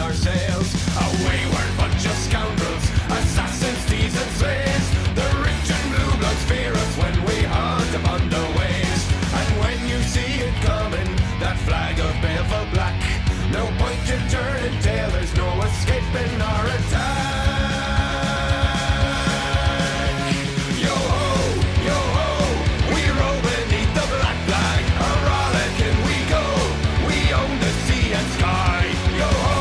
our sails. A wayward bunch of scoundrels, assassins, thieves and slaves. The rich and blue bloods fear us when we hunt upon the waves. And when you see it coming, that flag of baleful black, no point in turning tail, there's no escaping our attack. Yo ho, we row beneath the black flag. A rollicking we go, we own the sea and sky. Yo ho,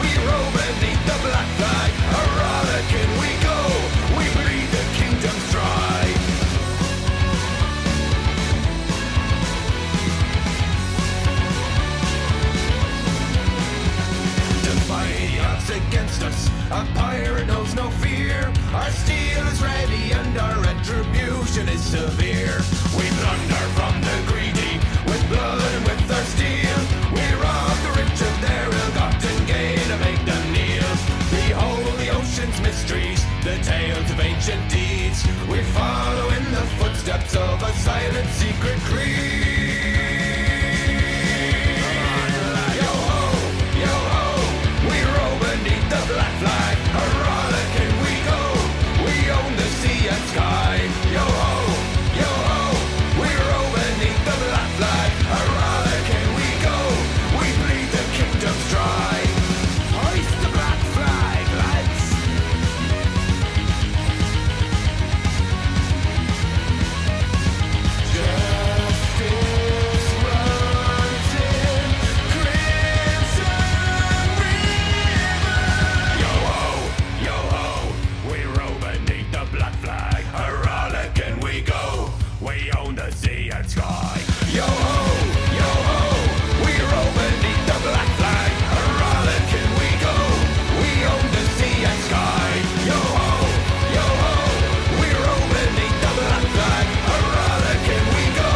we row beneath the black flag. A rollicking we go, we bleed the kingdoms dry. Defy the odds against us, a pirate knows no fear. Our steel is ready and our retribution is severe. We plunder from the greedy, with blood and with our steel. We rob the rich of their ill-gotten gain and make them kneel. Behold the ocean's mysteries, the tales of ancient deeds. We follow in the footsteps of a silent secret creed. We row beneath the black flag, a rollicking we go, we own the sea and sky. Yo ho, we row beneath the black flag, a rollicking we go, we bleed the kingdoms dry. Hoist the black flag, lads. Justice runs in crimson river. Yo ho, we row beneath the black flag, a rollicking we go, we own the sea and sky. Yo ho, we row beneath the black flag, a rollicking we go, we own the sea and sky. Yo ho, we row beneath the black flag, a rollicking we go,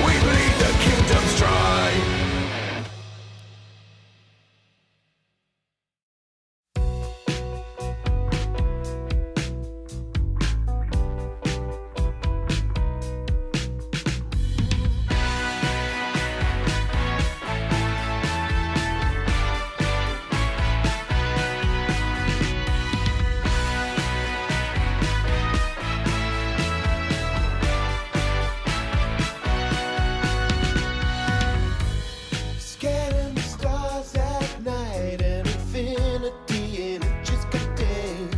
we bleed the kingdoms dry. Scanning the stars at night and infinity and it just contained.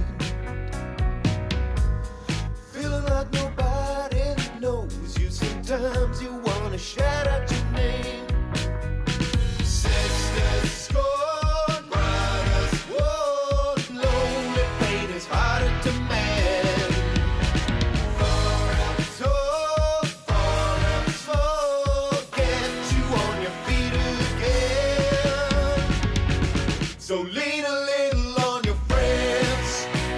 Feeling like nobody knows you. Sometimes you wanna shout out your name. Sisters scorn, brothers war, lonely pain is harder to mend. Forever told, forever small, get you on your feet again. So lean a little on your friends,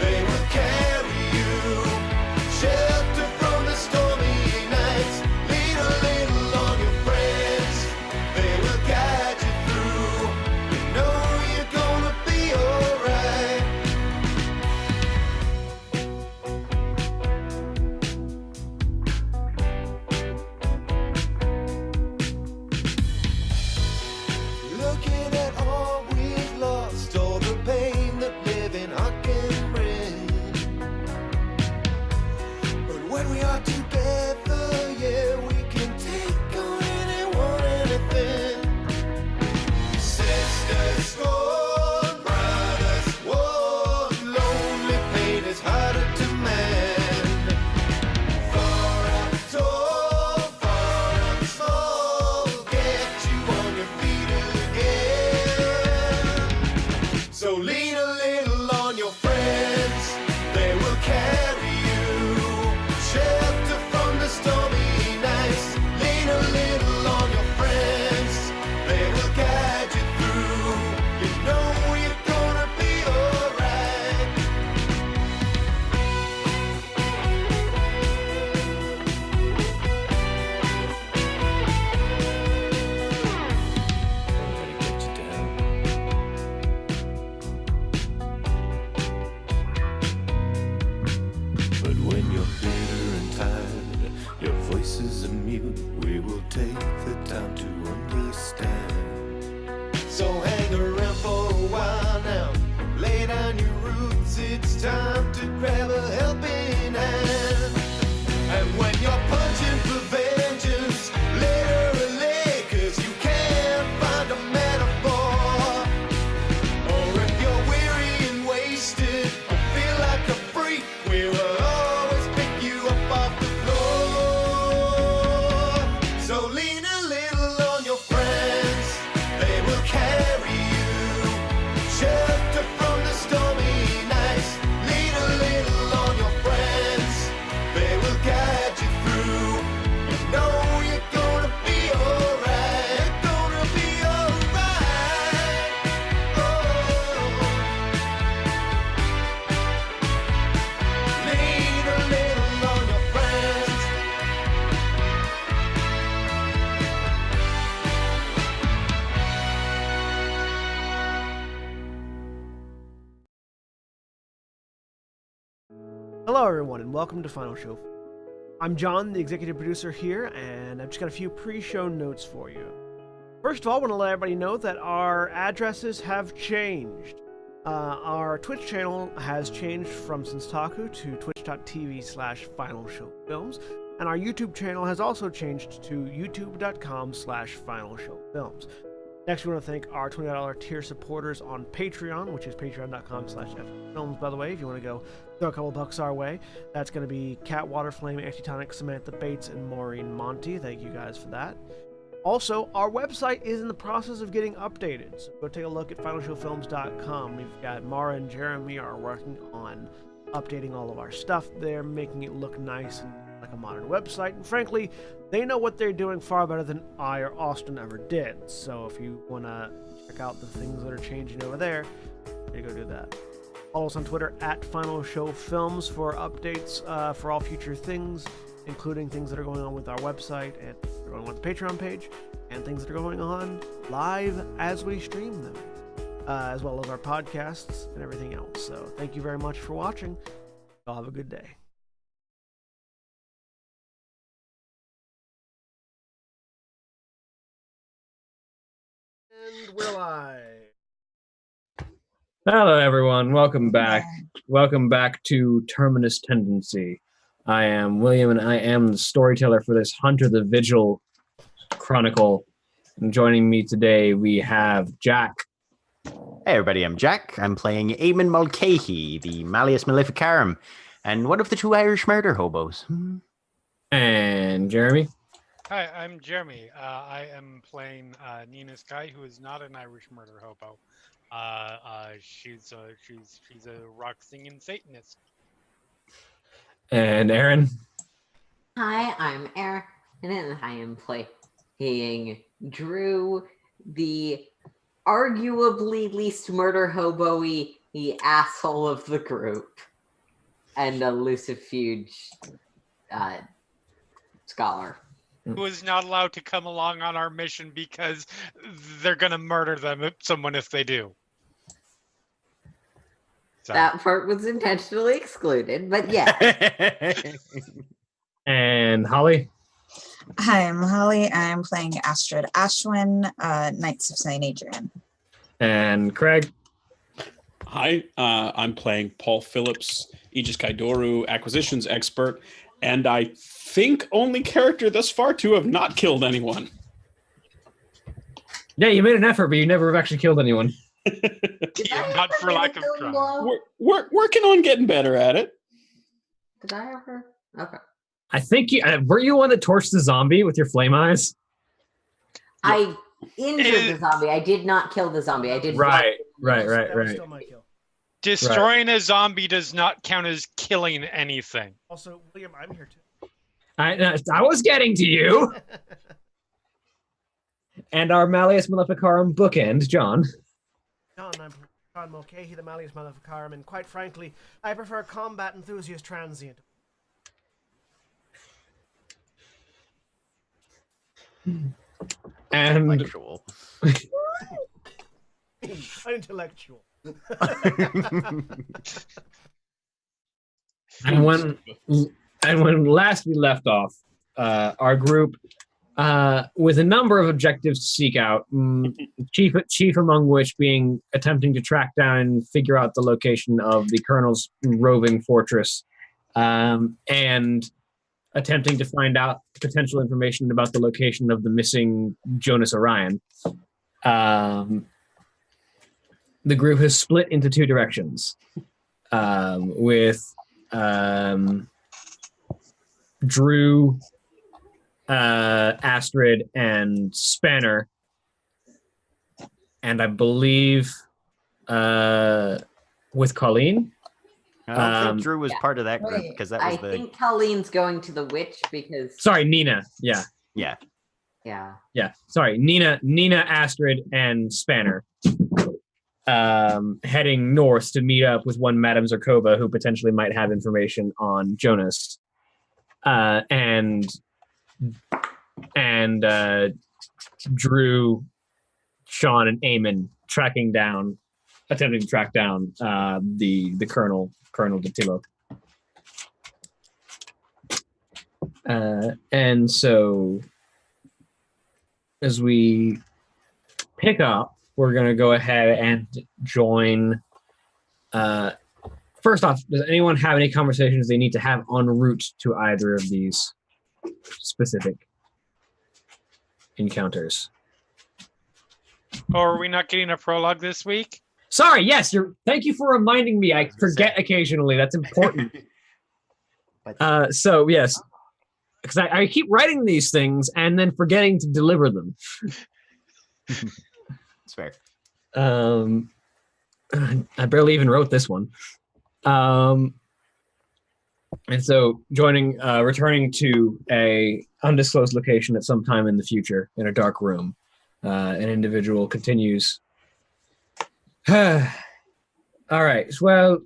they will carry you. Shelter from the stormy nights. Lean a little on your friends, they will guide you through. You know you're gonna be alright. Looking at all we've lost, all the it's time to grab a helping hand. And when you're punching for vengeance, literally, 'cause you can't find a metaphor. Or if you're weary and wasted, or feel like a freak, we will always pick you up off the floor. So lean a little on your friends, they will carry you. Shelter from the stormy nights, lean a little on your friends, they will guide you through. You know you're gonna be alright, you're gonna be alright. Oh, lean a little on your friends. Hello everyone and welcome to Final Show. I'm John, the executive producer here, and I've just got a few pre-show notes for you. First of all, I want to let everybody know that our addresses have changed. Our Twitch channel has changed from Senstaku to twitch.tv/FinalShowFilms, and our YouTube channel has also changed to youtube.com/FinalShowFilms. Next, we want to thank our $20 tier supporters on Patreon, which is patreon.com/FFilms, by the way, if you want to go throw a couple bucks our way. That's going to be Cat Waterflame, Antitonic, Samantha Bates, and Maureen Monty. Thank you guys for that. Also, our website is in the process of getting updated, so go take a look at finalshowfilms.com. We've got Mara and Jeremy are working on updating all of our stuff there, making it look nice and like a modern website, and frankly, they know what they're doing far better than I or Austin ever did. So if you want to check out the things that are changing over there, you go do that. Follow us on Twitter at Final Show Films for updates for all future things, including things that are going on with our website and going on with the Patreon page, and things that are going on live as we stream them, as well as our podcasts and everything else. So thank you very much for watching. Y'all have a good day. And we're live. Hello, everyone. Welcome back. Welcome back to Terminus Tendency. I am William, and I am the storyteller for this Hunter the Vigil Chronicle. And joining me today, we have Jack. Hey everybody, I'm Jack. I'm playing Eamon Mulcahy, the Malleus Maleficarum, and one of the two Irish murder hobos. And Jeremy. Hi, I'm Jeremy. I am playing Nina Sky, who is not an Irish murder hobo. She's a rock singing Satanist. And Aaron. Hi, I'm Aaron, and I am playing Drew, the arguably least murder hobo-y asshole of the group, and a lucifuge scholar. Who is not allowed to come along on our mission because they're going to murder someone if they do. Sorry. That part was intentionally excluded, but yeah. And Holly. Hi, I'm Holly. I'm playing Astrid Ashwin, Knights of St. Adrian. And Craig. Hi, I'm playing Paul Phillips, Aegis Kaidoru, acquisitions expert, and I think only character thus far to have not killed anyone. Yeah, you made an effort, but you never have actually killed anyone. Yeah, not for lack of trying. We're working on getting better at it. Did I ever? Okay. I think you were you one that torched the zombie with your flame eyes? I injured the zombie. I did not kill the zombie. I did. Right. That was still my kill. Destroying a zombie does not count as killing anything. Also, William, I'm here too. I was getting to you. And our Malleus Maleficarum bookend, John. John, I'm John Mulcahy, the Malleus Maleficarum, and quite frankly, I prefer combat enthusiast transient. And Intellectual. Intellectual. when last we left off, our group with a number of objectives to seek out, chief among which being attempting to track down and figure out the location of the Colonel's roving fortress, and attempting to find out potential information about the location of the missing Jonas Orion. The group has split into two directions, with Drew, Astrid, and Spanner, and I believe with Colleen. I don't think Drew was part of that group Wait, because that was I the think Colleen's going to the witch because Sorry, Nina. Yeah. yeah. yeah. Sorry, Nina, Astrid, and Spanner. Heading north to meet up with one Madame Zerkova, who potentially might have information on Jonas, and Drew, Sean, and Eamon attempting to track down the Colonel Dattilo. And so, as we pick up, we're going to go ahead and join. First off, does anyone have any conversations they need to have en route to either of these specific encounters? Oh, are we not getting a prologue this week? Sorry, yes, thank you for reminding me. I forget occasionally. That's important. So, yes, because I keep writing these things and then forgetting to deliver them. It's fair. I barely even wrote this one. And so returning to a undisclosed location at some time in the future in a dark room, an individual continues. All right. Well,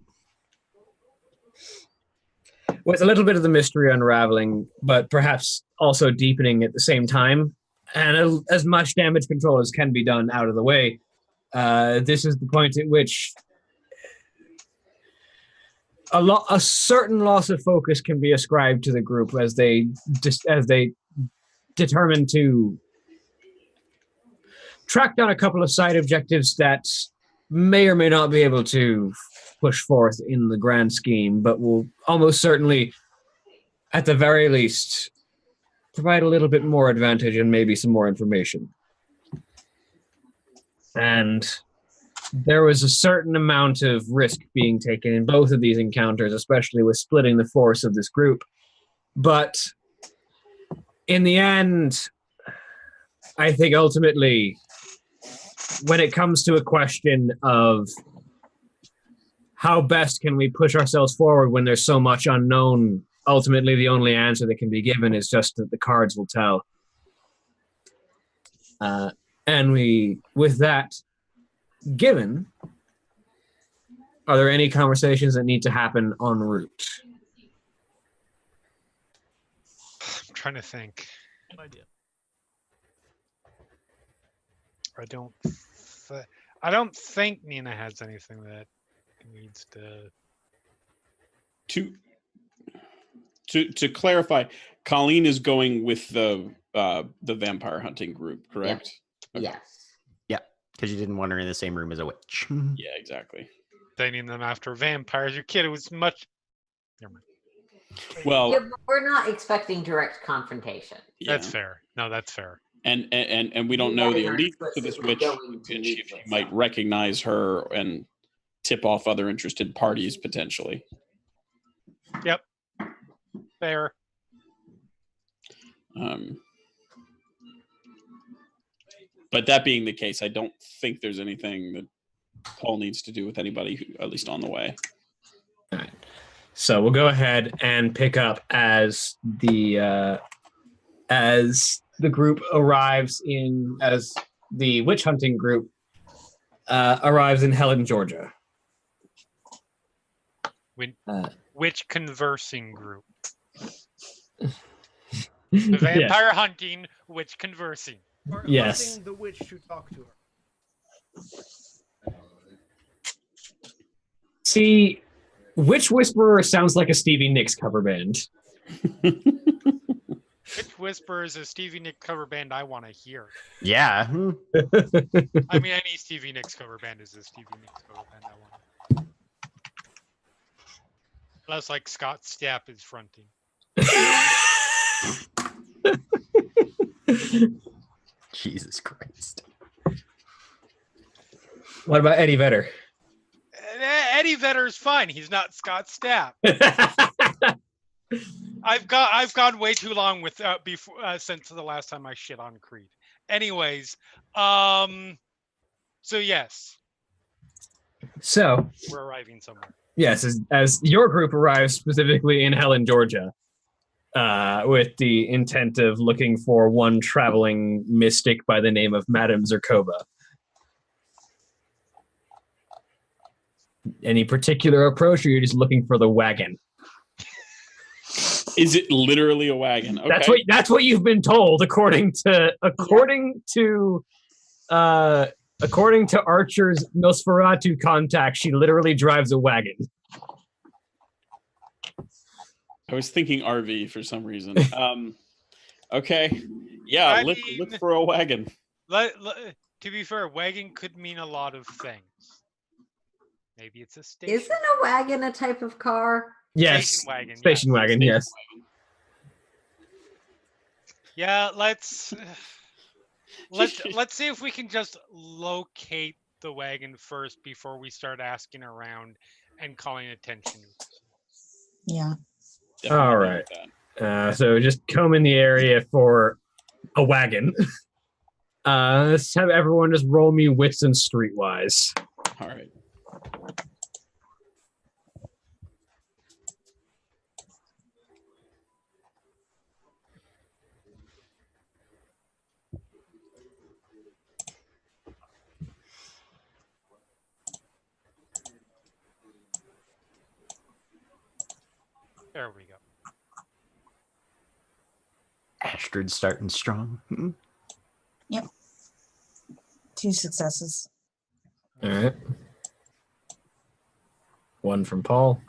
with a little bit of the mystery unraveling, but perhaps also deepening at the same time, and as much damage control as can be done out of the way, this is the point at which a certain loss of focus can be ascribed to the group as they determine to track down a couple of side objectives that may or may not be able to push forth in the grand scheme, but will almost certainly, at the very least, provide a little bit more advantage and maybe some more information. And there was a certain amount of risk being taken in both of these encounters, especially with splitting the force of this group. But in the end, I think ultimately, when it comes to a question of how best can we push ourselves forward when there's so much unknown, ultimately the only answer that can be given is just that the cards will tell. And with that given, are there any conversations that need to happen en route? I'm trying to think. Idea. I don't think Nina has anything that needs To clarify, Colleen is going with the vampire hunting group, correct? Yep. Okay. Yes. Yeah, because you didn't want her in the same room as a witch. Yeah, exactly. Naming them after vampires. You kid, it was much. Never mind. Well, Yeah, but we're not expecting direct confrontation. yeah. That's fair. No, that's fair. And we don't know the allegiance to this witch, and she might recognize her and tip off other interested parties potentially. Yep. Fair. But that being the case, I don't think there's anything that Paul needs to do with anybody, at least on the way. All right. So we'll go ahead and pick up as the group arrives as the witch hunting group arrives in Helen, Georgia. Which conversing group? The vampire hunting, witch conversing. Or Yes. hunting the witch to talk to her. See, Witch Whisperer sounds like a Stevie Nicks cover band. Witch Whisper is a Stevie Nicks cover band I want to hear. Yeah. I mean, any Stevie Nicks cover band is a Stevie Nicks cover band I want to hear. Unless, like, Scott Stapp is fronting. Jesus Christ. What about Eddie Vedder? Eddie Vedder's fine. He's not Scott Stapp. I've gone way too long with since the last time I shit on Creed. Anyways, so yes, So, we're arriving somewhere. yes, as your group arrives specifically in Helen, Georgia, with the intent of looking for one traveling mystic by the name of Madame Zerkova. Any particular approach, or you're just looking for the wagon? Is it literally a wagon? Okay. That's what you've been told, according to Archer's Nosferatu contact. She literally drives a wagon. I was thinking RV for some reason. Okay. Yeah, I look mean- for a wagon. To be fair, wagon could mean a lot of things. Maybe it's a station. Isn't a wagon a type of car? Yes, Station wagon, station yes. wagon. Yes. Yeah, let's see if we can just locate the wagon first before we start asking around and calling attention. Yeah. Definitely All agree right. with that. So just comb in the area for a wagon. Let's have everyone just roll me wits and streetwise. All right. There we go. Astrid starting strong. Hmm? 2 successes. All right. One from Paul.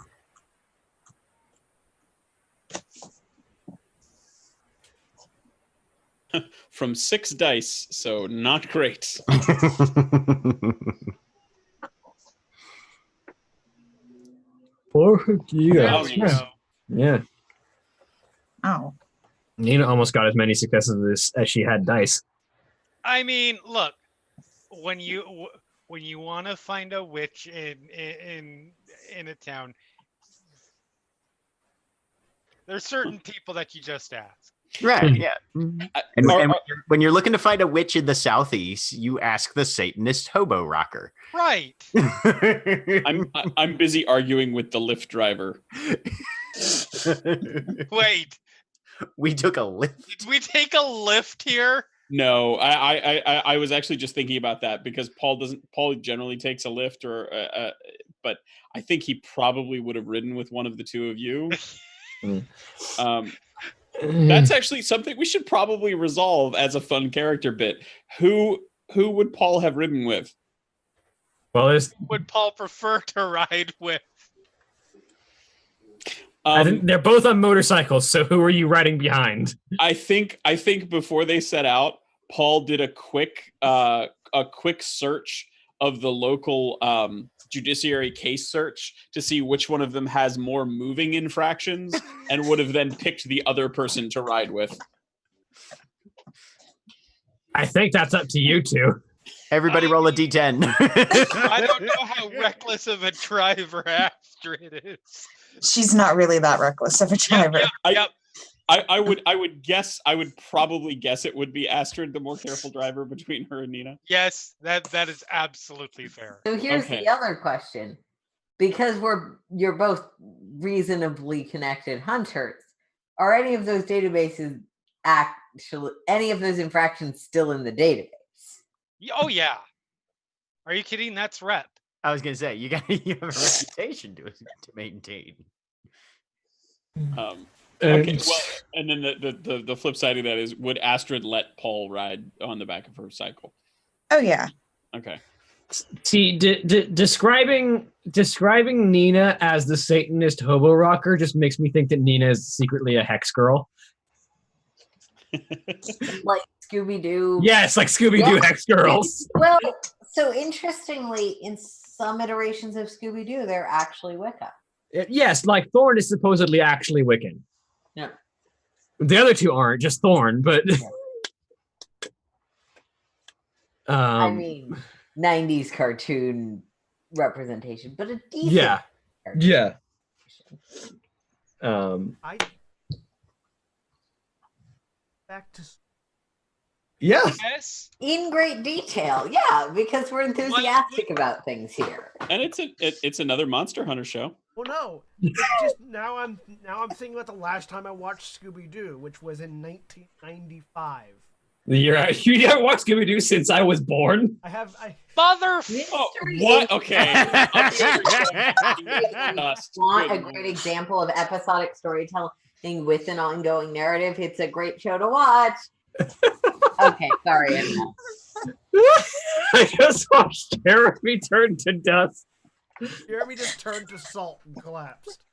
From 6 dice, so not great. Poor you. There we go. Yeah. Oh. Nina almost got as many successes as she had dice. I mean, look, when you want to find a witch in a town, there's certain people that you just ask. Right, yeah. And, Are- and when you're looking to find a witch in the southeast, you ask the Satanist hobo rocker. Right. I'm busy arguing with the Lyft driver. Wait, We took a lift. did we take a lift here? No, I was actually just thinking about that because Paul generally takes a lift but I think he probably would have ridden with one of the two of you. That's actually something we should probably resolve as a fun character bit. Who would Paul have ridden with? Well, there's, Would Paul prefer to ride with? I think they're both on motorcycles, so who are you riding behind? I think before they set out, Paul did a quick search of the local judiciary case search to see which one of them has more moving infractions, and would have then picked the other person to ride with. I think that's up to you two. Everybody roll a d10. I don't know how reckless of a driver Astrid is. She's not really that reckless of a driver. Yep. I would probably guess it would be Astrid, the more careful driver between her and Nina. Yes, that is absolutely fair. So here's Okay. the other question. Because you're both reasonably connected hunters, are any of those databases any of those infractions still in the database? Oh yeah. Are you kidding? That's rep. I was gonna say you have a reputation to maintain. Okay, well, and then the flip side of that is, would Astrid let Paul ride on the back of her cycle? Oh yeah. Okay. See, describing Nina as the Satanist hobo rocker just makes me think that Nina is secretly a hex girl. Like Scooby Doo. Yes, like Scooby-Doo Yeah. Hex Girls. Well, so interestingly, in some iterations of Scooby Doo, they're actually Wicca. Yes, like Thorn is supposedly actually Wiccan. Yeah. The other two aren't, just Thorn, but I mean, 90s cartoon representation, but a decent yeah. cartoon. Yeah. I back to Yeah. Yes. In great detail, yeah, because we're enthusiastic about things here. And it's another Monster Hunter show. well, no. It's just now I'm thinking about the last time I watched Scooby Doo, which was in 1995. You haven't watched Scooby-Doo since I was born? Mother. Oh, what? Okay. Want a great example of episodic storytelling with an ongoing narrative? It's a great show to watch. Okay, sorry. Enough. I just watched Jeremy turn to dust. Jeremy just turned to salt and collapsed.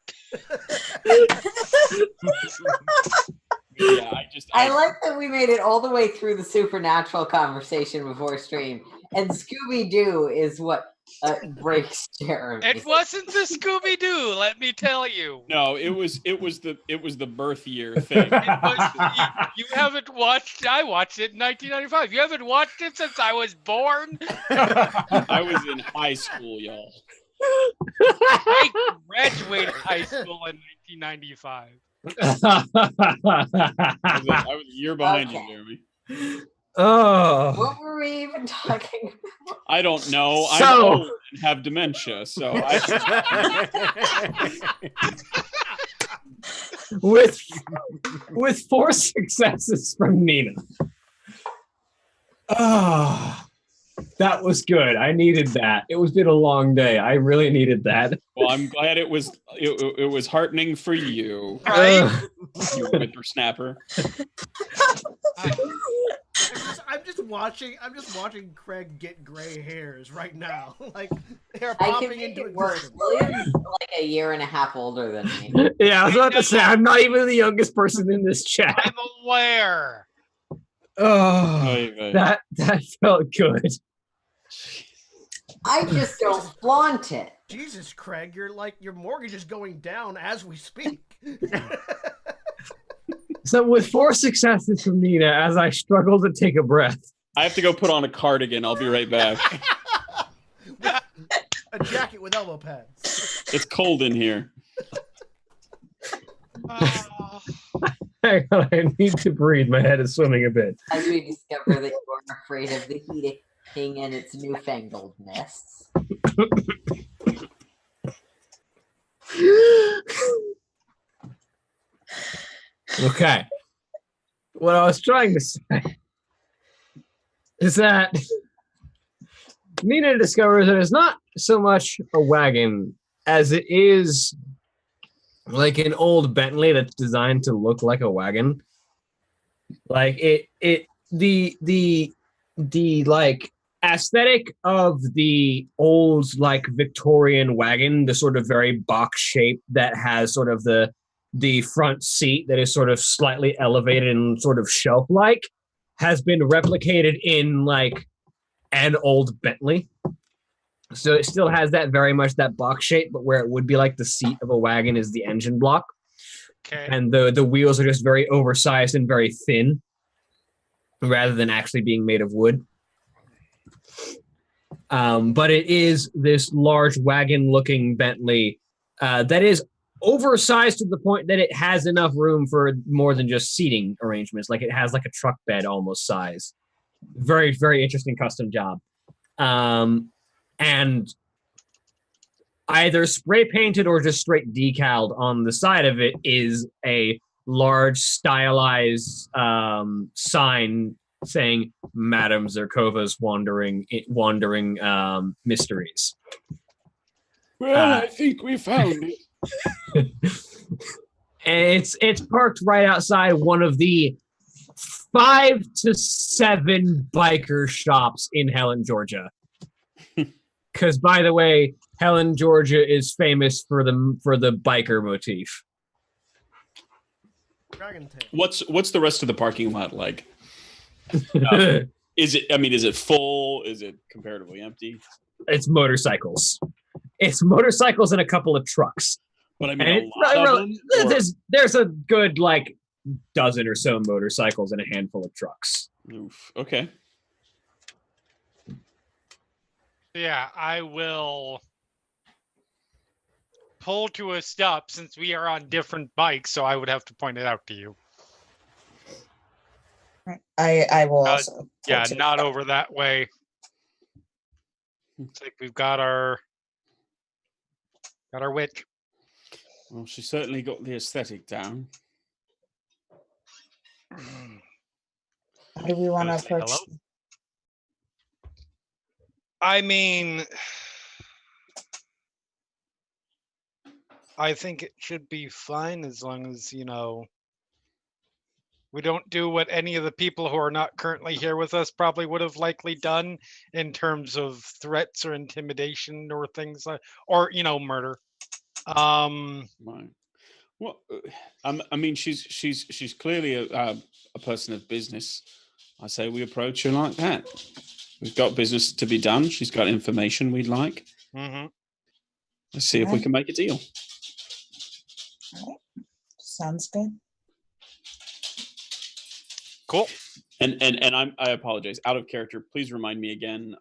Yeah, I like that we made it all the way through the supernatural conversation before stream, and Scooby Doo is what breaks Jeremy. It wasn't the Scooby Doo, let me tell you. No, it was the birth year thing. You haven't watched. I watched it in 1995. You haven't watched it since I was born. I was in high school, y'all. I graduated high school in 1995. I was a year behind you, Jeremy. Oh. What were we even talking about? I don't know. I'm So- old and have dementia, so with 4 successes from Nina. Oh, that was good. I needed that. It was been a long day. I really needed that. well, I'm glad it was heartening for you, Right? you whippersnapper. I'm just watching Craig get gray hairs right now. Like they're I can popping make into it worse. existence. William's like a year and a half older than me. Yeah, I was about to say, I'm not even the youngest person in this chat. I'm aware. Oh, Oy vey. that felt good. I just don't flaunt it. Jesus, Craig, your mortgage is going down as we speak. So with 4 successes from Nina, as I struggle to take a breath. I have to go put on a cardigan. I'll be right back. A jacket with elbow pads. It's cold in here. Hang on, I need to breathe. My head is swimming a bit. As we discover that you're afraid of the heating and its newfangledness. Okay. What I was trying to say is that Nina discovers that it's not so much a wagon as it is like an old Bentley that's designed to look like a wagon. Like the like aesthetic of the old like Victorian wagon, the sort of very box shape that has sort of the front seat that is sort of slightly elevated and sort of shelf-like, has been replicated in like an old Bentley. So it still has that very much that box shape, but where it would be like the seat of a wagon is the engine block. Okay. And the wheels are just very oversized and very thin rather than actually being made of wood. But it is this large wagon-looking Bentley that is oversized to the point that it has enough room for more than just seating arrangements. Like it has like a truck bed almost size. Very, very interesting custom job. And either spray painted or just straight decaled on the side of it is a large stylized sign saying Madame Zerkova's wandering mysteries. Well, I think we found it. And it's parked right outside one of the 5 to 7 biker shops in Helen, Georgia. Because, by the way, Helen, Georgia is famous for the biker motif. Dragon tail. What's the rest of the parking lot like? Is it full? Is it comparatively empty? It's motorcycles. It's motorcycles and a couple of trucks. But I mean, And a it's lot not of really- them. Or- there's a good like dozen or so motorcycles and a handful of trucks. Oof. Okay. Yeah, I will pull to a stop since we are on different bikes, so I would have to point it out to you. I will Uh, also. pull Yeah, to- not over that way. It's like we've got our wick. Well, she certainly got the aesthetic down. How do we want to Go say approach? hello? I mean, I think it should be fine as long as, we don't do what any of the people who are not currently here with us probably would have likely done in terms of threats or intimidation or things like, or, murder. Right. Well, I mean, she's clearly a person of business. I say we approach her like that. We've got business to be done. She's got information we'd like. Mhm. Let's see if we can make a deal. All right. Sounds good. Cool. And I apologize. Out of character, please remind me again.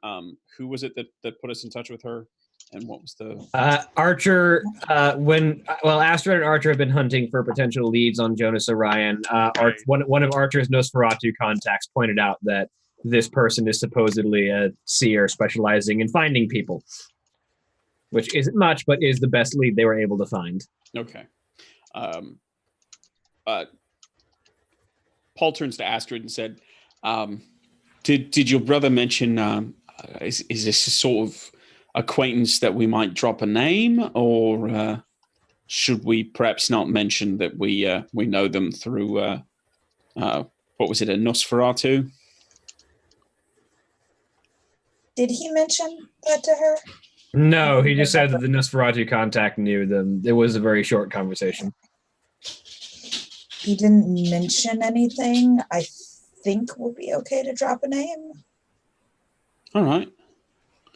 Who was it that put us in touch with her, and what was the? Archer, Astrid and Archer have been hunting for potential leads on Jonas Orion. Right. One of Archer's Nosferatu contacts pointed out that this person is supposedly a seer specializing in finding people, which isn't much, but is the best lead they were able to find. Okay. Paul turns to Astrid and said, "Did your brother mention? Is this a sort of acquaintance that we might drop a name, or should we perhaps not mention that we know them through what was it, a Nosferatu?" Did he mention that to her? No, he just said that the Nosferatu contact knew them. It was a very short conversation. He didn't mention anything. I think we'll be okay to drop a name. All right.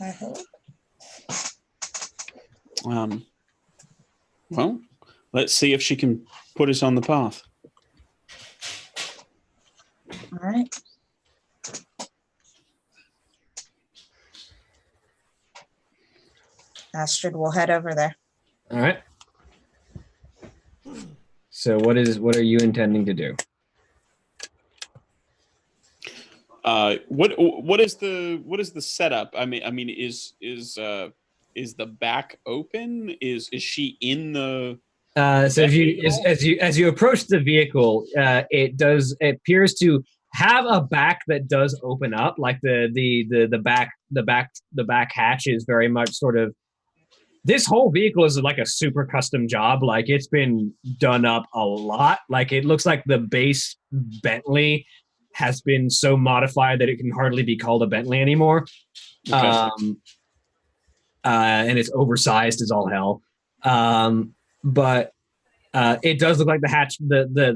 I hope. Well, let's see if she can put us on the path. All right. Astrid will head over there. All right. So what are you intending to do? What is the setup? I mean, is the back open? Is she in the? So as you approach the vehicle, it appears to have a back that does open up. Like the back hatch is very much sort of. This whole vehicle is like a super custom job. Like it's been done up a lot. Like it looks like the base Bentley has been so modified that it can hardly be called a Bentley anymore. Okay. And it's oversized as all hell. But it does look like the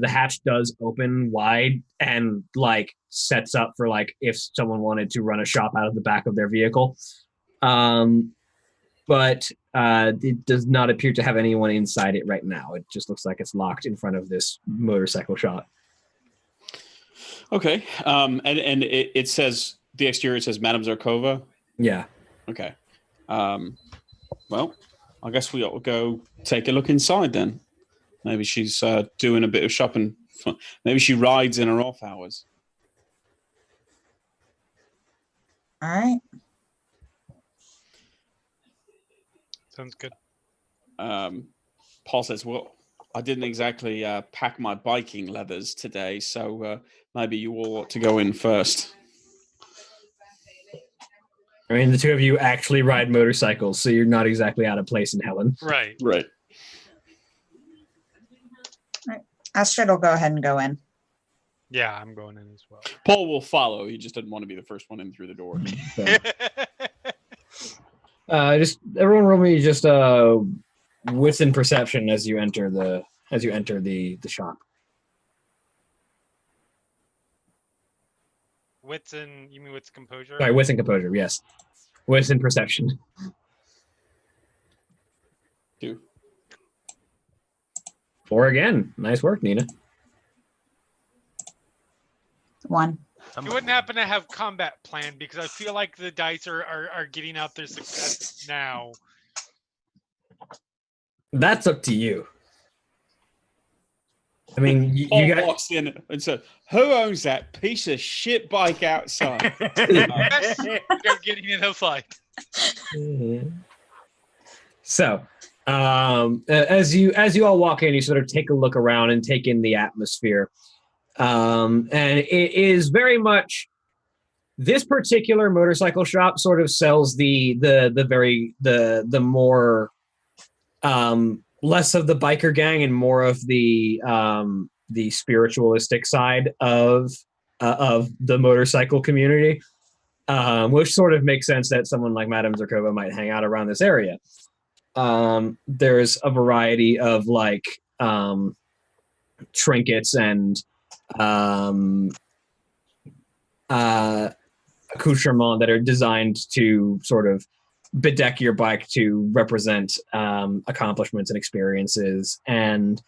hatch does open wide and like sets up for like if someone wanted to run a shop out of the back of their vehicle. But it does not appear to have anyone inside it right now. It just looks like it's locked in front of this motorcycle shop. Okay. And it says the exterior says Madame Zarkova. Yeah. Okay. Well, I guess we ought to go take a look inside then. Maybe she's doing a bit of shopping. Maybe she rides in her off hours. All right. Sounds good. Paul says, "Well, I didn't exactly pack my biking leathers today, so maybe you all ought to go in first." I mean, the two of you actually ride motorcycles, so you're not exactly out of place in Helen. Right. Right. Astrid will go ahead and go in. Yeah, I'm going in as well. Paul will follow. He just didn't want to be the first one in through the door. So, just everyone roll me just wits and perception as you enter the shop. Wits and you mean wits and composure? Sorry, wits and composure. Yes, wits and perception. 2. 4 again. Nice work, Nina. 1. You wouldn't happen to have combat plan because I feel like the dice are getting out their success now. That's up to you. I mean, you Paul got. walks in and says, "Who owns that piece of shit bike outside?" Yes, they're getting in a fight. So, as you all walk in, you sort of take a look around and take in the atmosphere, and it is very much this particular motorcycle shop sort of sells the more less of the biker gang and more of the spiritualistic side of the motorcycle community, which sort of makes sense that someone like Madame Zerkova might hang out around this area. There's a variety of like trinkets and accoutrements that are designed to sort of bedeck your bike to represent accomplishments and experiences. And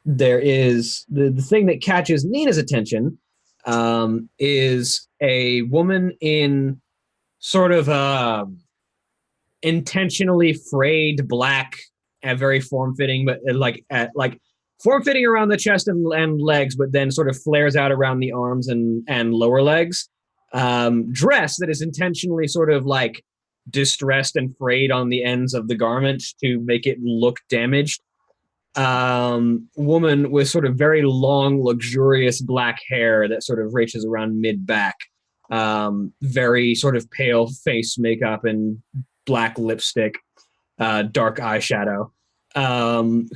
there is the thing that catches Nina's attention is a woman in sort of intentionally frayed black and very form-fitting, but like form-fitting around the chest and legs, but then sort of flares out around the arms and lower legs. Dress that is intentionally sort of like distressed and frayed on the ends of the garment to make it look damaged. Woman with sort of very long, luxurious black hair that sort of reaches around mid-back. Very sort of pale face makeup and black lipstick, dark eyeshadow,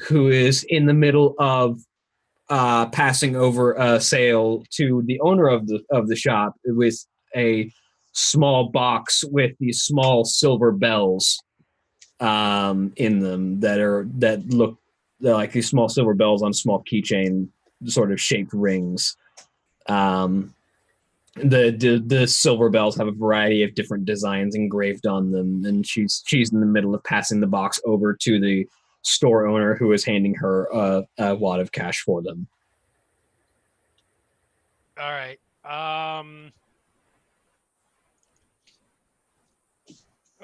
who is in the middle of passing over a sale to the owner of the shop with a small box with these small silver bells in them that look like these small silver bells on small keychain sort of shaped rings. The silver bells have a variety of different designs engraved on them, and she's in the middle of passing the box over to the store owner, who is handing her a wad of cash for them. All right.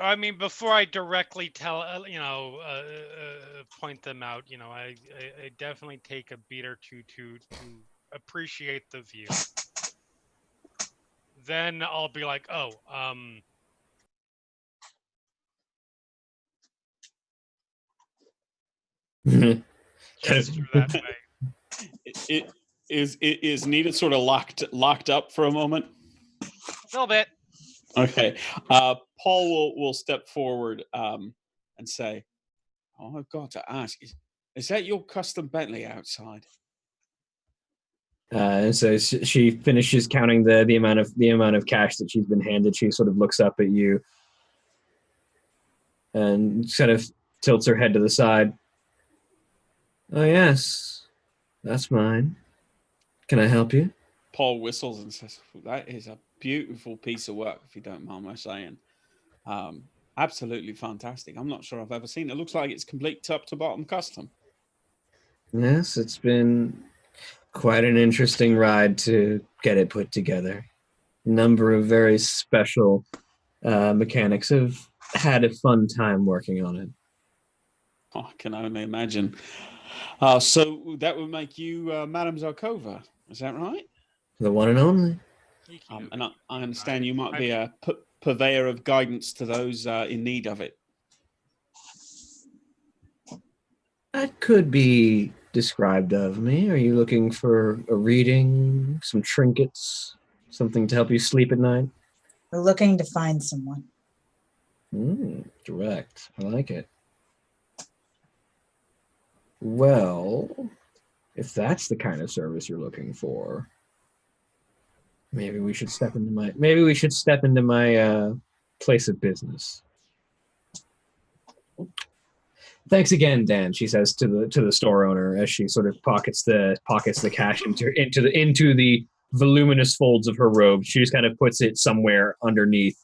I mean, before I directly tell, point them out, I definitely take a beat or two to appreciate the view. Then I'll be like, oh, gesture that way. Is Nina sort of locked up for a moment? A little bit. Okay. Paul will step forward and say, "Oh, I've got to ask, is that your custom Bentley outside?" So she finishes counting the amount of cash that she's been handed. She sort of looks up at you and sort of tilts her head to the side. "Oh yes, that's mine. Can I help you?" Paul whistles and says, "That is a beautiful piece of work, if you don't mind my saying. Absolutely fantastic. I'm not sure I've ever seen it. It looks like it's complete top to bottom custom." "Yes, it's been quite an interesting ride to get it put together. A number of very special mechanics have had a fun time working on it." Oh, I can only imagine. So that would make you Madame Zarkova, is that right? The one and only. And I understand you might be a purveyor of guidance to those in need of it. That could be described of me. Are you looking for a reading, some trinkets, something to help you sleep at night? We're looking to find someone. Direct. I like it. Well, if that's the kind of service you're looking for, maybe we should step into my place of business. "Thanks again, Dan," she says to the store owner as she sort of pockets the cash into the voluminous folds of her robe. She just kind of puts it somewhere underneath,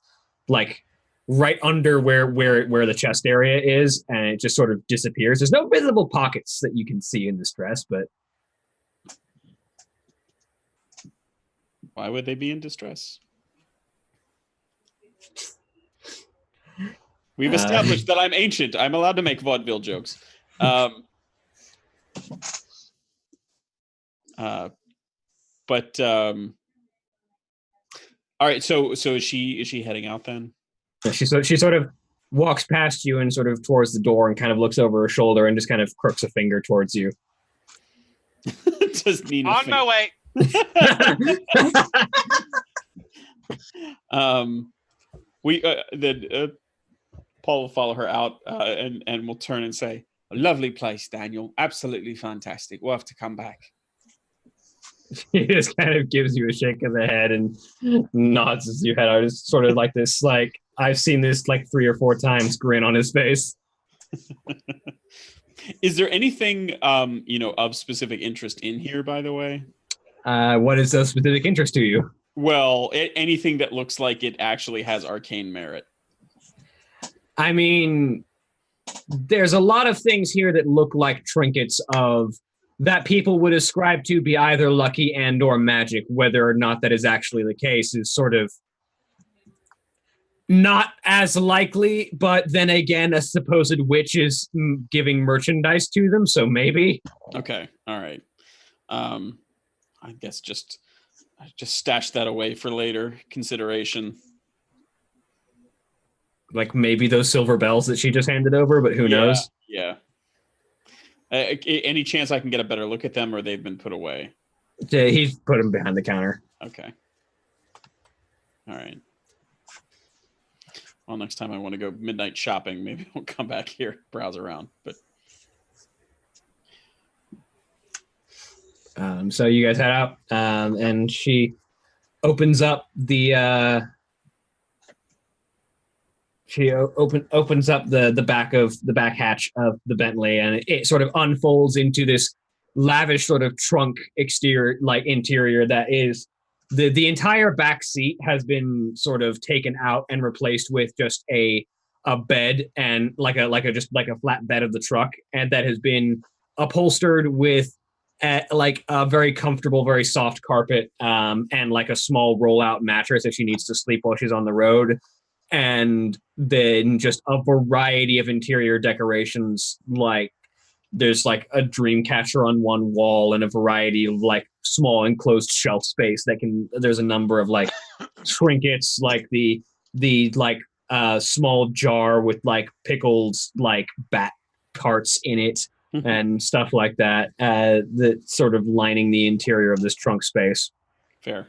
like right under where the chest area is, and it just sort of disappears. There's no visible pockets that you can see in this dress, but Why would they be in distress? We've established that I'm ancient. I'm allowed to make vaudeville jokes. But all right. So is she heading out then? she sort of walks past you and sort of towards the door and kind of looks over her shoulder and just kind of crooks a finger towards you. Does Nina On my way. Paul will follow her out and will turn and say, "A lovely place, Daniel. Absolutely fantastic. We'll have to come back." He just kind of gives you a shake of the head and nods as you head out. It's sort of like this, like, I've seen this like 3 or 4 times grin on his face. Is there anything, of specific interest in here, by the way? What is of specific interest to you? Well, anything that looks like it actually has arcane merit. I mean, there's a lot of things here that look like trinkets that people would ascribe to be either lucky and or magic. Whether or not that is actually the case is sort of not as likely, but then again, a supposed witch is giving merchandise to them, so maybe. Okay, all right. I guess just stash that away for later consideration. Like maybe those silver bells that she just handed over, but who knows? Yeah. Any chance I can get a better look at them, or they've been put away? Yeah, he's put them behind the counter. Okay. All right. Well, next time I want to go midnight shopping, maybe I'll come back here, browse around. But so you guys head out, and she opens up the opens up the back hatch of the Bentley, and it sort of unfolds into this lavish sort of trunk interior that is the entire back seat has been sort of taken out and replaced with just a bed and like a flat bed of the truck, and that has been upholstered with like a very comfortable, very soft carpet, and like a small rollout mattress if she needs to sleep while she's on the road. And then just a variety of interior decorations, like there's like a dream catcher on one wall and a variety of like small enclosed shelf space there's a number of like trinkets, like the small jar with like pickled like bat parts in it and stuff like that, that sort of lining the interior of this trunk space. Fair.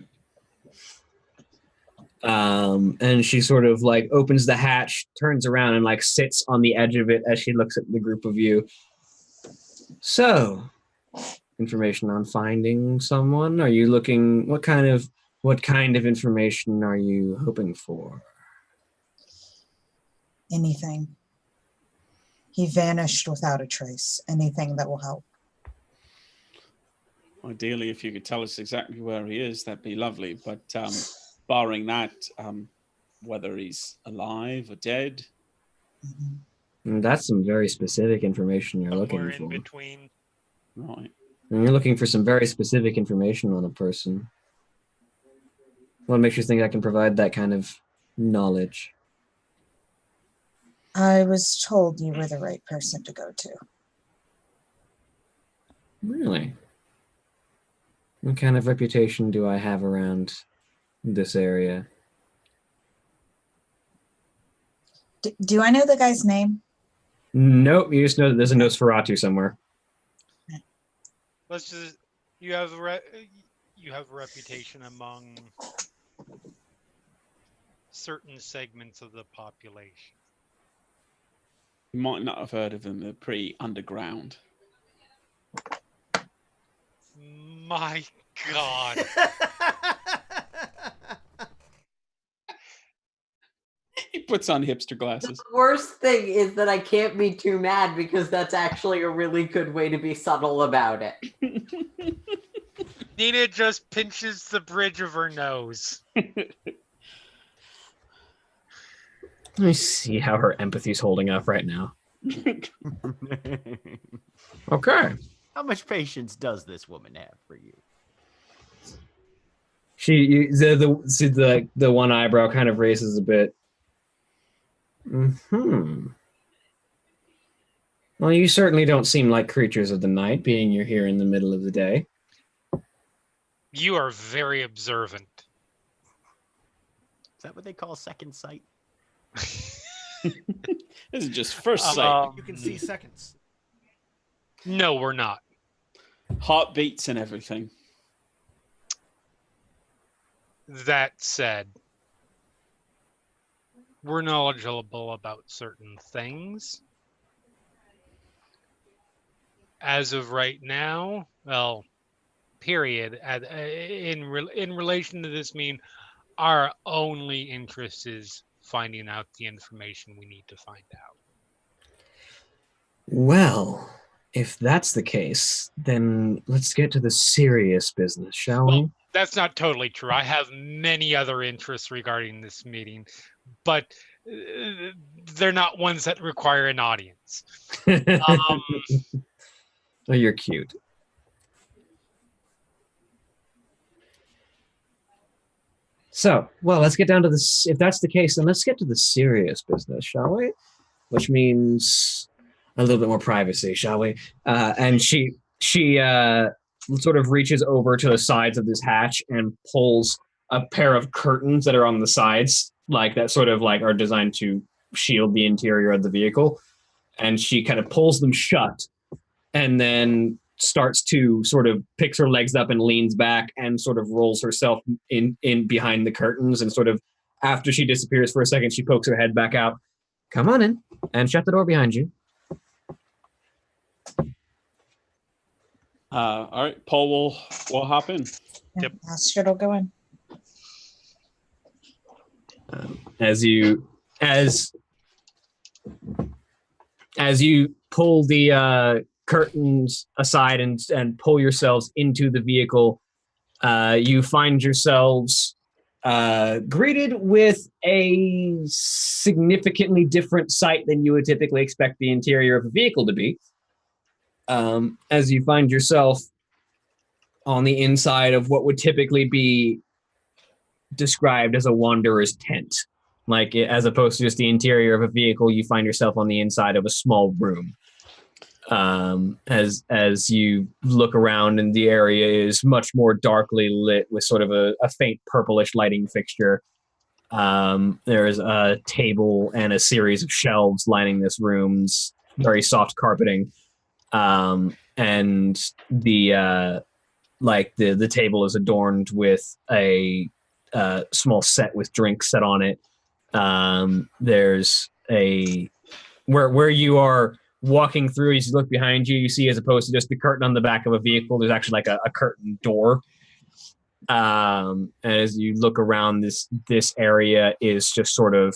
And she sort of like opens the hatch, turns around, and like sits on the edge of it as she looks at the group of you. So, information on finding someone? Are you looking? What kind of information are you hoping for? Anything. He vanished without a trace. Anything that will help. Ideally, if you could tell us exactly where he is, that'd be lovely. But barring that, whether he's alive or dead. That's some very specific information you're looking for. Somewhere in between. Right. And you're looking for some very specific information on a person. What makes you think I can provide that kind of knowledge? I was told you were the right person to go to. Really? What kind of reputation do I have around this area? Do I know the guy's name? Nope, you just know that there's a Nosferatu somewhere. Let's just. You have a reputation among certain segments of the population. You might not have heard of them. They're pretty underground. My God. He puts on hipster glasses. The worst thing is that I can't be too mad because that's actually a really good way to be subtle about it. Nina just pinches the bridge of her nose. Let me see how her empathy's holding up right now. Okay. How much patience does this woman have for you? The one eyebrow kind of raises a bit. Well, you certainly don't seem like creatures of the night, being you're here in the middle of the day. You are very observant. Is that what they call second sight? This is just first sight. You can see seconds. No, we're not. Heartbeats and everything. That said, we're knowledgeable about certain things. As of right now, well, period. In relation to this mean, our only interest is finding out the information we need to find out. Well, if that's the case, then let's get to the serious business, shall we? That's not totally true. I have many other interests regarding this meeting, but they're not ones that require an audience. Oh, you're cute. So, well, let's get down to this. If that's the case, then let's get to the serious business, shall we? Which means a little bit more privacy, shall we? And she sort of reaches over to the sides of this hatch and pulls a pair of curtains that are on the sides, like that sort of like are designed to shield the interior of the vehicle. And she kind of pulls them shut and then starts to sort of picks her legs up and leans back and sort of rolls herself in behind the curtains. And sort of after she disappears for a second, she pokes her head back out. Come on in and shut the door behind you. All right, Paul will hop in. Yep. Astrid will go in. As you pull the curtains aside and pull yourselves into the vehicle, you find yourselves greeted with a significantly different sight than you would typically expect the interior of a vehicle to be. As you find yourself on the inside of what would typically be described as a wanderer's tent. Like, as opposed to just the interior of a vehicle, you find yourself on the inside of a small room. As you look around, and the area is much more darkly lit with sort of a faint purplish lighting fixture. There's a table and a series of shelves lining this room's very soft carpeting. And the table is adorned with a small set with drinks set on it. There's where you are walking through, as you look behind you, you see, as opposed to just the curtain on the back of a vehicle, there's actually like a curtain door. And as you look around, this area is just sort of,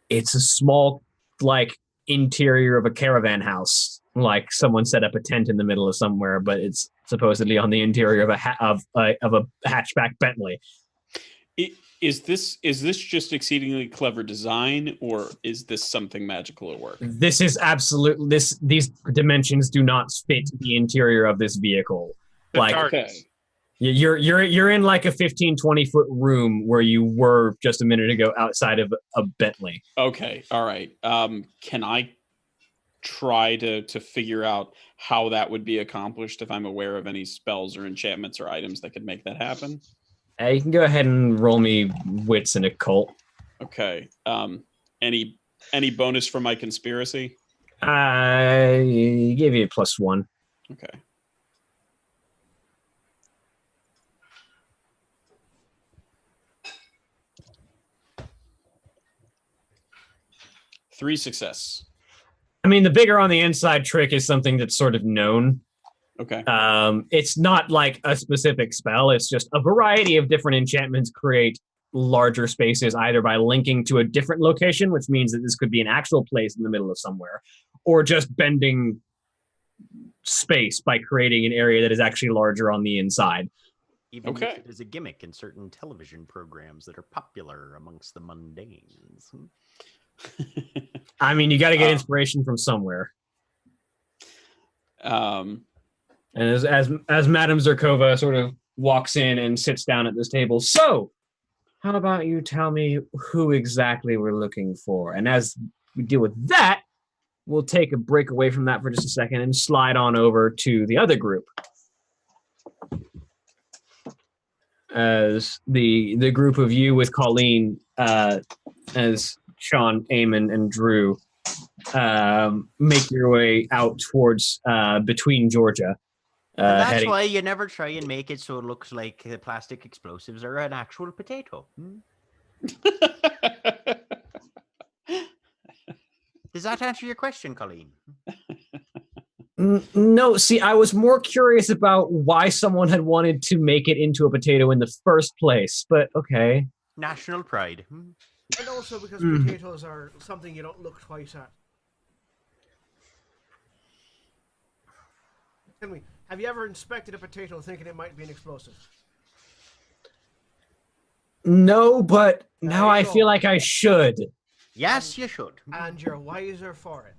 it's a small, like, interior of a caravan house, like someone set up a tent in the middle of somewhere, but it's supposedly on the interior of a hatchback Bentley. Is this just exceedingly clever design, or is this something magical at work? This is absolutely these dimensions do not fit the interior of this vehicle. Like, Okay. you're in like a 15-20 foot room where you were just a minute ago outside of a Bentley. Okay, all right. Can I try to figure out how that would be accomplished, if I'm aware of any spells or enchantments or items that could make that happen? You can go ahead and roll me wits and occult. Okay. Any bonus for my conspiracy? I give you a +1. Okay. Three success. I mean, the bigger on the inside trick is something that's sort of known. Okay. It's not like a specific spell. It's just a variety of different enchantments create larger spaces, either by linking to a different location, which means that this could be an actual place in the middle of somewhere, or just bending space by creating an area that is actually larger on the inside. Even Okay. if it is a gimmick in certain television programs that are popular amongst the mundanes. I mean, you got to get Oh. inspiration from somewhere. Um, And as Madame Zerkova sort of walks in and sits down at this table, so how about you tell me who exactly we're looking for? And as we deal with that, we'll take a break away from that for just a second and slide on over to the other group. As the group of you with Colleen, as Sean, Eamon, and Drew make your way out towards between Georgia. And that's Heading. why you never try and make it so it looks like the plastic explosives are an actual potato. Does that answer your question, Colleen? No, see, I was more curious about why someone had wanted to make it into a potato in the first place, but okay. National pride. And also because potatoes are something you don't look twice at. Tell me, have you ever inspected a potato thinking it might be an explosive? No, but now you I go. feel like I should. Yes, you should. And you're wiser for it.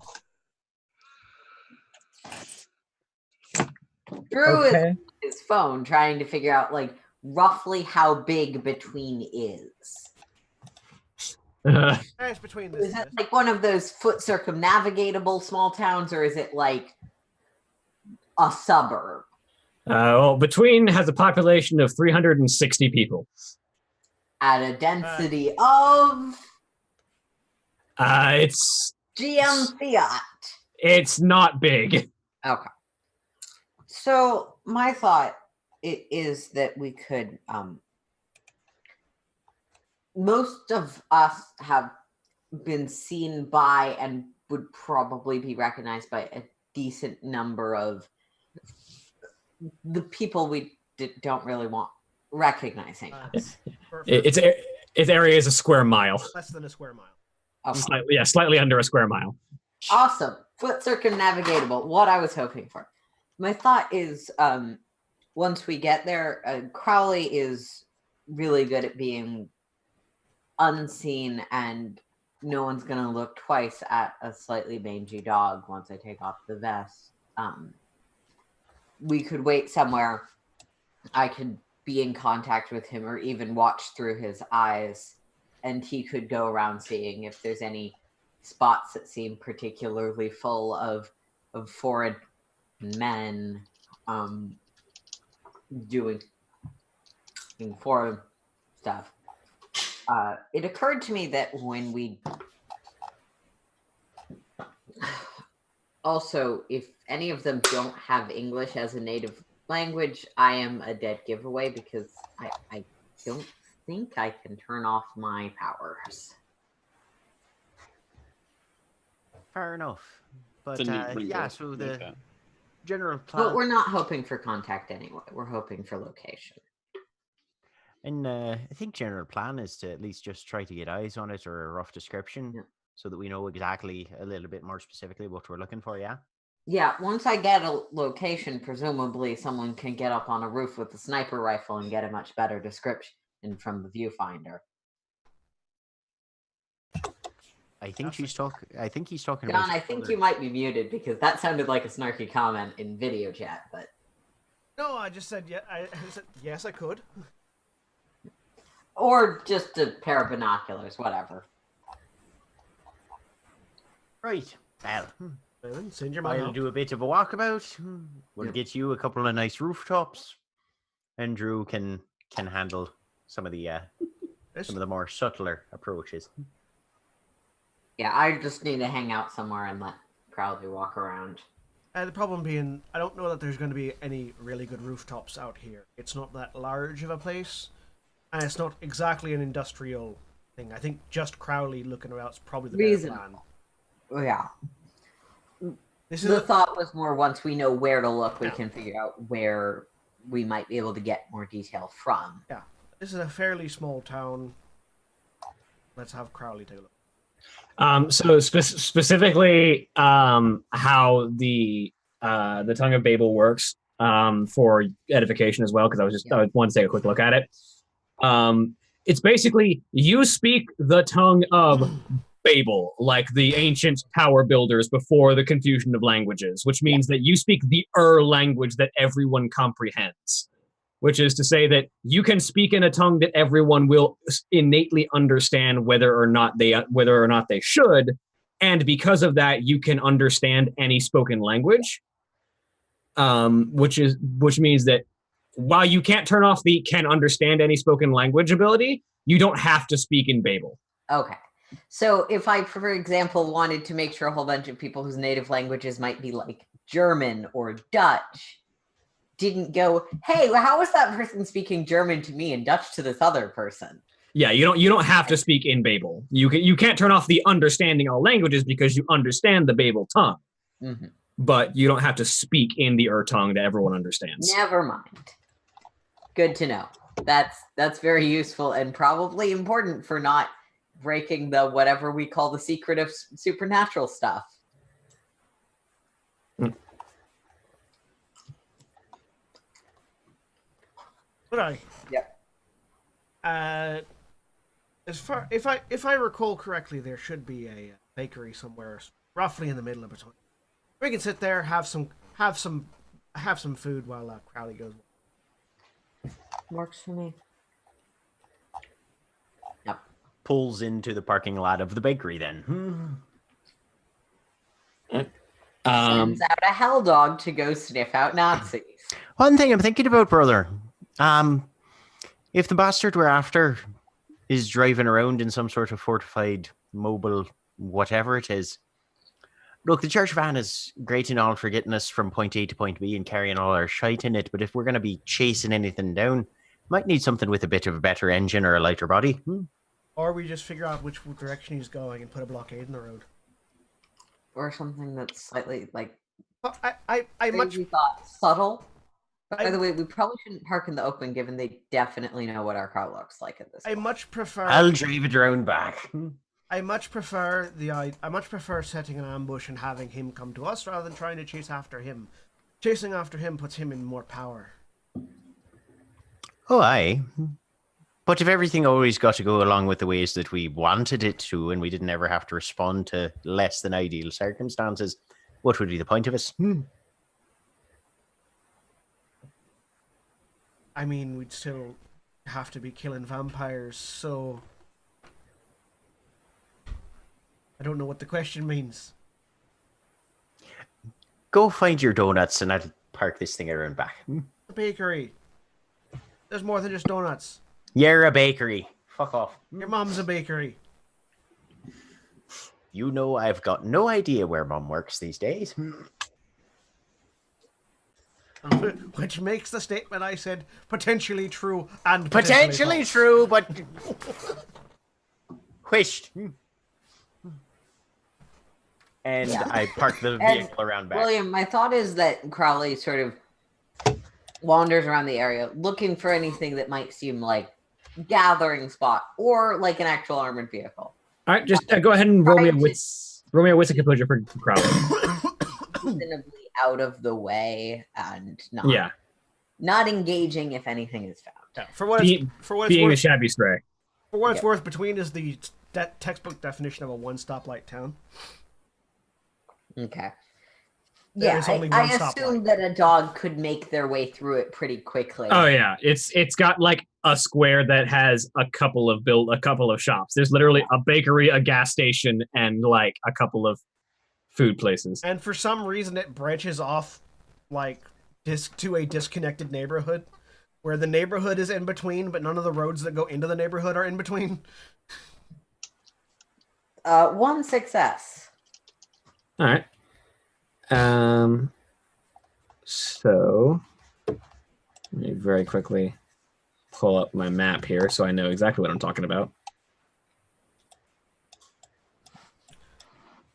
Drew is Okay. on his phone trying to figure out like roughly how big between is. It's between this. Is and it this. like one of those foot circumnavigatable small towns, or is it like a suburb? Well, Between has a population of 360 people. At a density of It's GM Fiat. it's not big. Okay. So my thought is that we could most of us have been seen by and would probably be recognized by a decent number of the people we don't really want recognizing us. Its area is a square mile. Less than a square mile. Okay. Slightly under a square mile. Awesome. Foot circumnavigatable. What I was hoping for. My thought is once we get there, Crowley is really good at being unseen, and no one's going to look twice at a slightly mangy dog once I take off the vest. We could wait somewhere. I could be in contact with him or even watch through his eyes, and he could go around seeing if there's any spots that seem particularly full of foreign men doing foreign stuff. It occurred to me that when we also, if any of them don't have English as a native language, I am a dead giveaway because I don't think I can turn off my powers. Fair enough. But It's a neat wrinkle yeah, so like the that. general plan. But we're not hoping for contact anyway. We're hoping for location. And I think general plan is to at least just try to get eyes on it or a rough description Yeah. so that we know exactly a little bit more specifically what we're looking for, yeah? Yeah, once I get a location, presumably someone can get up on a roof with a sniper rifle and get a much better description from the viewfinder. I think he's talking John, about I think you might be muted because that sounded like a snarky comment in video chat, but No, I just said I said yes, I could. or just a pair of binoculars, whatever. Right. Well, Well, send your money. I'll do a bit of a walkabout. We'll Yeah. get you a couple of nice rooftops. And Drew can handle some of the more subtler approaches. Yeah, I just need to hang out somewhere and let Crowley walk around. The problem being, I don't know that there's going to be any really good rooftops out here. It's not that large of a place, and it's not exactly an industrial thing. I think just Crowley looking around is probably the better Reasonable. plan. Oh, yeah. This is The thought was more once we know where to look, we Yeah. can figure out where we might be able to get more detail from. this is a fairly small town. Let's have Crowley take a look. So specifically, how the the tongue of Babel works for edification as well, because I wanted to take a quick look at it. It's basically you speak the tongue of Babel, like the ancient tower builders before the confusion of languages, which means that you speak the language that everyone comprehends, which is to say that you can speak in a tongue that everyone will innately understand whether or not they should, and because of that, you can understand any spoken language, which means that while you can't turn off the can understand any spoken language ability, you don't have to speak in Babel. Okay. So if I, for example, wanted to make sure a whole bunch of people whose native languages might be like German or Dutch didn't go, hey, how is that person speaking German to me and Dutch to this other person? Yeah, you don't have to speak in Babel. You can't turn off the understanding all languages because you understand the Babel tongue. Mm-hmm. But you don't have to speak in the tongue that everyone understands. Never mind. Good to know. That's very useful and probably important for not breaking the whatever we call the secret of supernatural stuff. But Yep. As far if I recall correctly, there should be a bakery somewhere, roughly in the middle of it. We can sit there, have some food while Crowley goes. Works for me. Yep. Pulls into the parking lot of the bakery then. Sends out a hell dog to go sniff out Nazis. One thing I'm thinking about, brother. If the bastard we're after is driving around in some sort of fortified, mobile, whatever it is, look, the church van is great and all for getting us from point A to point B and carrying all our shite in it, but if we're going to be chasing anything down, might need something with a bit of a better engine or a lighter body. Or we just figure out which direction he's going and put a blockade in the road. Or something that's slightly like I much thought subtle. By the way, we probably shouldn't park in the open, given they definitely know what our car looks like at this point. I much prefer. I'll drive it around back. I much prefer setting an ambush and having him come to us rather than trying to chase after him. Chasing after him puts him in more power. Oh, aye. But if everything always got to go along with the ways that we wanted it to, and we didn't ever have to respond to less than ideal circumstances, what would be the point of it? I mean, we'd still have to be killing vampires, so I don't know what the question means. Go find your donuts and I'll park this thing around back. The bakery. There's more than just donuts. You're a bakery. Fuck off. Your mom's a bakery. You know I've got no idea where mom works these days. Which makes the statement I said potentially true and Potentially false. true, but wished. And Yeah. I parked the vehicle around back. William, my thought is that Crowley sort of wanders around the area looking for anything that might seem like gathering spot or like an actual armored vehicle. All right, just go ahead and roll me a wits and composure for Crowley. Reasonably out of the way and not engaging if anything is found. Yeah, for what it's being a worth, shabby stray. for what it's worth, between is the textbook definition of a one-stoplight town. Okay. There Yeah, is only I one stoplight. assume that a dog could make their way through it pretty quickly. Oh yeah, it's got like a square that has a couple of shops. There's literally a bakery, a gas station, and like a couple of food places. And for some reason, it branches off like to a disconnected neighborhood, where the neighborhood is in between, but none of the roads that go into the neighborhood are in between. 1 success. All right. So let me very quickly pull up my map here so I know exactly what I'm talking about.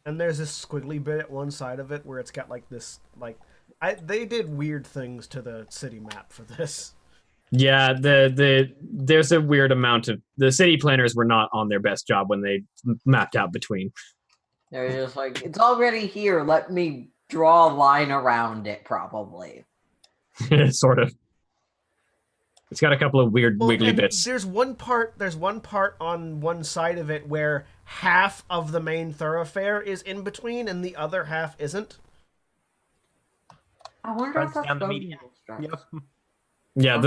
And there's this squiggly bit at one side of it where it's got like this, they did weird things to the city map for this. Yeah, there's a weird amount of the city planners were not on their best job when they mapped out between. They're just like, it's already here. Let me draw a line around it, probably. Sort of. It's got a couple of weird wiggly and bits. There's one part on one side of it where half of the main thoroughfare is in between and the other half isn't. I wonder Runs if that's down the voting median. districts. Yep. Yeah,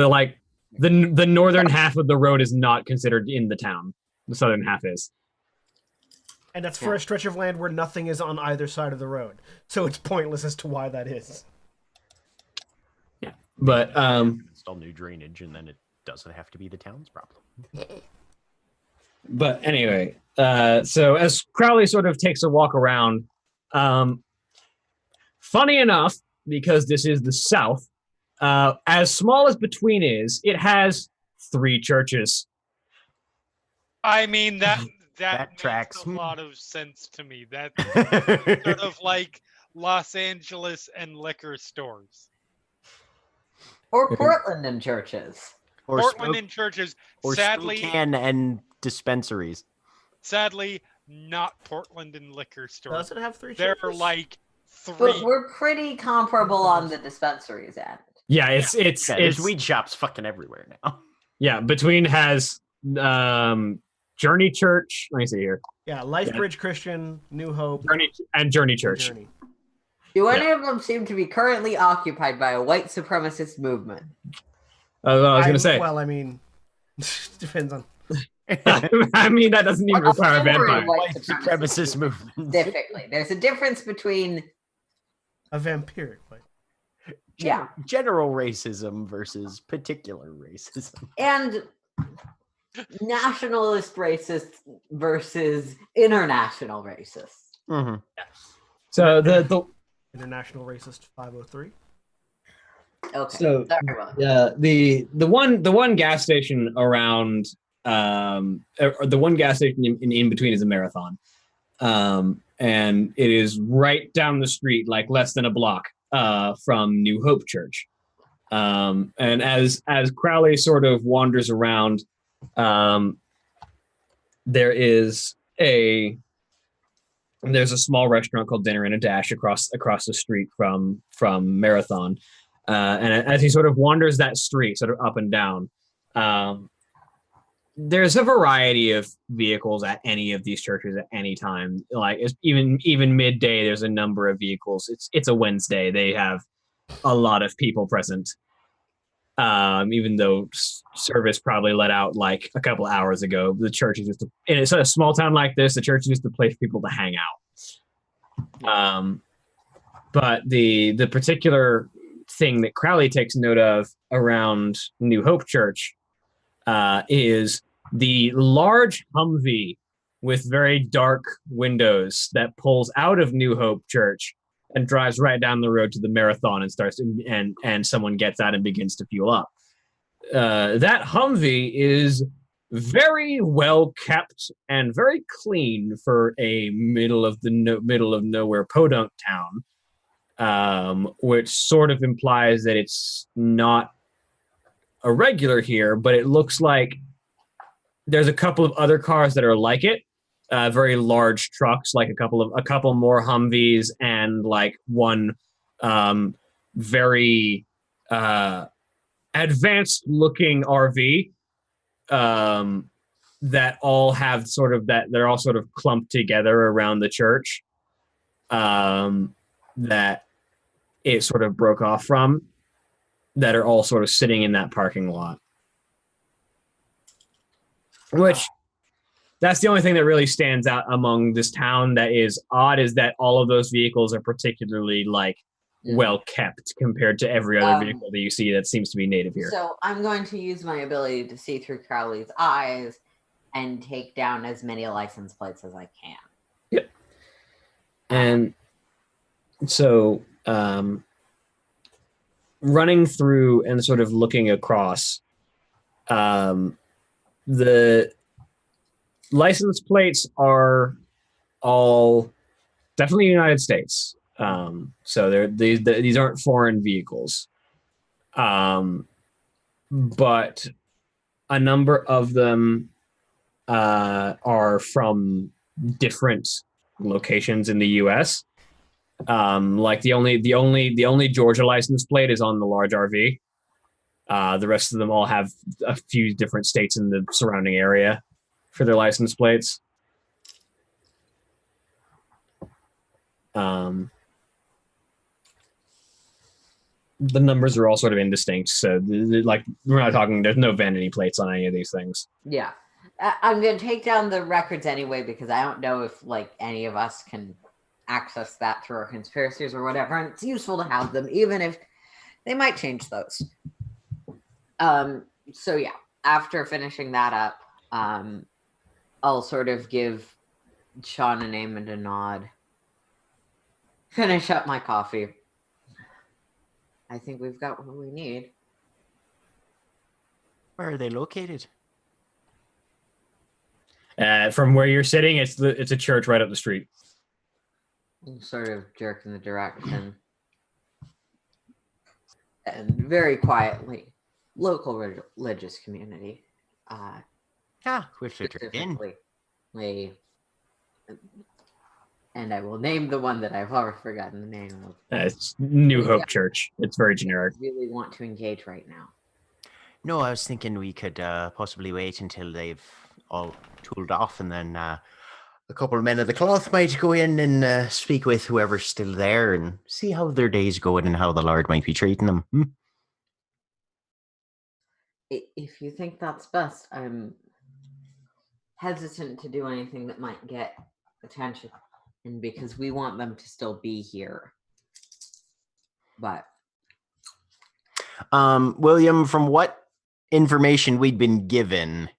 the northern half of the road is not considered in the town. The southern half is. And that's for a stretch of land where nothing is on either side of the road. So it's pointless as to why that is. But Install new drainage, and then it doesn't have to be the town's problem. But anyway, so as Crowley sort of takes a walk around, funny enough, because this is the South, as small as Between is, it has 3 churches. I mean that makes tracks. a lot of sense to me. That's sort of like Los Angeles and liquor stores. Or Portland and churches. Or Portland and churches. or Sadly, Spokane and dispensaries. sadly, not Portland and liquor stores. Does it have 3 There churches? are like But 3. we're pretty comparable on the dispensaries at it. Yeah, it's There's weed shops fucking everywhere now. yeah. Between has Journey Church. Let me see here. Yeah, Lifebridge Christian, New Hope, Journey Church. Journey. Do any of them seem to be currently occupied by a white supremacist movement? I was gonna say. Well, I mean, depends on. I mean, that doesn't even require a Or vampire. white Supremacist movement. Specifically, there's a difference between A vampiric, like. General racism versus particular racism. and nationalist racists versus international racists. Mm-hmm. So the International Racist 503. Okay, So, sorry about that. the one gas station around or the one gas station in between is a Marathon, and it is right down the street, like less than a block from New Hope Church. And as Crowley sort of wanders around, there's a small restaurant called Dinner and a Dash across the street from Marathon. And as he sort of wanders that street, sort of up and down, there's a variety of vehicles at any of these churches at any time. Like even midday, there's a number of vehicles. It's a Wednesday. They have a lot of people present. Even though service probably let out like a couple hours ago, the church is just in a small town like this. The church is just a place for people to hang out. But the particular thing that Crowley takes note of around New Hope Church is the large Humvee with very dark windows that pulls out of New Hope Church and drives right down the road to the Marathon and starts and someone gets out and begins to fuel up. That Humvee is very well kept and very clean for a middle of nowhere podunk town, which sort of implies that it's not a regular here, but it looks like there's a couple of other cars that are like it. Very large trucks, like a couple more Humvees and like one very advanced looking RV that all have sort of that they're all sort of clumped together around the church that it sort of broke off from, that are all sort of sitting in that parking lot. Which that's the only thing that really stands out among this town that is odd, is that all of those vehicles are particularly like well kept compared to every other vehicle that you see that seems to be native here. So I'm going to use my ability to see through Crowley's eyes and take down as many license plates as I can. Yep. And so running through and sort of looking across, the license plates are all definitely United States. So these aren't foreign vehicles. But a number of them are from different locations in the US. Like the only Georgia license plate is on the large RV. The rest of them all have a few different states in the surrounding area for their license plates. The numbers are all sort of indistinct, so like we're not talking. There's no vanity plates on any of these things. Yeah. I'm going to take down the records anyway because I don't know if like any of us can access that through our conspiracies or whatever, and it's useful to have them, even if they might change those. So yeah, after finishing that up, I'll sort of give Sean and Eamon a nod. Finish up my coffee. I think we've got what we need. Where are they located? From where you're sitting, it's a church right up the street. I'm sort of jerk in the direction. And very quietly, local religious community. Which are in. Specifically, and I will name the one that I've already forgotten the name of. It's New Hope Church. It's very generic. I really want to engage right now. No, I was thinking we could possibly wait until they've all tooled off, and then a couple of men of the cloth might go in and speak with whoever's still there and see how their day's going and how the Lord might be treating them. If you think that's best, I'm hesitant to do anything that might get attention, and because we want them to still be here. But William, from what information we'd been given,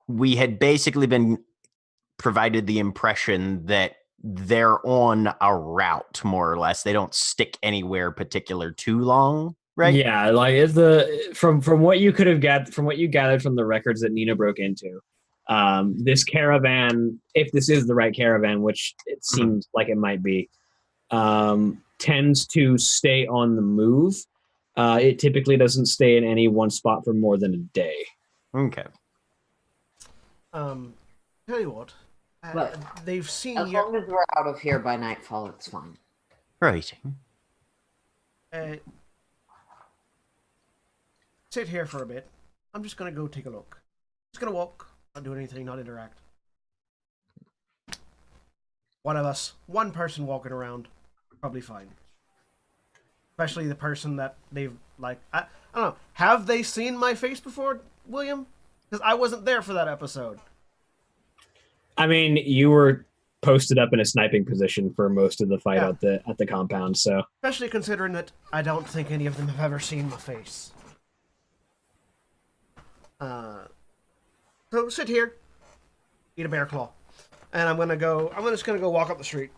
we had basically been provided the impression that they're on a route, more or less. They don't stick anywhere particular too long, right? Yeah, like from what you could have gathered from what you gathered from the records that Nina broke into, this caravan, if this is the right caravan, which it seems like it might be, tends to stay on the move. It typically doesn't stay in any one spot for more than a day. Okay. Tell you what, But they've seen as long as we're out of here by nightfall, it's fine. Right. Sit here for a bit. I'm just gonna go take a look. Just gonna walk, not do anything, not interact. One of us, one person walking around, probably fine. Especially the person that they've like. I don't know. Have they seen my face before, William? Because I wasn't there for that episode. I mean, you were posted up in a sniping position for most of the fight at the compound, so Especially considering that I don't think any of them have ever seen my face. So sit here, eat a bear claw, and I'm just gonna go walk up the street.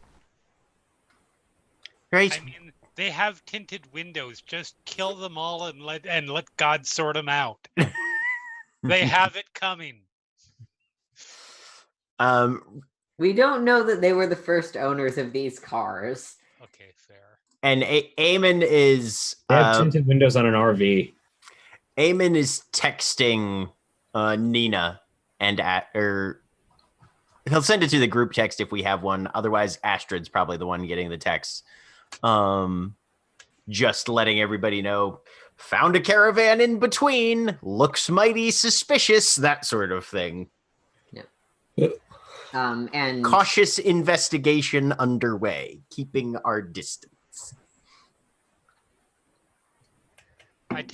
Right. I mean, they have tinted windows. Just kill them all and let God sort them out. They have it coming. We don't know that they were the first owners of these cars. Okay, fair. And Eamon is they have tinted windows on an RV. Eamon is texting Nina and he'll send it to the group text if we have one. Otherwise, Astrid's probably the one getting the text. Just letting everybody know, found a caravan in between, looks mighty suspicious, that sort of thing. Yeah. And Cautious investigation underway, keeping our distance.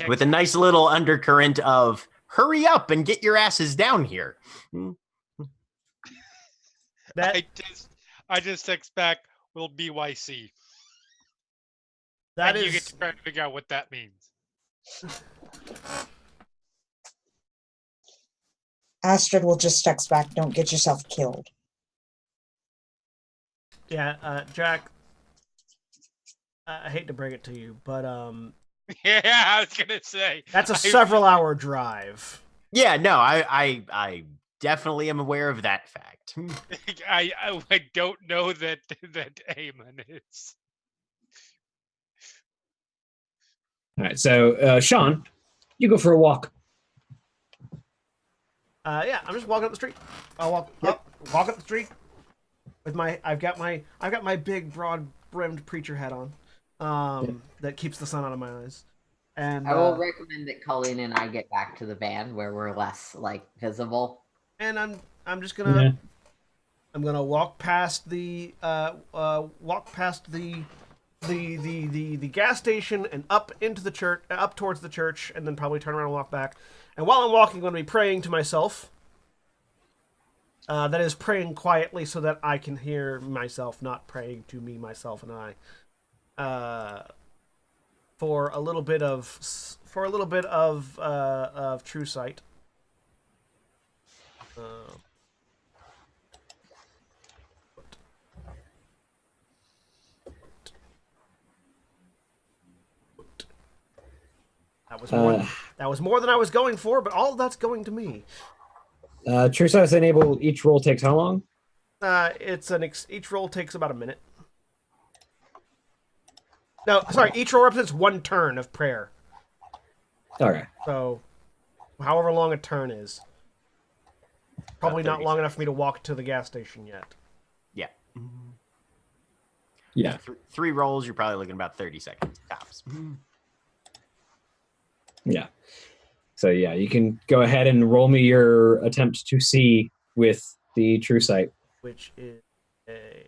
With a nice little undercurrent of, hurry up and get your asses down here. I just text back, we'll BYC. That and is. You get to try to figure out what that means. Astrid will just text back, don't get yourself killed. Yeah, Jack. I hate to bring it to you, but Yeah, I was gonna say that's a several-hour drive. Yeah, no, I definitely am aware of that fact. I don't know that Eamon is. All right, so Sean, you go for a walk. Yeah, I'm just walking up the street. I'll walk up the street. I've got my big broad brimmed preacher hat on, that keeps the sun out of my eyes. And I will recommend that Colleen and I get back to the van where we're less visible. and I'm just gonna I'm gonna walk past the the gas station and up into the church, up towards the church, and then probably turn around and walk back. And while I'm walking, I'm going to be praying to myself. That is praying quietly so that I can hear myself, not praying to me, myself, and I. For a little bit of true sight. That was more than I was going for, but all of that's going to me. True sight enable. Each roll takes how long? Each roll takes about a minute. No, sorry. Each roll represents one turn of prayer. Okay. So, however long a turn is, probably not long enough for me to walk to the gas station yet. Yeah. Yeah. 3 rolls, you're probably looking about 30 seconds tops. Yeah. So yeah, you can go ahead and roll me your attempt to see with the true sight. Which is a.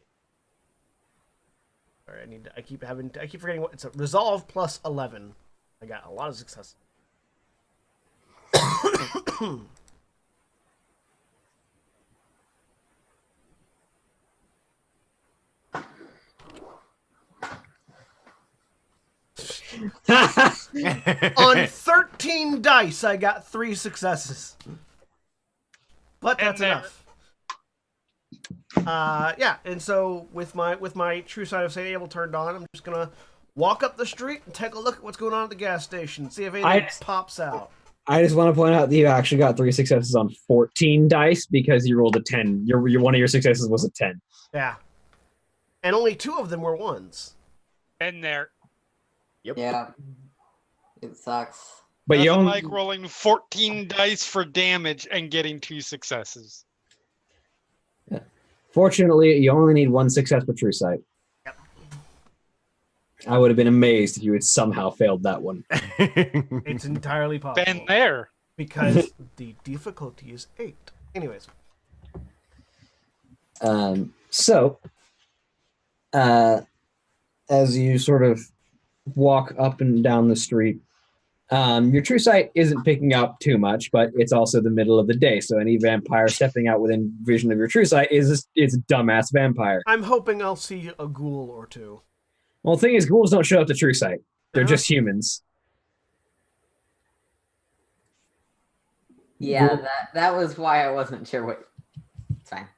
Sorry, I keep forgetting what it's a resolve plus 11. I got a lot of success. On 13 dice, I got 3 successes. But that's enough. Yeah, and so with my true sight of Saint Abel turned on, I'm just gonna walk up the street and take a look at what's going on at the gas station, see if anything pops out. I just want to point out that you actually got 3 successes on 14 dice because you rolled a 10. Your one of your successes was a 10. Yeah, and only 2 of them were ones. Been there. Yep. Yeah. It sucks. But you Nothing only like rolling 14 dice for damage and getting 2 successes. Fortunately, you only need 1 success for true sight. Yep. I would have been amazed if you had somehow failed that one. It's entirely possible. Been there. Because the difficulty is 8. Anyways. So, as you sort of walk up and down the street, your true sight isn't picking up too much, but it's also the middle of the day, so any vampire stepping out within vision of your true sight is a dumbass vampire. I'm hoping I'll see a ghoul or 2. Well, the thing is, ghouls don't show up to true sight. They're just humans. Yeah, that was why I wasn't sure what. It's fine.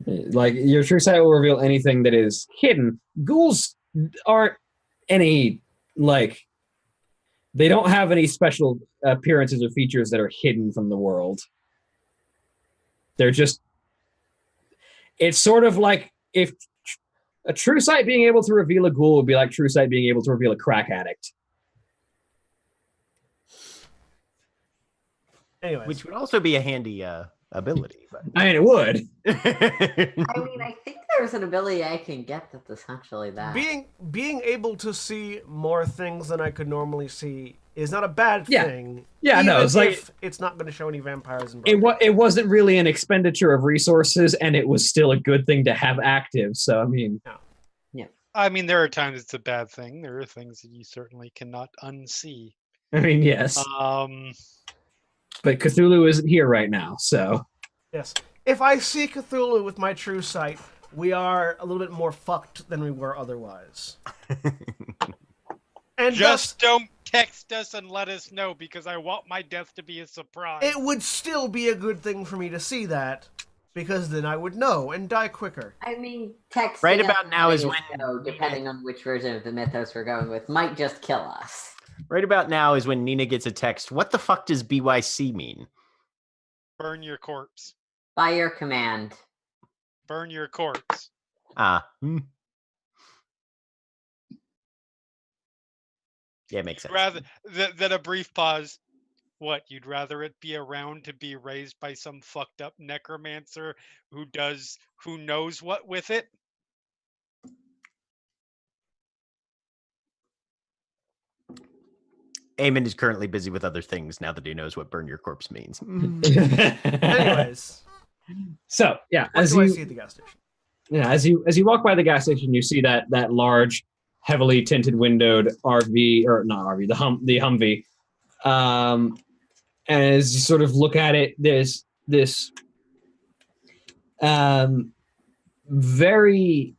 Like, your true sight will reveal anything that is hidden. Ghouls aren't any, like, they don't have any special appearances or features that are hidden from the world. They're just, it's sort of like if a true sight being able to reveal a ghoul would be like true sight being able to reveal a crack addict. Anyways. Which would also be a handy ability. But. I mean, it would. I mean, I think there's an ability I can get that's essentially that. Being able to see more things than I could normally see is not a bad thing. Yeah, no, it's like it's not going to show any vampires. It wasn't really an expenditure of resources, and it was still a good thing to have active. So I mean, yeah. I mean, there are times it's a bad thing. There are things that you certainly cannot unsee. I mean, yes. But Cthulhu isn't here right now, so. Yes. If I see Cthulhu with my true sight, we are a little bit more fucked than we were otherwise. And just don't text us and let us know, because I want my death to be a surprise. It would still be a good thing for me to see that, because then I would know and die quicker. I mean, text right about now is when, depending on which version of the mythos we're going with, might just kill us. Right about now is when Nina gets a text. What the fuck does BYC mean? Burn your corpse. By your command. Burn your corpse. Ah. Yeah, it makes sense. Rather than a brief pause. What, you'd rather it be around to be raised by some fucked up necromancer who knows what with it? Eamon is currently busy with other things now that he knows what burn your corpse means. Anyways, So yeah, what as do I you see at the gas station? yeah, as you walk by the gas station, you see that large, heavily tinted windowed RV, or not RV, the Humvee. And as you sort of look at it, there's this very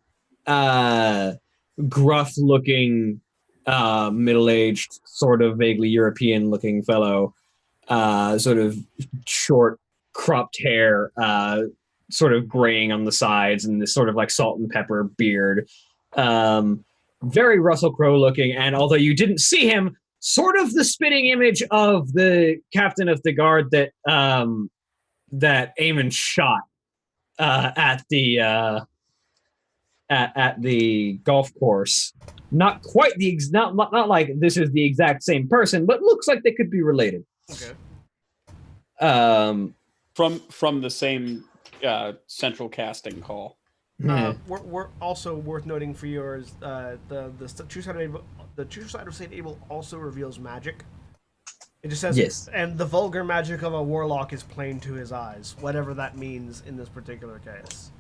gruff looking, middle-aged, sort of vaguely European looking fellow, sort of short cropped hair, sort of graying on the sides, and this sort of like salt and pepper beard. Very Russell Crowe looking, and although you didn't see him, sort of the spitting image of the captain of the guard that that Eamon shot at the at the golf course. Not quite the not like this is the exact same person, but looks like they could be related. Okay. From the same central casting call. We're also worth noting for yours. The true side of Saint Abel also reveals magic. It just says Yes. and the vulgar magic of a warlock is plain to his eyes, whatever that means in this particular case.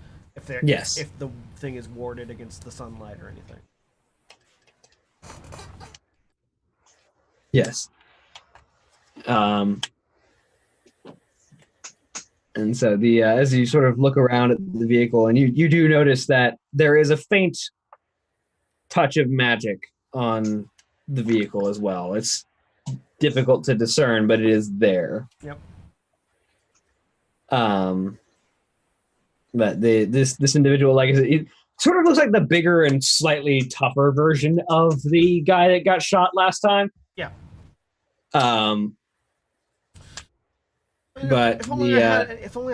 Yes. If the thing is warded against the sunlight or anything. Yes. And so the as you sort of look around at the vehicle, and you do notice that there is a faint touch of magic on the vehicle as well. It's difficult to discern, but it is there. Yep. But this individual, like it sort of looks like the bigger and slightly tougher version of the guy that got shot last time. Yeah. But if only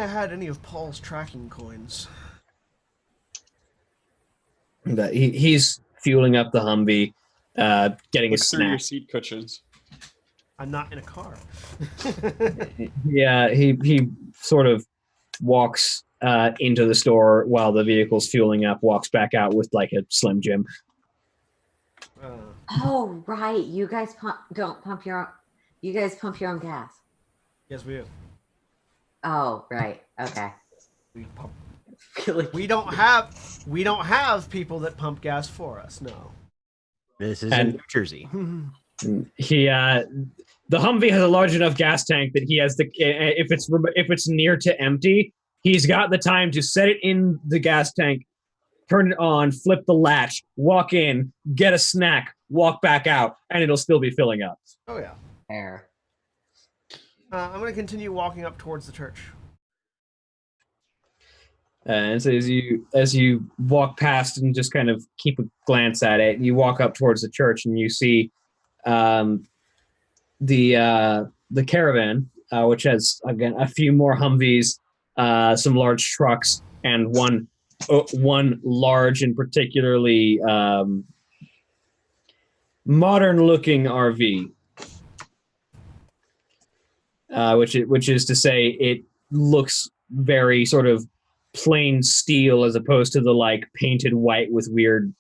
I had any of Paul's tracking coins. But he's fueling up the Humvee, getting Look a through your snack. seat cushions. I'm not in a car. Yeah, he sort of walks into the store while the vehicle's fueling up, walks back out with like a Slim Jim. Oh, right. You guys don't pump your own. You guys pump your own gas. Yes, we do. Oh, right. Okay. We pump. Feel like We don't have people that pump gas for us. No. This is in New Jersey. He the Humvee has a large enough gas tank that he has the if it's near to empty, he's got the time to set it in the gas tank, turn it on, flip the latch, walk in, get a snack, walk back out, and it'll still be filling up. Oh yeah. fair. I'm gonna continue walking up towards the church. And so as you walk past and just kind of keep a glance at it, you walk up towards the church and you see the caravan, which has again a few more Humvees, some large trucks, and one large and particularly modern-looking RV, which is to say, it looks very sort of plain steel as opposed to the like painted white with weird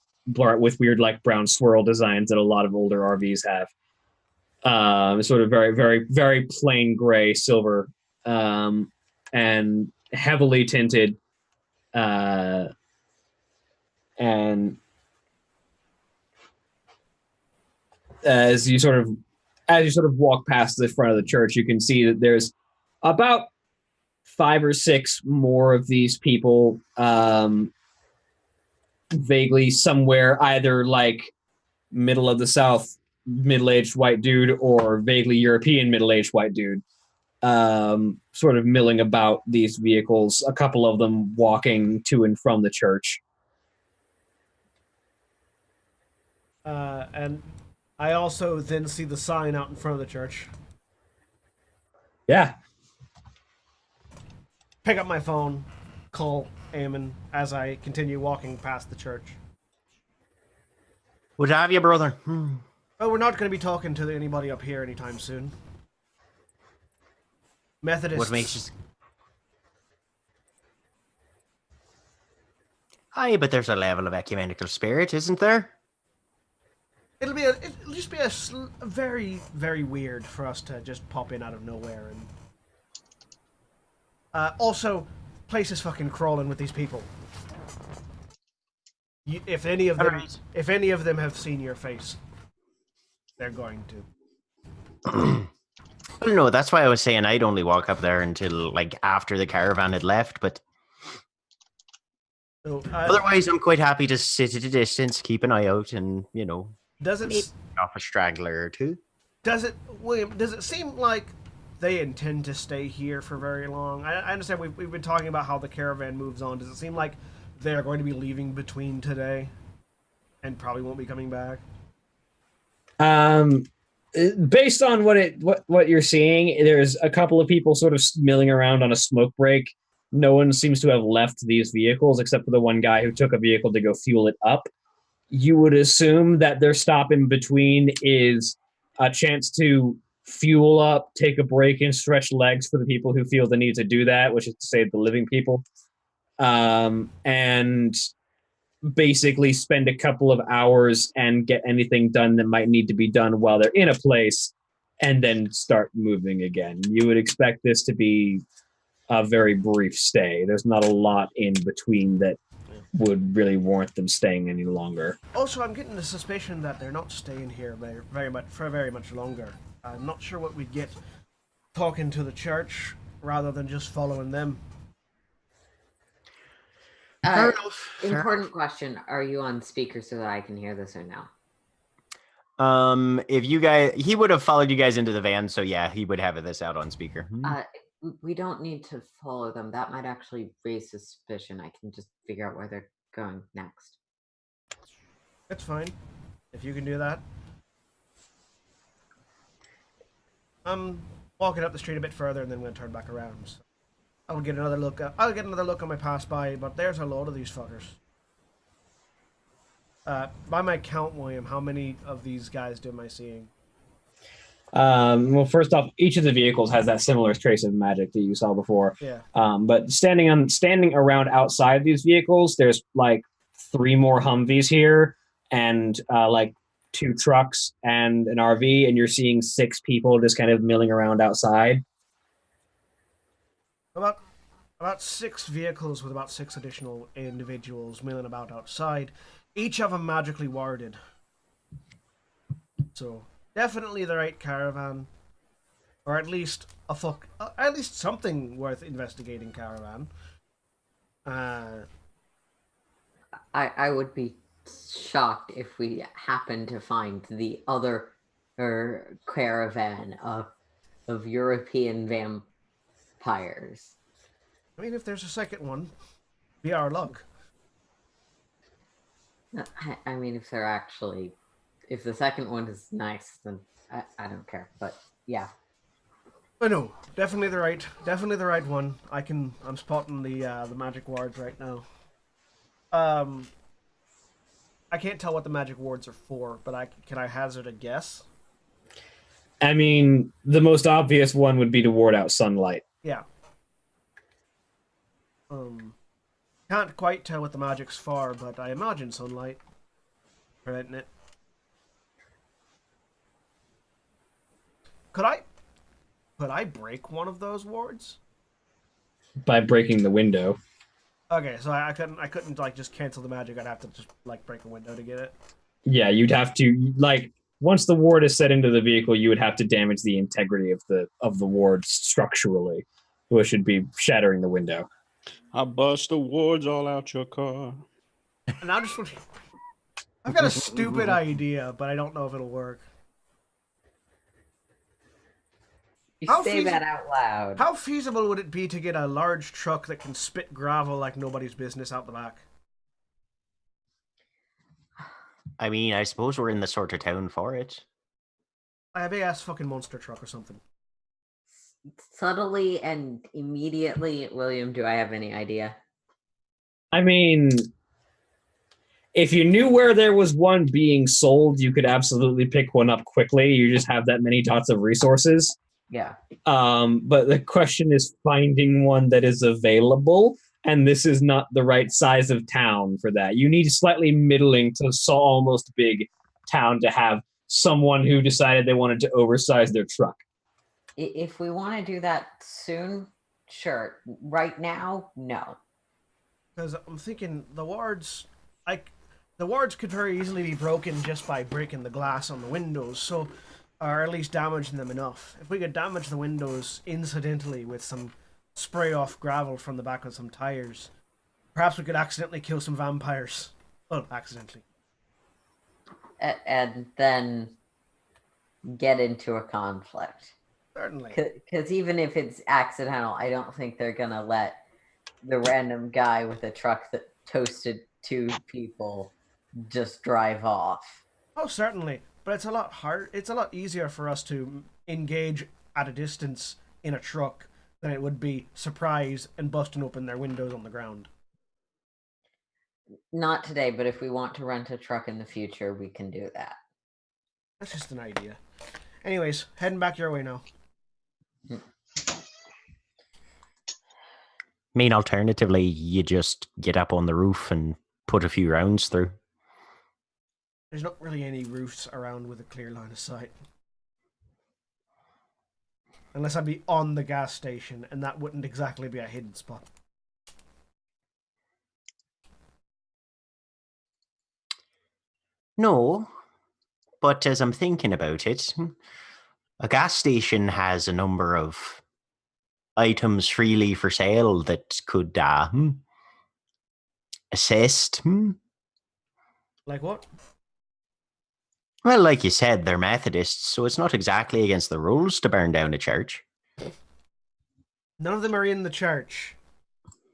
like brown swirl designs that a lot of older RVs have. Sort of very, very, very plain gray silver, and heavily tinted, and as you sort of walk past the front of the church, you can see that there's about 5 or 6 more of these people, vaguely somewhere either like middle of the South, middle-aged white dude, or vaguely European middle-aged white dude, sort of milling about these vehicles, a couple of them walking to and from the church. And I also then see the sign out in front of the church. Yeah. Pick up my phone, call Eamon as I continue walking past the church. What have you, brother? Oh, we're not going to be talking to anybody up here anytime soon. Methodists. What makes you? Aye, but there's a level of ecumenical spirit, isn't there? It'll just be very, very weird for us to just pop in out of nowhere. And also, place is fucking crawling with these people. If any of them have seen your face, they're going to. Well, no, that's why I was saying I'd only walk up there until like after the caravan had left. But So, otherwise, I'm quite happy to sit at a distance, keep an eye out, and does maybe it off a straggler or two. William? Does it seem like they intend to stay here for very long? I understand we've been talking about how the caravan moves on. Does it seem like they are going to be leaving between today, and probably won't be coming back? Based on what you're seeing, there's a couple of people sort of milling around on a smoke break. No one seems to have left these vehicles except for the one guy who took a vehicle to go fuel it up. You would assume that their stop in between is a chance to fuel up, take a break, and stretch legs for the people who feel the need to do that, which is to say the living people. And basically spend a couple of hours and get anything done that might need to be done while they're in a place, and then start moving again. You would expect this to be a very brief stay. There's not a lot in between that would really warrant them staying any longer. Also, I'm getting the suspicion that they're not staying here very much longer. I'm not sure what we'd get talking to the church rather than just following them. Fair enough. Important question. Are you on speaker so that I can hear this or no? If you guys, he would have followed you guys into the van, so yeah, he would have this out on speaker. We don't need to follow them. That might actually raise suspicion. I can just figure out where they're going next. That's fine. If you can do that. I'm walking up the street a bit further and then I'm going to turn back around. So I'll get another look on my pass by, but there's a load of these fuckers. By my count, William, how many of these guys am I seeing? Well, first off, each of the vehicles has that similar trace of magic that you saw before. Yeah. But standing around outside these vehicles, there's like 3 more Humvees here, and like 2 trucks and an RV, and you're seeing 6 people just kind of milling around outside. About 6 vehicles with about 6 additional individuals milling about outside, each of them magically warded. So definitely the right caravan, or at least something worth investigating caravan. I would be shocked if we happen to find the other caravan of European vampires. I mean, if there's a second one, be our luck. I mean, if the second one is nice, then I don't care. But yeah. I know, definitely the right one. I'm spotting the magic wards right now. I can't tell what the magic wards are for, but can I hazard a guess? I mean, the most obvious one would be to ward out sunlight. Yeah. Can't quite tell what the magic's for, but I imagine sunlight. Preventing it. Could I break one of those wards? By breaking the window. Okay, so I couldn't like just cancel the magic. I'd have to just like break a window to get it. Yeah, you'd have to once the ward is set into the vehicle, you would have to damage the integrity of the ward structurally, which should be shattering the window. I bust the wards all out your car. And I've got a stupid idea, but I don't know if it'll work. Say that out loud. How feasible would it be to get a large truck that can spit gravel like nobody's business out the back? I mean, I suppose we're in the sort of town for it. Like a big ass fucking monster truck or something. Subtly and immediately, William, do I have any idea? I mean, if you knew where there was one being sold, you could absolutely pick one up quickly. You just have that many dots of resources. Yeah. But the question is finding one that is available, and this is not the right size of town for that. You need slightly middling to almost big town to have someone who decided they wanted to oversize their truck. If we want to do that soon, sure. Right now, no. Because I'm thinking the wards, the wards could very easily be broken just by breaking the glass on the windows, so, or at least damaging them enough. If we could damage the windows incidentally with some spray off gravel from the back of some tires, perhaps we could accidentally kill some vampires. Well, accidentally. And then get into a conflict. Certainly. Because even if it's accidental, I don't think they're going to let the random guy with a truck that toasted 2 people just drive off. Oh, certainly. But it's a lot hard. It's a lot easier for us to engage at a distance in a truck than it would be surprise and busting open their windows on the ground. Not today, but if we want to rent a truck in the future, we can do that. That's just an idea. Anyways, heading back your way now. I mean, alternatively, you just get up on the roof and put a few rounds through. There's not really any roofs around with a clear line of sight. Unless I'd be on the gas station, and that wouldn't exactly be a hidden spot. No, but as I'm thinking about it, a gas station has a number of items freely for sale that could assist. Like what? Well, like you said, they're Methodists, so it's not exactly against the rules to burn down a church. None of them are in the church.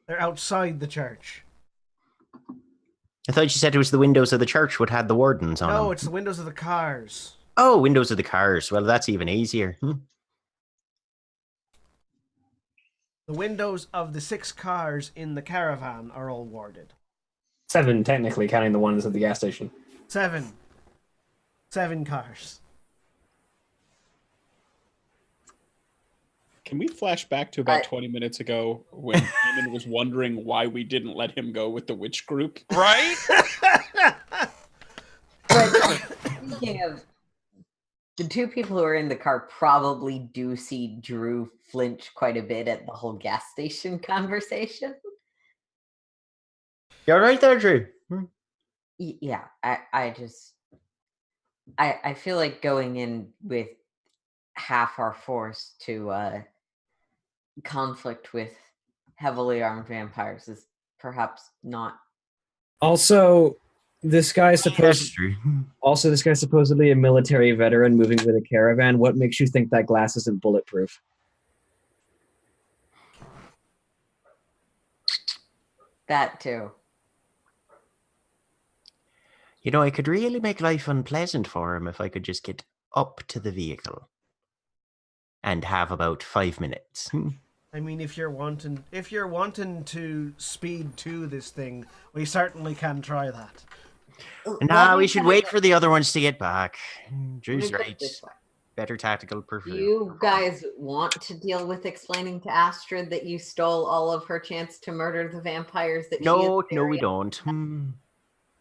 They're outside the church. I thought you said it was the windows of the church would had the wardens on them. No, it's the windows of the cars. Oh, windows of the cars. Well, that's even easier. The windows of the 6 cars in the caravan are all warded. 7, technically, counting the ones at the gas station. 7. 7 cars. Can we flash back to about 20 minutes ago when Simon was wondering why we didn't let him go with the witch group? Right? But speaking of, the 2 people who are in the car probably do see Drew flinch quite a bit at the whole gas station conversation. You're right there, Drew. Yeah, I feel like going in with half our force to conflict with heavily armed vampires is perhaps not. Also, this guy supposed. True. Also, this guy's supposedly a military veteran moving with a caravan. What makes you think that glass isn't bulletproof? That too. You know, I could really make life unpleasant for him if I could just get up to the vehicle and have about 5 minutes. I mean, if you're wanting to speed to this thing, we certainly can try that. Nah, we should wait for the other ones to get back. Drew's Let me put it right. this way. Better tactical Do prefer. you guys want to deal with explaining to Astrid that you stole all of her chance to murder the vampires that No, she is no, we burying? don't.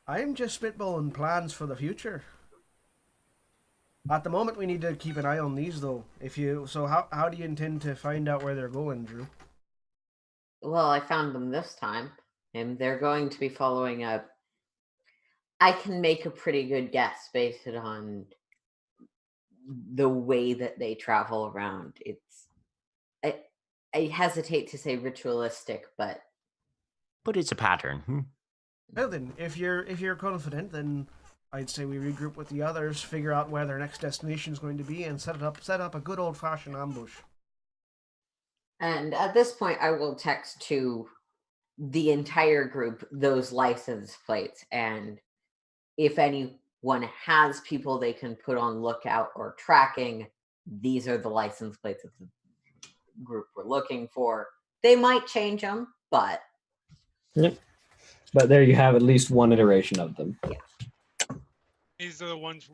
I'm just spitballing plans for the future. At the moment, we need to keep an eye on these, though. How do you intend to find out where they're going, Drew? Well, I found them this time, and they're going to be following a. I can make a pretty good guess based on the way that they travel around. I hesitate to say ritualistic, but It's a pattern. Well then, if you're confident, then I'd say we regroup with the others, figure out where their next destination is going to be, and set up a good old-fashioned ambush. and at this point, I will text to the entire group those license plates, and if anyone has people they can put on lookout or tracking, these are the license plates of the group we're looking for. They might change them, but Yep. But there you have at least one iteration of them. These are the ones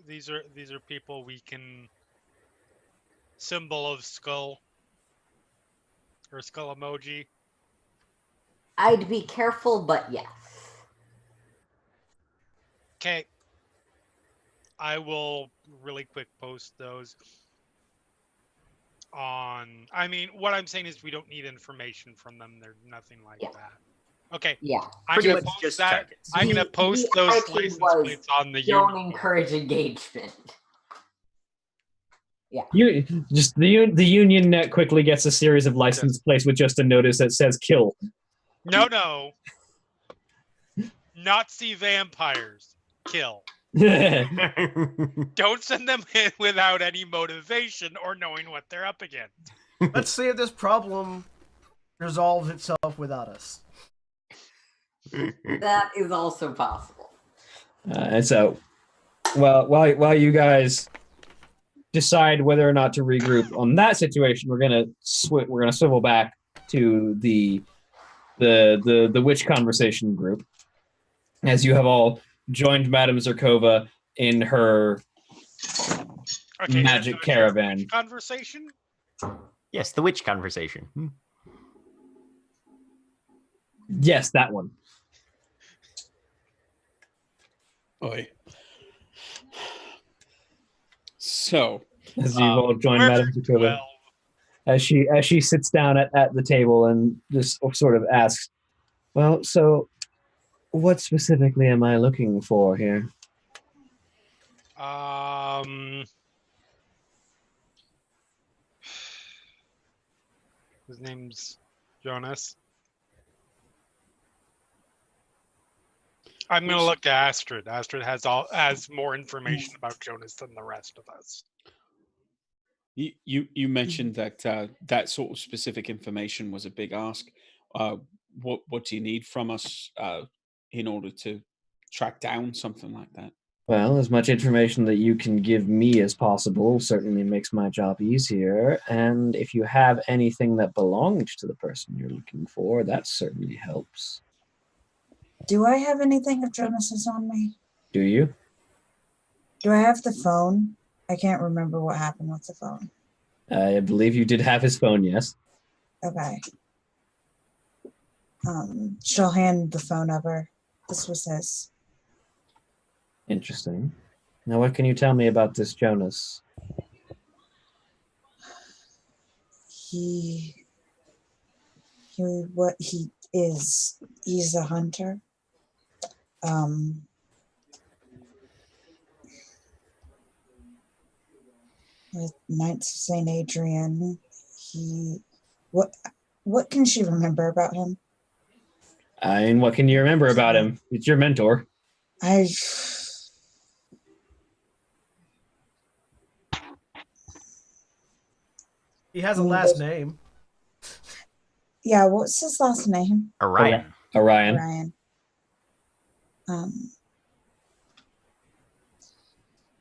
these are people we can symbol of skull or skull emoji. I'd be careful, but yes. Okay. I will really quick post those on. I mean, what I'm saying is we don't need information from them. There's nothing like Yeah. that. Okay. Yeah. I'm Pretty gonna much post just that. targets. I'm gonna post The those attitude license was, plates on the Don't union. encourage engagement. You just the union net quickly gets a series of license plates with just a notice that says "kill." No. Nazi vampires. Kill. Don't send them in without any motivation or knowing what they're up against. Let's see if this problem resolves itself without us. That is also possible. And so, well, while you guys decide whether or not to regroup on that situation, we're gonna swivel back to the witch conversation group, as you have all joined Madame Zerkova in her magic caravan. Conversation? Yes, the witch conversation. Yes, that one. Oi. So, As you've all joined Where Madame Zerkova, 12. as she sits down at the table and just sort of asks, "Well, so what specifically am I looking for here?" His name's Jonas. I'm gonna look at Astrid. Astrid has more information about Jonas than the rest of us. you mentioned that that sort of specific information was a big ask. What do you need from us in order to track down something like that? Well, as much information that you can give me as possible certainly makes my job easier. And if you have anything that belonged to the person you're looking for, that certainly helps. Do I have anything of Jonas's on me? Do you? Do I have the phone? I can't remember what happened with the phone. I believe you did have his phone, yes. Okay. She'll hand the phone over. This was his. Interesting. Now, what can you tell me about this Jonas? What he is. He's a hunter. With Knights of St. Adrian. What can she remember about him? And what can you remember about him? It's your mentor. He has a last name. Yeah, what's his last name? Orion. Orion.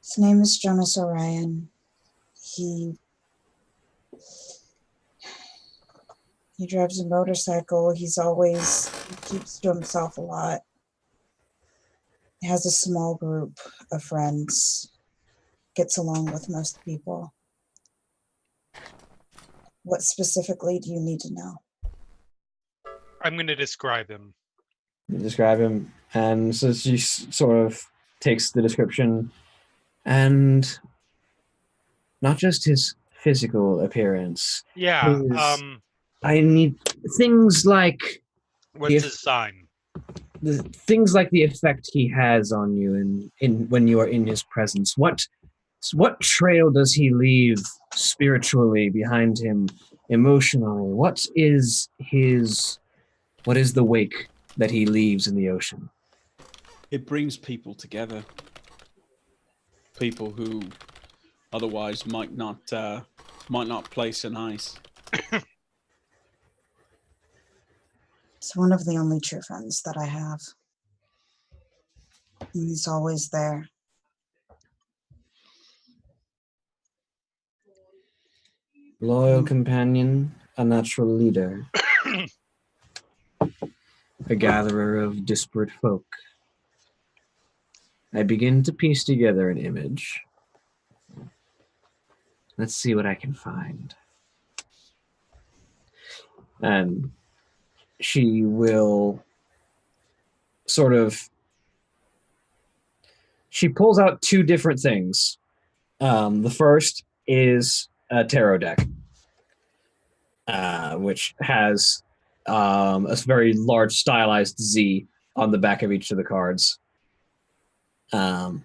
His name is Jonas Orion. He drives a motorcycle. He keeps to himself a lot. He has a small group of friends. Gets along with most people. What specifically do you need to know? I'm going to describe him. You describe him, and so she sort of takes the description, and not just his physical appearance. Yeah. I need things like What's his sign? things like the effect he has on you in when you are in his presence. What trail does he leave spiritually behind him, emotionally? What is the wake that he leaves in the ocean? It brings people together. People who otherwise might not place in ice. It's one of the only true friends that I have. He's always there. Loyal companion, a natural leader, a gatherer of disparate folk. I begin to piece together an image. Let's see what I can find. And she will sort of... She pulls out two different things. The first is a tarot deck, which has a very large stylized Z on the back of each of the cards. And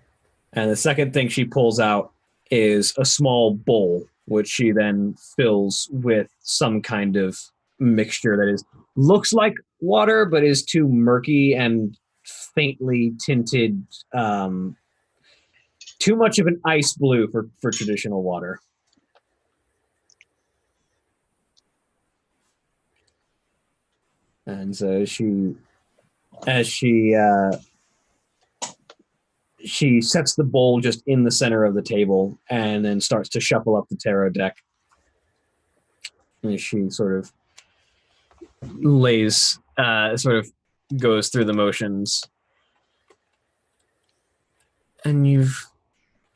the second thing she pulls out is a small bowl, which she then fills with some kind of mixture that looks like water, but is too murky and faintly tinted, too much of an ice blue for traditional water. And so as she sets the bowl just in the center of the table and then starts to shuffle up the tarot deck. And she sort of goes through the motions. And you've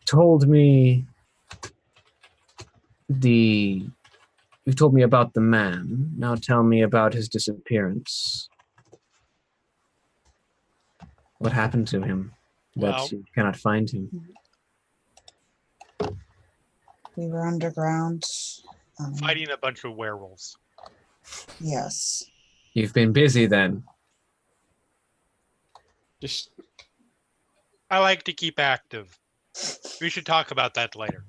told me about the man. Now tell me about his disappearance. What happened to him? That you cannot find him. We were underground. Fighting a bunch of werewolves. Yes. You've been busy then. Just I like to keep active. We should talk about that later.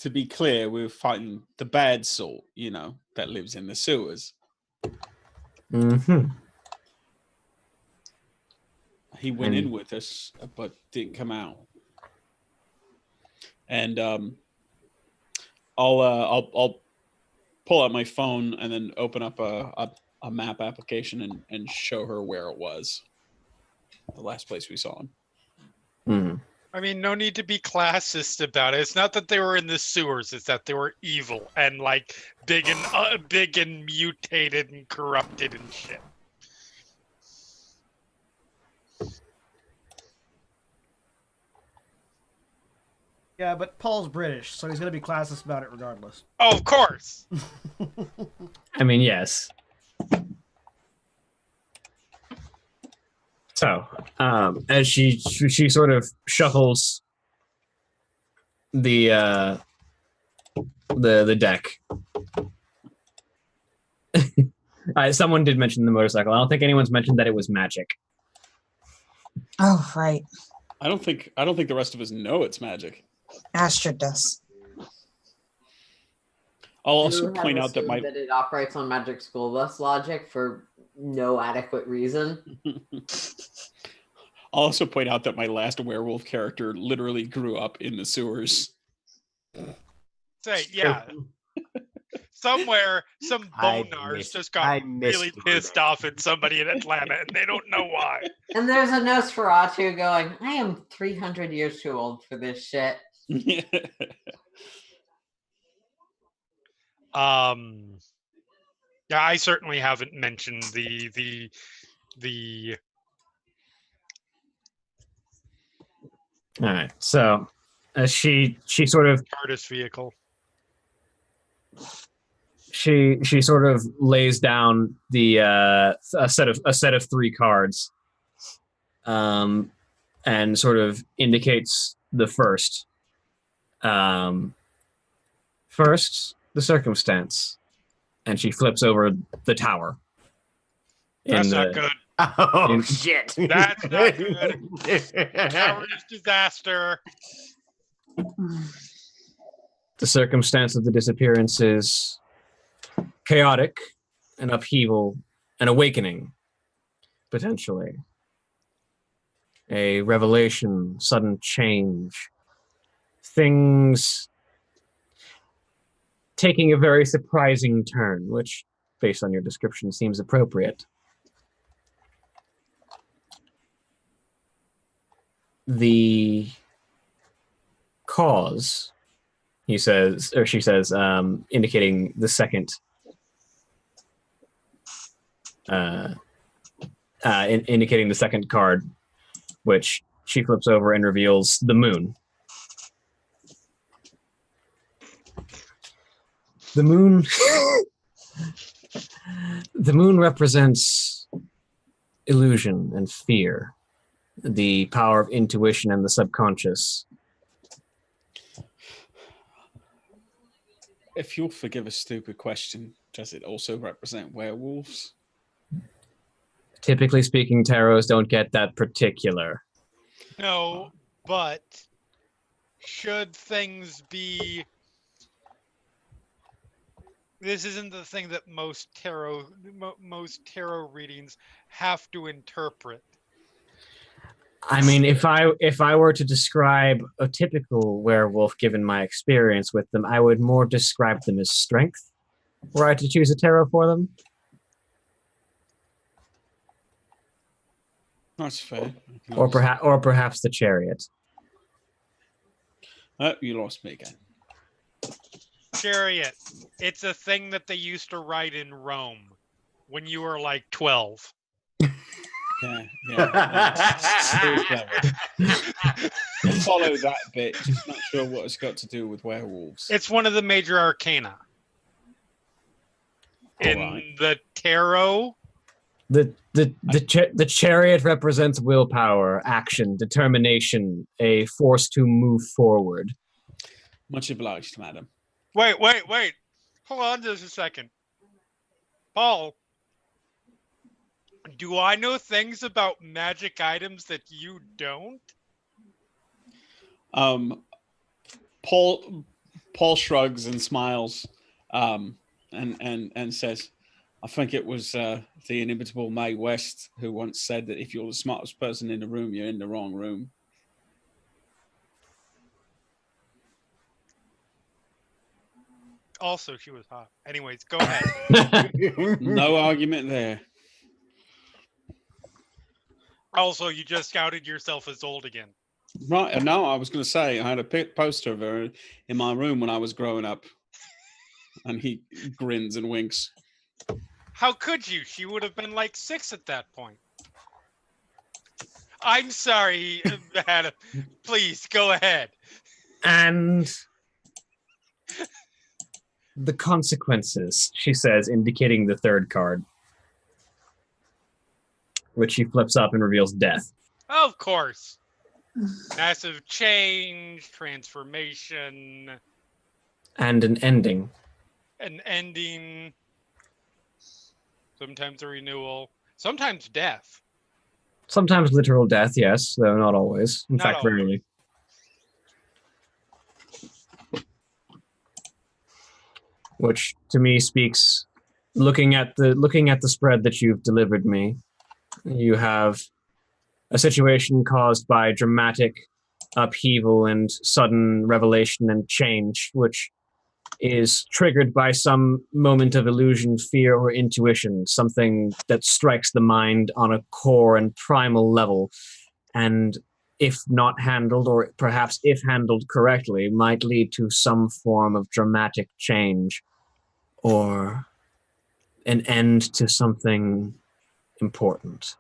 to be clear, we were fighting the bad sort, that lives in the sewers. Mm-hmm. He went in with us, but didn't come out. And I'll pull out my phone and then open up a map application and show her where it was. The last place we saw him. Mm-hmm. I mean, no need to be classist about it. It's not that they were in the sewers; it's that they were evil and like big and mutated and corrupted and shit. Yeah, but Paul's British, so he's going to be classist about it regardless. Oh, of course. I mean, yes. So, as she sort of shuffles the deck. Someone did mention the motorcycle. I don't think anyone's mentioned that it was magic. Oh, right. I don't think the rest of us know it's magic. Astrid does. I'll also point out that that it operates on magic school bus logic for no adequate reason. I'll also point out that my last werewolf character literally grew up in the sewers. Say, yeah. Somewhere, some bonars just got really pissed off at somebody in Atlanta, and they don't know why. And there's a Nosferatu going, I am 300 years too old for this shit. Yeah, I certainly haven't mentioned the All right. So, as she sort of artist vehicle. She sort of lays down the a set of three cards, and sort of indicates the first. First, the circumstance, and she flips over the tower. That's not good. Oh, shit. That's not good. Tower is disaster. The circumstance of the disappearance is chaotic, an upheaval, an awakening, potentially. A revelation, sudden change. Things taking a very surprising turn, which, based on your description, seems appropriate. The cause, he says, or she says, indicating the second, indicating the second card, which she flips over and reveals the moon. The moon. The moon represents illusion and fear, the power of intuition and the subconscious. If you'll forgive a stupid question, does it also represent werewolves? Typically speaking, tarots don't get that particular. No, but should things be... This isn't the thing that most tarot readings have to interpret. I mean, if I were to describe a typical werewolf, given my experience with them, I would more describe them as strength, were I to choose a tarot for them. That's fair. Or perhaps the chariot. Oh, you lost me again. Chariot. It's a thing that they used to write in Rome when you were like 12. Yeah. Very clever. Follow that bit. Just not sure what it's got to do with werewolves. It's one of the major arcana. In the tarot, The chariot represents willpower, action, determination, a force to move forward. Much obliged, madam. Wait. Hold on just a second. Paul, do I know things about magic items that you don't? Paul shrugs and smiles, and says, I think it was the inimitable Mae West who once said that if you're the smartest person in the room, you're in the wrong room. Also, she was hot. Anyways, go ahead. No argument there. Also, you just outed yourself as old again. Right. No, I was going to say I had a poster of her in my room when I was growing up. And he grins and winks. How could you? She would have been like 6 at that point. I'm sorry, Adam. Please, go ahead. And the consequences, she says, indicating the third card, which she flips up and reveals death. Of course. Massive change, transformation. And an ending. An ending. Sometimes a renewal. Sometimes death. Sometimes literal death, yes, though not always. In Not fact, always. rarely. Which to me speaks, looking at the spread that you've delivered me, you have a situation caused by dramatic upheaval and sudden revelation and change, which is triggered by some moment of illusion, fear, or intuition, something that strikes the mind on a core and primal level, and if not handled, or perhaps if handled correctly, might lead to some form of dramatic change or an end to something important.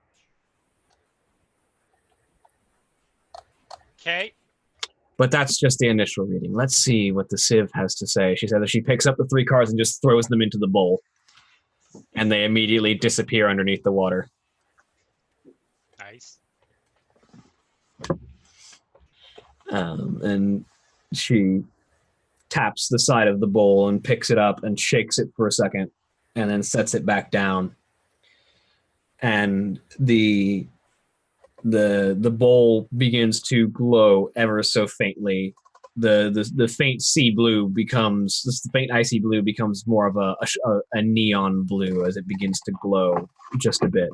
Okay. But that's just the initial reading. Let's see what the Civ has to say. She said that she picks up the 3 cards and just throws them into the bowl, and they immediately disappear underneath the water. Nice. And she taps the side of the bowl and picks it up and shakes it for a second and then sets it back down. And the bowl begins to glow ever so faintly. The faint sea blue becomes, the faint icy blue becomes more of a neon blue as it begins to glow just a bit.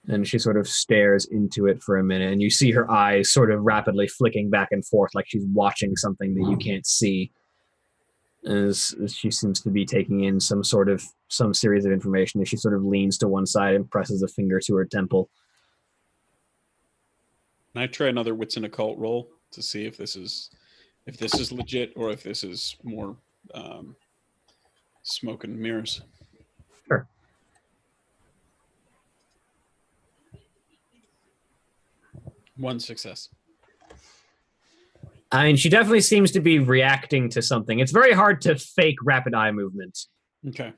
And she sort of stares into it for a minute, and you see her eyes sort of rapidly flicking back and forth like she's watching something that you can't see, as she seems to be taking in some series of information. As she sort of leans to one side and presses a finger to her temple. Can I try another wits and occult roll to see if this is legit or if this is more smoke and mirrors? Sure. One success. I mean, she definitely seems to be reacting to something. It's very hard to fake rapid eye movement. Okay.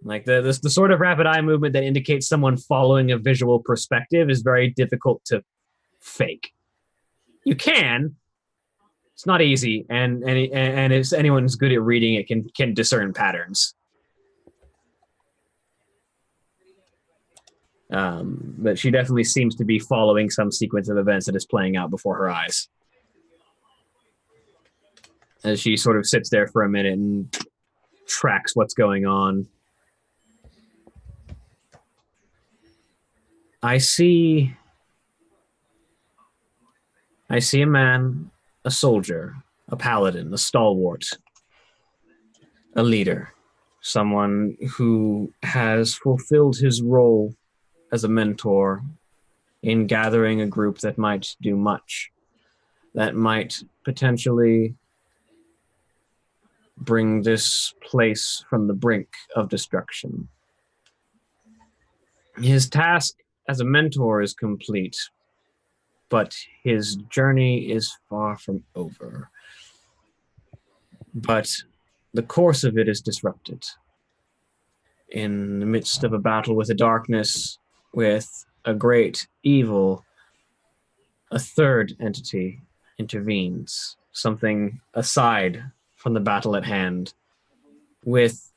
Like the sort of rapid eye movement that indicates someone following a visual perspective is very difficult to fake. You can. It's not easy, and if anyone's good at reading it, can discern patterns. But she definitely seems to be following some sequence of events that is playing out before her eyes. As she sort of sits there for a minute and tracks what's going on. I see a man, a soldier, a paladin, a stalwart, a leader, someone who has fulfilled his role as a mentor in gathering a group that might do much, that might potentially bring this place from the brink of destruction. His task as a mentor is complete, but his journey is far from over. But the course of it is disrupted. In the midst of a battle with the darkness, with a great evil, a third entity intervenes, something aside from the battle at hand, with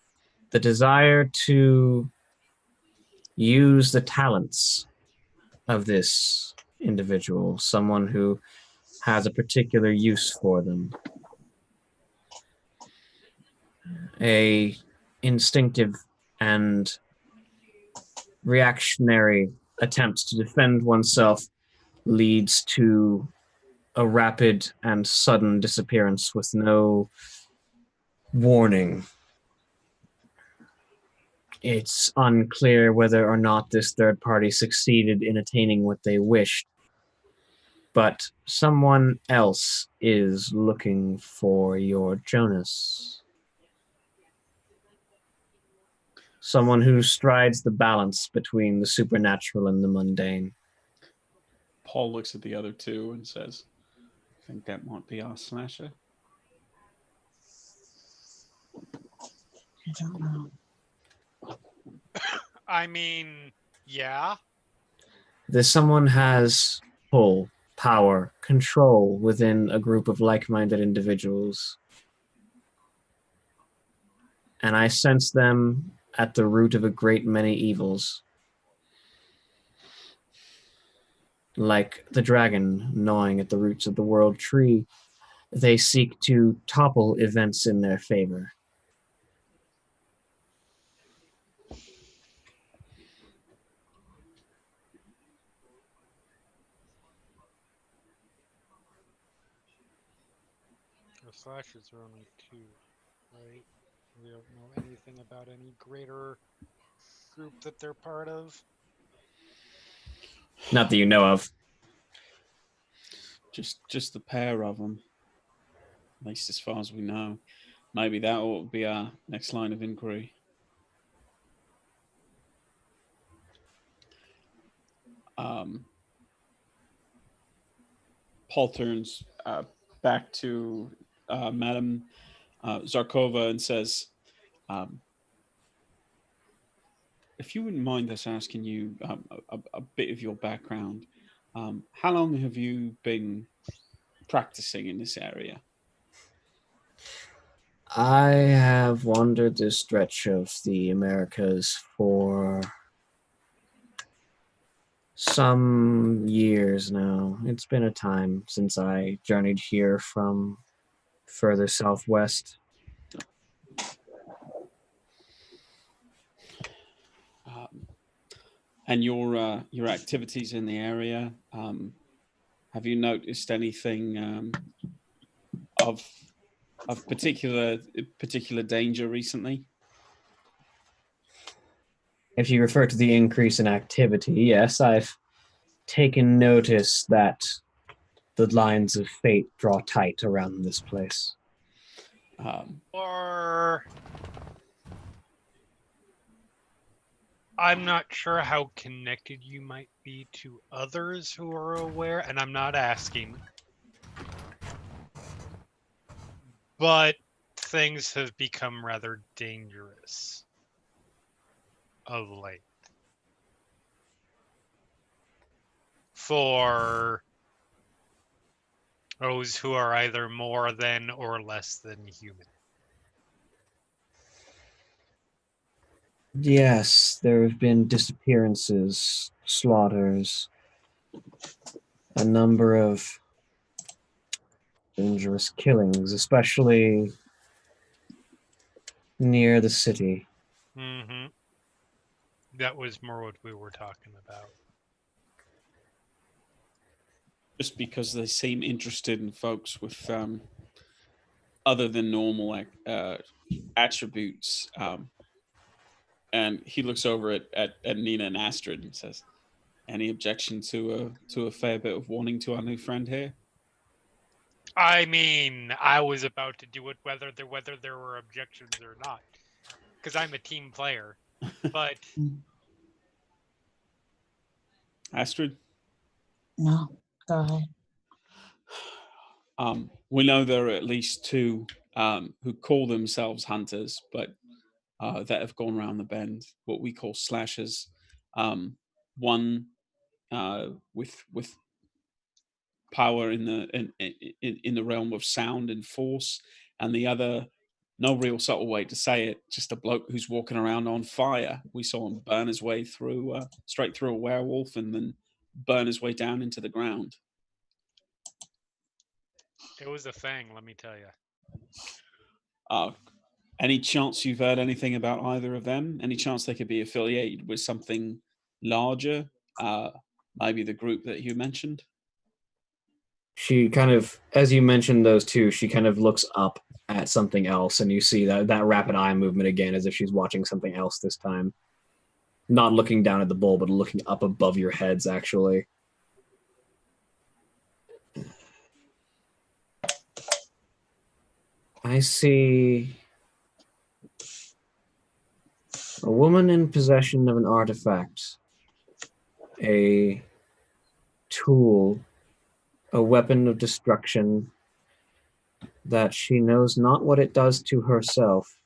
the desire to use the talents of this individual, someone who has a particular use for them. A instinctive and reactionary attempt to defend oneself leads to a rapid and sudden disappearance with no warning. It's unclear whether or not this third party succeeded in attaining what they wished, but someone else is looking for your Jonas. Someone who strides the balance between the supernatural and the mundane. Paul looks at the other two and says, I think that might be our slasher. I don't know. I mean, yeah. This someone has pull, power, control within a group of like-minded individuals. And I sense them at the root of a great many evils. Like the dragon gnawing at the roots of the world tree, they seek to topple events in their favor. The slashers are only two, right? We don't know anything about any greater group that they're part of. Not that you know of. Just the pair of them, at least as far as we know. Maybe that ought to be our next line of inquiry. Paul turns back to Madame Zarkova and says, if you wouldn't mind us asking you a bit of your background, how long have you been practicing in this area? I have wandered this stretch of the Americas for some years now. It's been a time since I journeyed here from further southwest. And your activities in the area, have you noticed anything of particular danger recently? If you refer to the increase in activity, yes, I've taken notice that the lines of fate draw tight around this place. Or I'm not sure how connected you might be to others who are aware, and I'm not asking, but things have become rather dangerous of late for those who are either more than or less than human. Yes, there have been disappearances, slaughters, a number of dangerous killings, especially near the city. Mm-hmm. That was more what we were talking about. Just because they seem interested in folks with other than normal attributes. And he looks over at Nina and Astrid and says, "Any objection to a fair bit of warning to our new friend here?" I mean, I was about to do it whether there were objections or not, because I'm a team player. But Astrid, No, go ahead. we know there are at least two who call themselves hunters, but that have gone around the bend, what we call slashers. One with power in the realm of sound and force, and the other, no real subtle way to say it, just a bloke who's walking around on fire. We saw him burn his way through straight through a werewolf and then burn his way down into the ground. it was a thing, let me tell you. Any chance you've heard anything about either of them? Any chance they could be affiliated with something larger? Maybe the group that you mentioned? She kind of, as you mentioned those two, she kind of looks up at something else, and you see that rapid eye movement again, as if she's watching something else this time. Not looking down at the bowl, but looking up above your heads, actually. I see a woman in possession of an artifact, a tool, a weapon of destruction that she knows not what it does to herself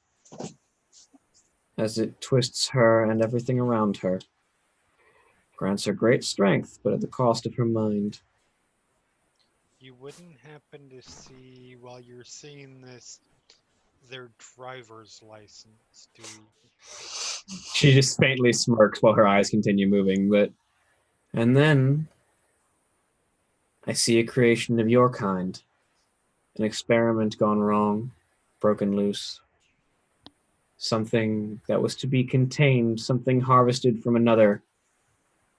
as it twists her and everything around her. Grants her great strength, but at the cost of her mind. You wouldn't happen to see, while you're seeing this, their driver's license, do you? She just faintly smirks while her eyes continue moving, and then I see a creation of your kind. An experiment gone wrong, broken loose. Something that was to be contained, something harvested from another,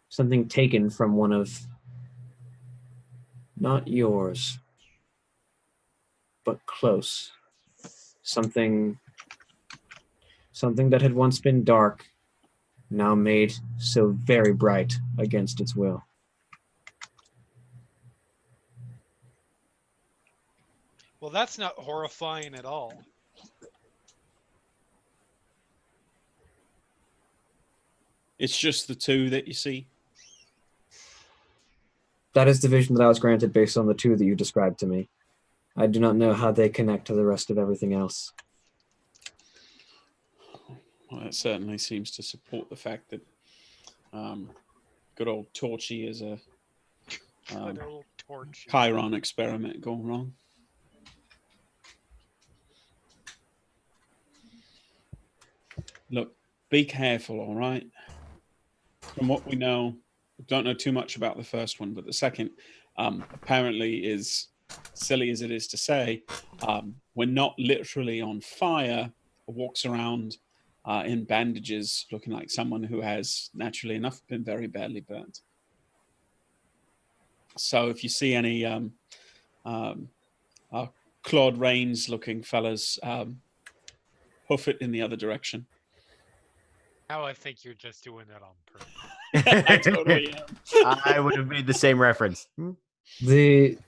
something taken from one of not yours, but close. Something that had once been dark, now made so very bright against its will. Well, that's not horrifying at all. It's just the two that you see. That is the vision that I was granted based on the two that you described to me. I do not know how they connect to the rest of everything else. Well, that certainly seems to support the fact that good old Torchy is a Good old torch. Chiron experiment gone wrong. Look, be careful, all right? From what we know, we don't know too much about the first one, but the second apparently is, silly as it is to say, when not literally on fire, walks around in bandages, looking like someone who has, naturally enough, been very badly burnt. So if you see any Claude Rains-looking fellas, hoof it in the other direction. Now I think you're just doing that on purpose. I totally am. I would have made the same reference. The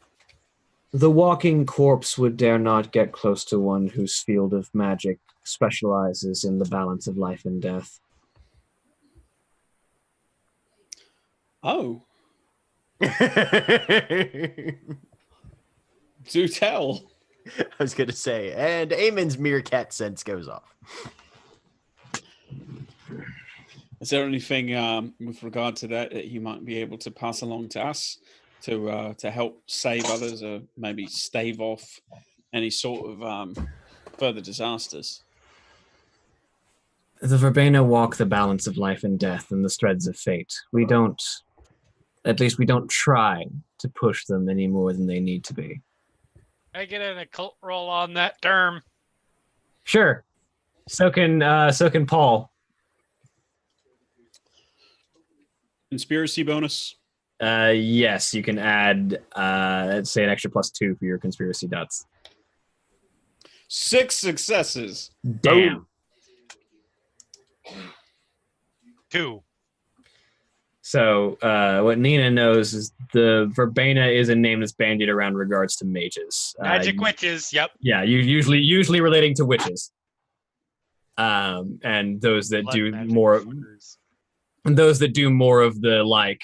walking corpse would dare not get close to one whose field of magic specializes in the balance of life and death. Oh, I do tell. was going to say, and Eamon's meerkat sense goes off. Is there anything with regard to that you might be able to pass along to us to help save others or maybe stave off any sort of further disasters? The Verbena walk the balance of life and death and the threads of fate. We don't try to push them any more than they need to be. I get an occult roll on that term. Sure. So can Paul. Conspiracy bonus? Yes, you can add, let's say, an extra +2 for your conspiracy dots. 6 successes. Damn. 2. So what Nina knows is the Verbena is a name that's bandied around regards to mages. Magic witches, yep. Yeah, usually relating to witches. And those that Blood do magic more, fuckers. and those that do more of the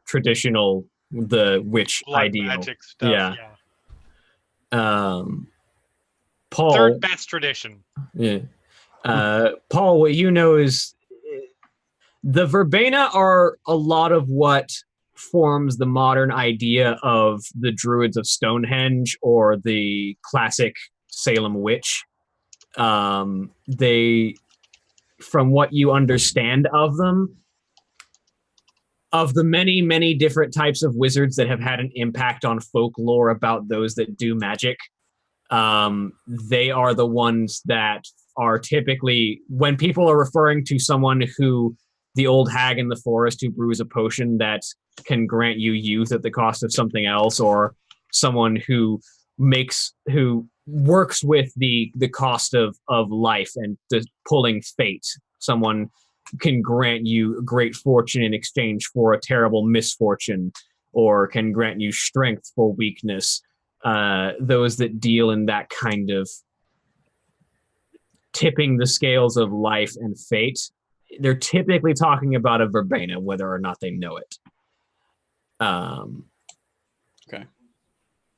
traditional witch Blood ideal. magic stuff, Yeah. Paul. Third best tradition. Yeah. Paul, what you know is the Verbena are a lot of what forms the modern idea of the Druids of Stonehenge or the classic Salem witch. They, from what you understand of them, of the many, many different types of wizards that have had an impact on folklore about those that do magic, they are the ones that are typically, when people are referring to someone who, the old hag in the forest who brews a potion that can grant you youth at the cost of something else, or someone who works with the cost of life and the pulling fate. Someone can grant you great fortune in exchange for a terrible misfortune, or can grant you strength for weakness. Those that deal in that kind of tipping the scales of life and fate, they're typically talking about a Verbena, whether or not they know it. Okay.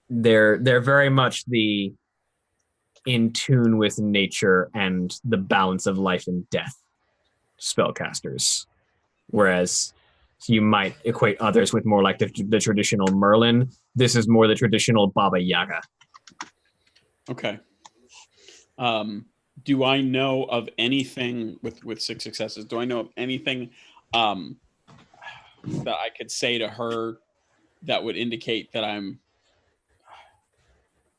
They're very much the in tune with nature and the balance of life and death spellcasters, whereas you might equate others with more like the traditional Merlin. This is more the traditional Baba Yaga. Okay. Do I know of anything with 6 successes? Do I know of anything that I could say to her that would indicate that I'm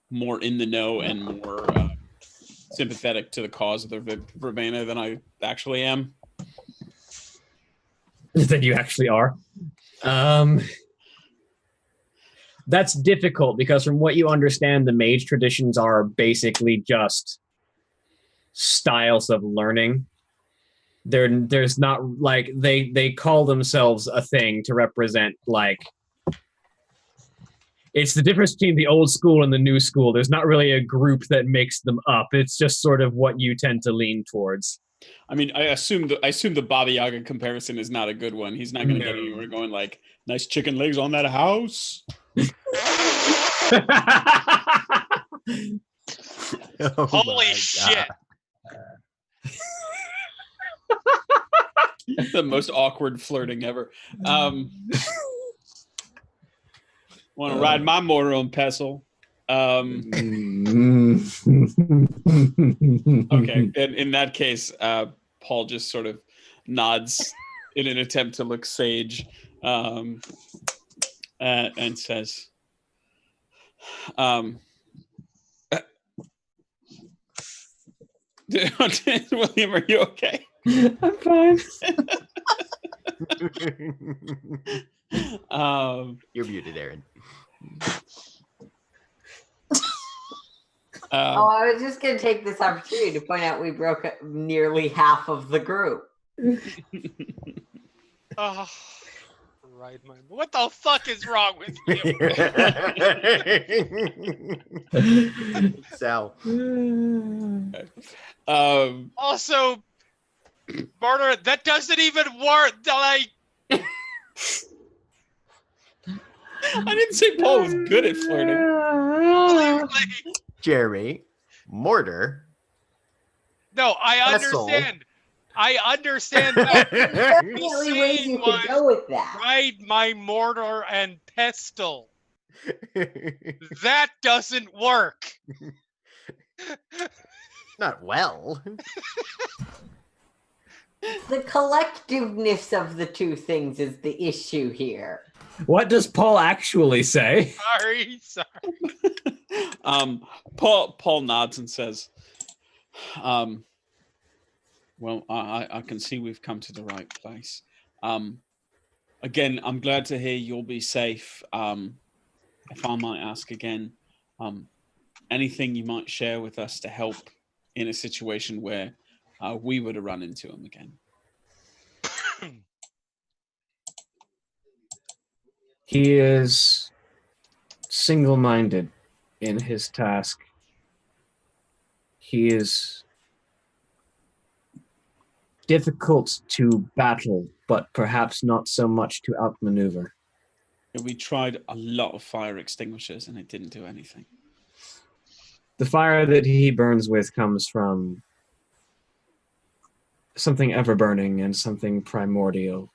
more in the know and more sympathetic to the cause of the Verbena than I actually am? Than you actually are. That's difficult because from what you understand, the mage traditions are basically just styles of learning. There's not like they call themselves a thing to represent, like, it's the difference between the old school and the new school. There's not really a group that makes them up. It's just sort of what you tend to lean towards. I mean, I assume the Baba Yaga comparison is not a good one. He's not going to get anywhere going like, nice chicken legs on that house. Oh Holy my shit. The most awkward flirting ever. Want to ride my motor on Pestle? Okay, and in that case, Paul just sort of nods in an attempt to look sage, and says, William, are you okay? I'm fine. You're muted, Aaron. I was just going to take this opportunity to point out we broke up nearly half of the group. Oh, right, man. What the fuck is wrong with you? Sal. Also, Mortar, that doesn't even work. Like, I didn't say Paul was good at flirting. Jeremy, mortar. no, I Pestle. understand. I understand that. Definitely ways you could go with that. Ride my mortar and pestle. That doesn't work. Not well. The collectiveness of the two things is the issue here. What does Paul actually say? Sorry. Paul nods and says, well, I can see we've come to the right place. Again, I'm glad to hear you'll be safe. If I might ask again, anything you might share with us to help in a situation where we were to run into him again. He is single-minded in his task. He is difficult to battle, but perhaps not so much to outmaneuver. We tried a lot of fire extinguishers and it didn't do anything. The fire that he burns with comes from something ever-burning and something primordial.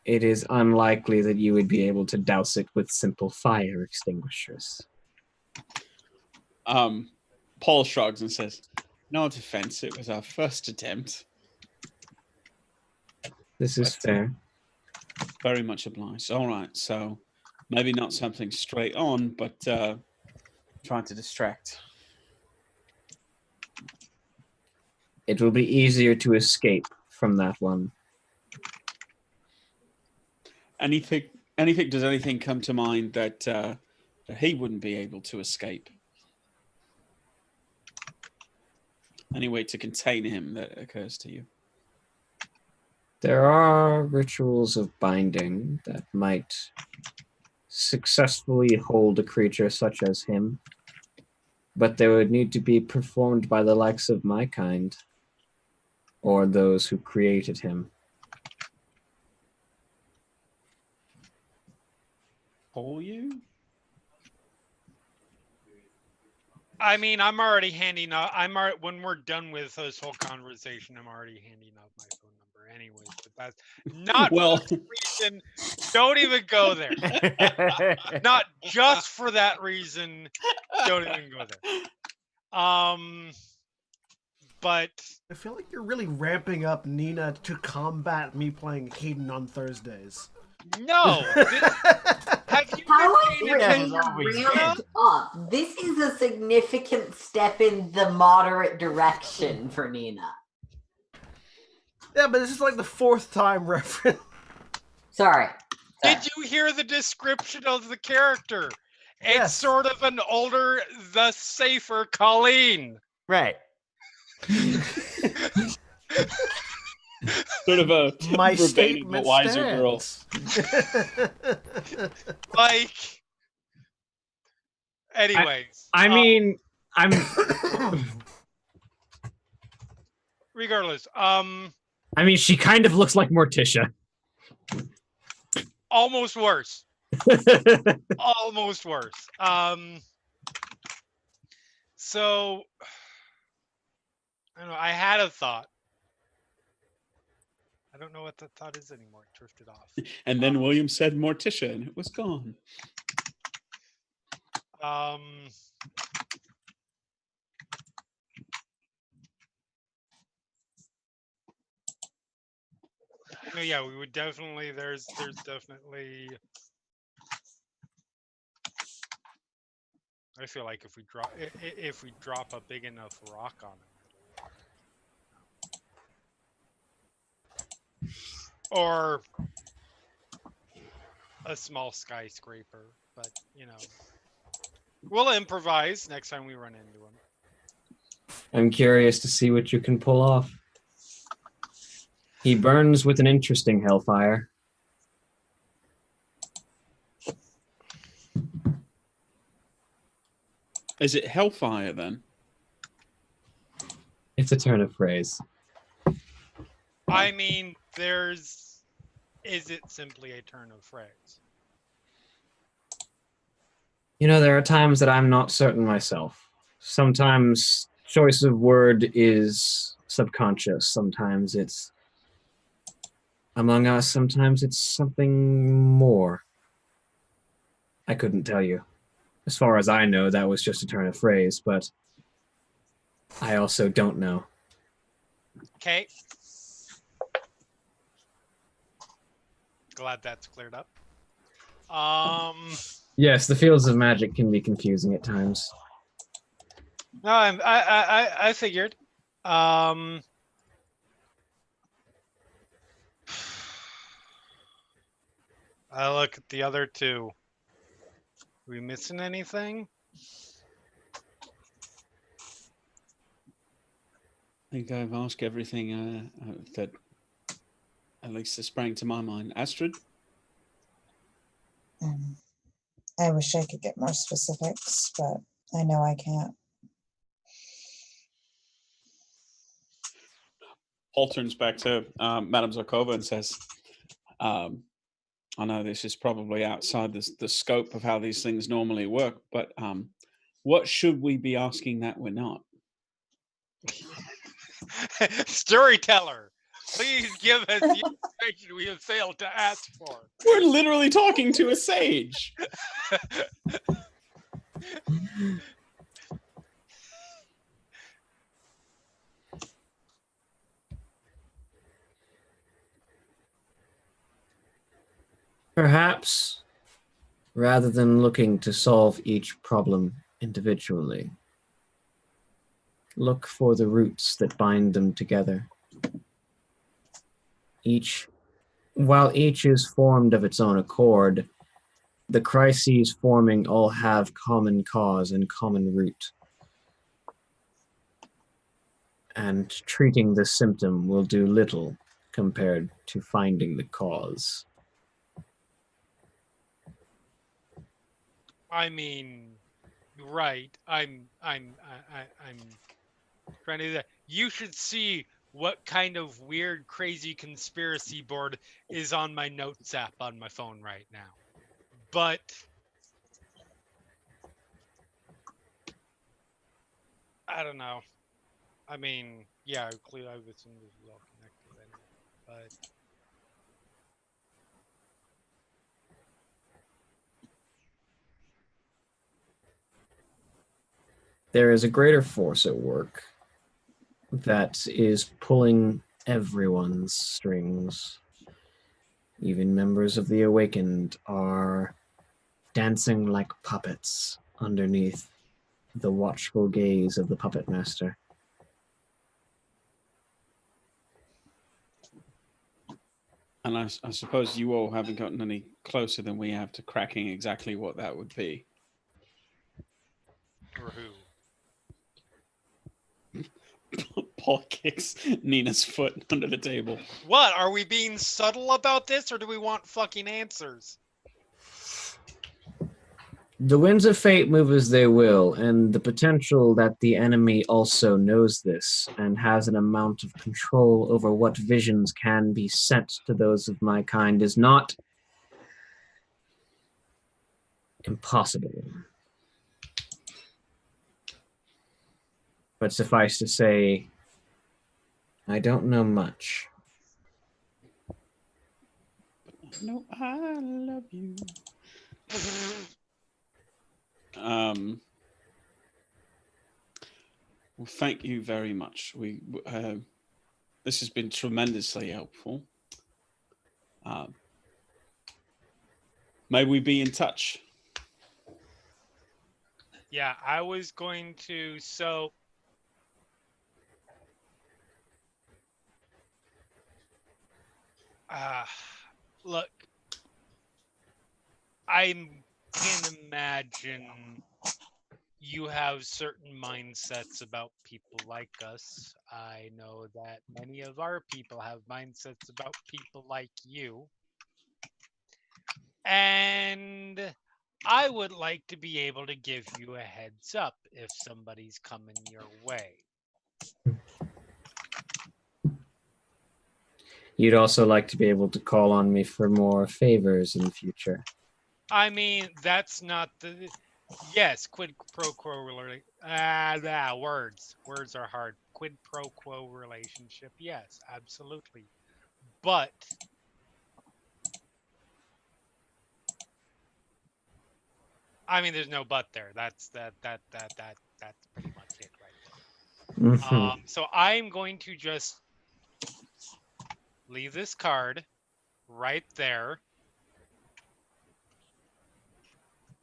It is unlikely that you would be able to douse it with simple fire extinguishers. Paul shrugs and says, no defense, it was our first attempt. This is fair. Very much obliged. All right, so maybe not something straight on, but trying to distract. It will be easier to escape from that one. Does anything come to mind that he wouldn't be able to escape? Any way to contain him that occurs to you? There are rituals of binding that might successfully hold a creature such as him, but they would need to be performed by the likes of my kind, or those who created him. Paul, you? I mean, I'm already handing out. When we're done with this whole conversation, I'm already handing out my phone number, anyways. But that's not Well, for that reason. Don't even go there. Not just for that reason. Don't even go there. But I feel like you're really ramping up Nina to combat me playing Hayden on Thursdays. no. Have you How been is paying Nina attention? ramped up? This is a significant step in the moderate direction for Nina. Yeah, but this is like the fourth time reference. Sorry. Did you hear the description of the character? It's Yes. sort of an older, the safer Colleen. Right. sort of a My verbatim, statement but wiser girl. stands. Like, anyways. I mean, I'm Regardless, I mean, she kind of looks like Morticia. almost worse. Almost worse. So I don't know. I had a thought. I don't know what that thought is anymore. It drifted off. And then William said Morticia, and it was gone. No, yeah, we would definitely. There's definitely. I feel like if we drop a big enough rock on it, or a small skyscraper, but you know, we'll improvise next time we run into him. I'm curious to see what you can pull off. He burns with an interesting hellfire. Is it hellfire then? It's a turn of phrase. I mean, is it simply a turn of phrase? You know, there are times that I'm not certain myself. Sometimes choice of word is subconscious. Sometimes it's among us. Sometimes it's something more. I couldn't tell you. As far as I know, that was just a turn of phrase, but I also don't know. Okay. Glad that's cleared up. Yes, the fields of magic can be confusing at times. No, I figured. I look at the other two. We missing anything? I think I've asked everything that at least sprang to my mind. Astrid? I wish I could get more specifics, but I know I can't. Paul turns back to Madame Zarkova and says, I know this is probably outside the scope of how these things normally work, but what should we be asking that we're not? Storyteller, please give us the information we have failed to ask for. We're literally talking to a sage. Perhaps, rather than looking to solve each problem individually, look for the roots that bind them together. While each is formed of its own accord, the crises forming all have common cause and common root. And treating the symptom will do little compared to finding the cause. I mean, right. I'm trying to do that. You should see what kind of weird, crazy conspiracy board is on my notes app on my phone right now. But I don't know. I mean, yeah, clearly I would assume this is all connected anyway. But There is a greater force at work that is pulling everyone's strings. Even members of the Awakened are dancing like puppets underneath the watchful gaze of the puppet master. And I suppose you all haven't gotten any closer than we have to cracking exactly what that would be. for who? Paul kicks Nina's foot under the table. What? Are we being subtle about this, or do we want fucking answers? The winds of fate move as they will, and the potential that the enemy also knows this and has an amount of control over what visions can be sent to those of my kind is not impossible. But suffice to say, I don't know much. No, I love you. Well, thank you very much. This has been tremendously helpful. May we be in touch? Yeah, I was going to. So, look, I can imagine you have certain mindsets about people like us. I know that many of our people have mindsets about people like you. And I would like to be able to give you a heads up if somebody's coming your way. You'd also like to be able to call on me for more favors in the future. I mean, that's not the. Yes, quid pro quo relationship. Words. Words are hard. Quid pro quo relationship. Yes, absolutely. But I mean, there's no but there. That's pretty much it right there. Mhm. So I'm going to just leave this card right there.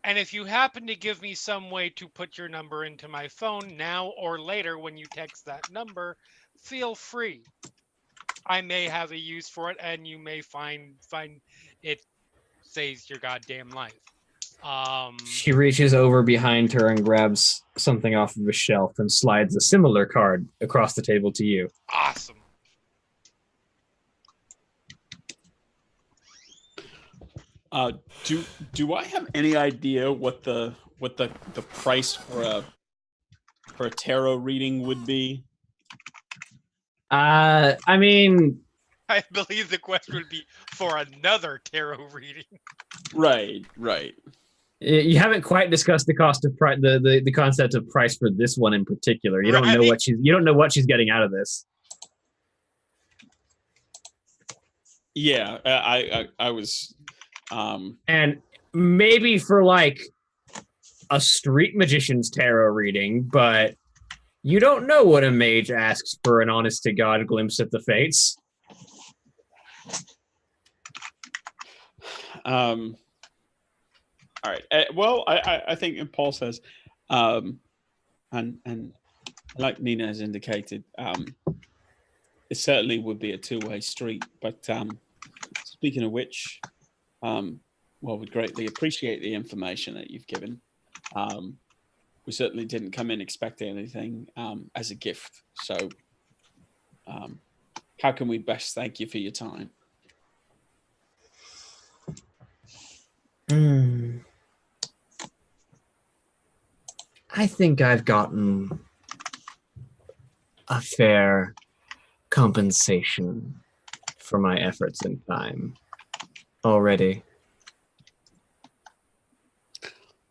And if you happen to give me some way to put your number into my phone now or later when you text that number, feel free. I may have a use for it, and you may find it saves your goddamn life. She reaches over behind her and grabs something off of a shelf and slides a similar card across the table to you. Awesome. Do I have any idea what the price for a tarot reading would be? I mean, I believe the question would be for another tarot reading. Right. you haven't quite discussed the cost of the concept of price for this one in particular. You don't know what she's getting out of this. Yeah, I was. And maybe for like a street magician's tarot reading, but you don't know what a mage asks for an honest to God glimpse at the fates. All right. Well, I think, and Paul says, and like Nina has indicated, it certainly would be a two-way street. But speaking of which, well, we greatly appreciate the information that you've given. We certainly didn't come in expecting anything as a gift. So, how can we best thank you for your time? I think I've gotten a fair compensation for my efforts and time already.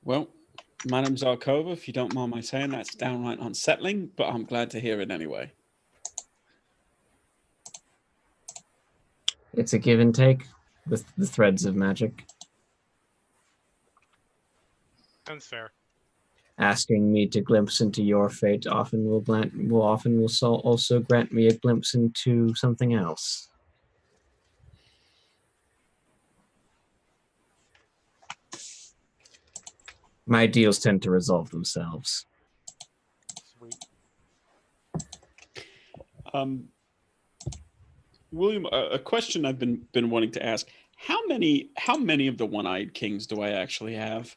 Well, Madame Zarkova, if you don't mind my saying, that's downright unsettling, but I'm glad to hear it anyway. It's a give and take with the threads of magic. Sounds fair. Asking me to glimpse into your fate often will also grant me a glimpse into something else. My deals tend to resolve themselves. Sweet. William, a question I've been wanting to ask: how many of the one-eyed kings do I actually have?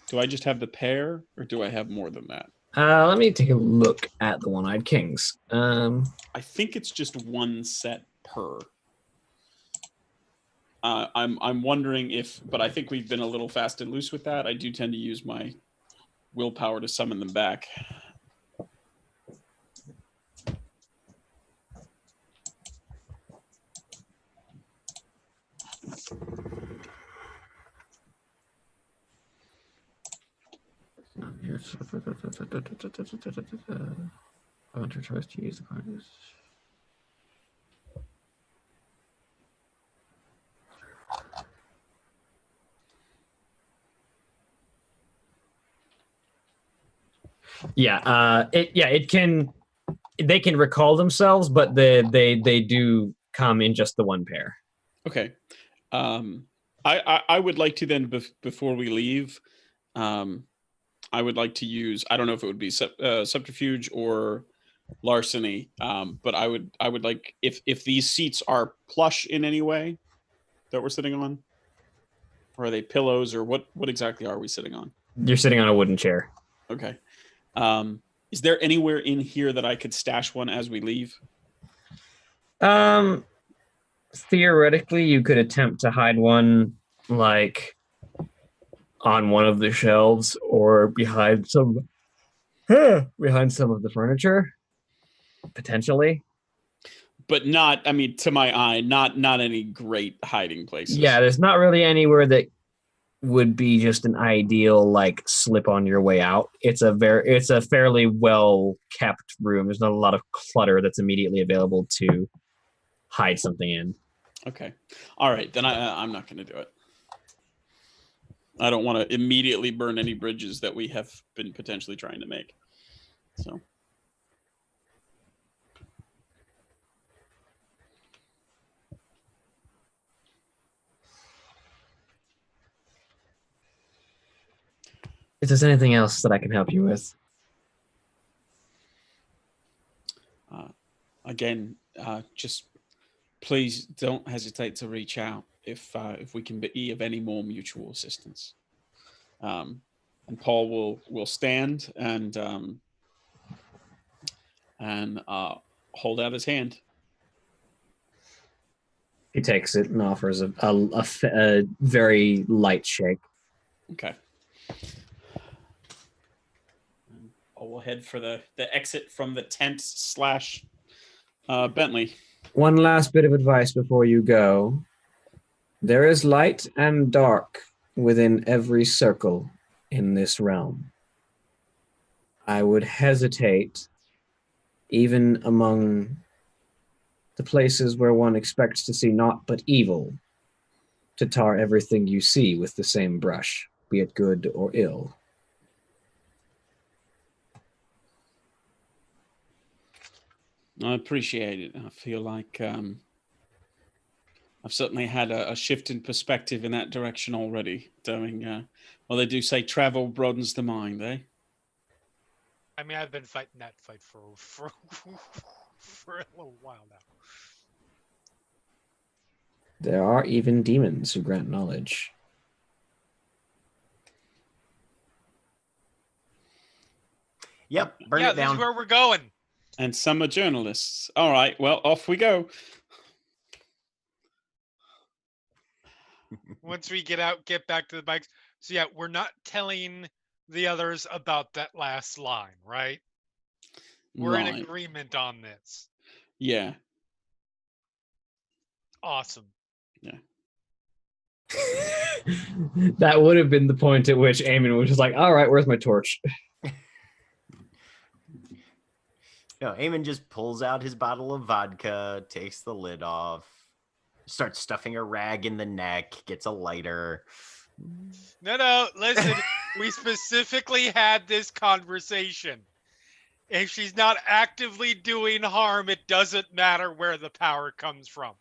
Do I just have the pair, or do I have more than that? Let me take a look at the one-eyed kings. I think it's just one set per. I'm wondering if, but I think we've been a little fast and loose with that. I do tend to use my willpower to summon them back. Hunter tries to use the cards. It can. They can recall themselves, but they do come in just the one pair. Okay. I would like to then, before we leave, I would like to use, I don't know if it would be subterfuge or larceny, but I would like, if these seats are plush in any way that we're sitting on, or are they pillows, or what exactly are we sitting on? You're sitting on a wooden chair. Okay. Is there anywhere in here that I could stash one as we leave? Theoretically, you could attempt to hide one, like, on one of the shelves or behind some of the furniture, potentially. but not. I mean, to my eye, not any great hiding places. Yeah, there's not really anywhere that would be just an ideal like slip on your way out. It's a fairly well kept room. There's not a lot of clutter that's immediately available to hide something in. Okay. All right, then I'm not going to do it. I don't want to immediately burn any bridges that we have been potentially trying to make. So. If there's anything else that I can help you with. Again, just please don't hesitate to reach out if we can be of any more mutual assistance. And Paul will stand and hold out his hand. He takes it and offers a very light shake. Okay. Paul will head for the exit from the tent / Bentley. One last bit of advice before you go. There is light and dark within every circle in this realm. I would hesitate, even among the places where one expects to see naught but evil, to tar everything you see with the same brush, be it good or ill. I appreciate it. I feel like I've certainly had a shift in perspective in that direction already. Doing well, they do say travel broadens the mind, eh? I mean, I've been fighting that fight for a little while now. There are even demons who grant knowledge. Yep, burn Yeah, it this down. is where we're going. And some are journalists. All right, well, off we go. Once we get back to the bikes. So yeah, we're not telling the others about that last line, right? We're in Right. agreement on this. Yeah. Awesome. Yeah. That would have been the point at which Eamon was just like, all right, where's my torch? No, Eamon just pulls out his bottle of vodka, takes the lid off, starts stuffing a rag in the neck, gets a lighter. No, listen, we specifically had this conversation. If she's not actively doing harm, it doesn't matter where the power comes from.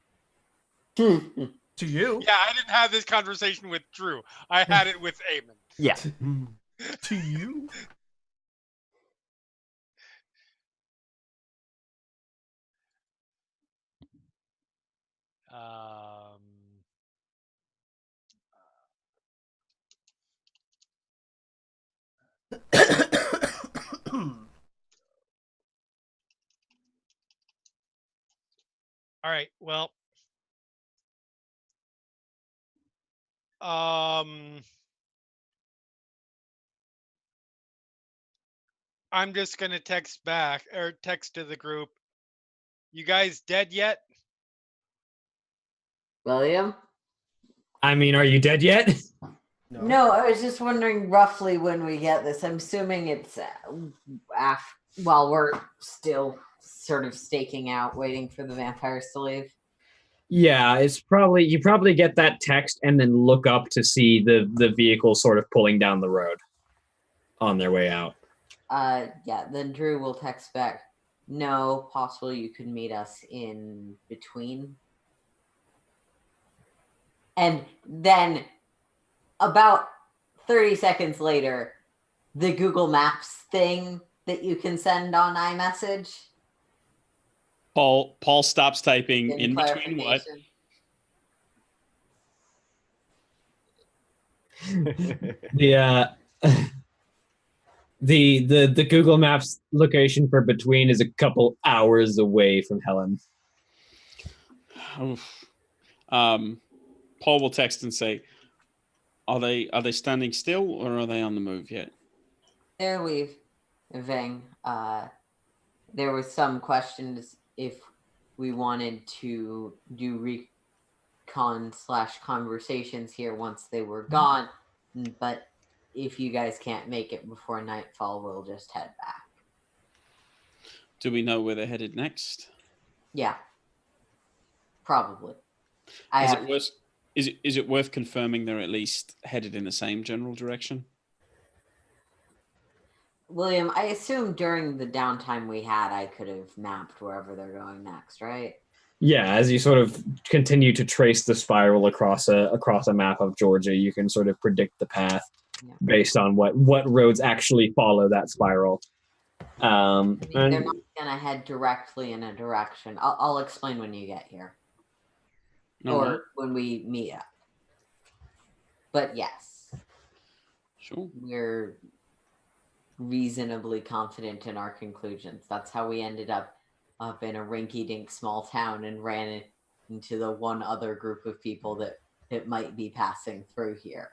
To you. Yeah, I didn't have this conversation with Drew. I had it with Eamon. Yeah. To you. All right. Well, I'm just gonna text back or text to the group. You guys dead yet? William? I mean, are you dead yet? No, I was just wondering roughly when we get this. I'm assuming it's while we're still sort of staking out, waiting for the vampires to leave. Yeah, it's probably you probably get that text and then look up to see the vehicle sort of pulling down the road on their way out. Yeah, then Drew will text back. No, possible you could meet us in between. And then about 30 seconds later, the Google Maps thing that you can send on iMessage. Paul stops typing in between what? The Google Maps location for between is a couple hours away from Helen. Oof. Paul will text and say, "Are they standing still or are they on the move yet?" They're leaving. There was some questions if we wanted to do recon/conversations here once they were gone. But if you guys can't make it before nightfall, we'll just head back. Do we know where they're headed next? Yeah. Probably. Is it worth confirming they're at least headed in the same general direction? William, I assume during the downtime we had, I could have mapped wherever they're going next, right? Yeah, as you sort of continue to trace the spiral across a map of Georgia, you can sort of predict the path based on what roads actually follow that spiral. I mean, they're not gonna head directly in a direction. I'll explain when you get here, or when we meet up. But yes, sure, we're reasonably confident in our conclusions. That's how we ended up in a rinky-dink small town and ran into the one other group of people that might be passing through here.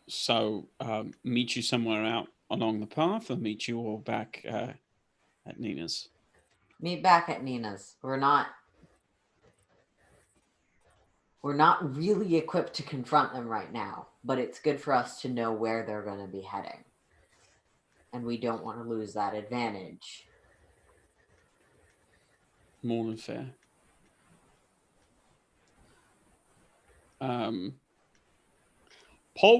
So meet you somewhere out along the path, or meet you all back at Nina's? Meet back at Nina's. We're not really equipped to confront them right now, but it's good for us to know where they're going to be heading. And we don't want to lose that advantage. More than fair. Paul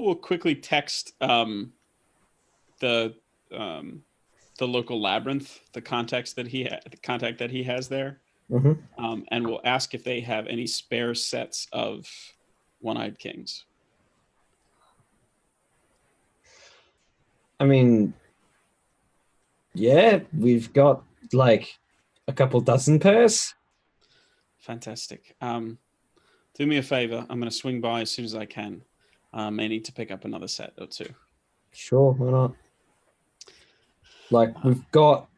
will quickly text the local labyrinth, the contact that he has there, and will ask if they have any spare sets of one-eyed kings. I mean, yeah, we've got like a couple dozen pairs. Fantastic. Do me a favor. I'm going to swing by as soon as I can. May need to pick up another set or two. Sure, why not? Like, we've got,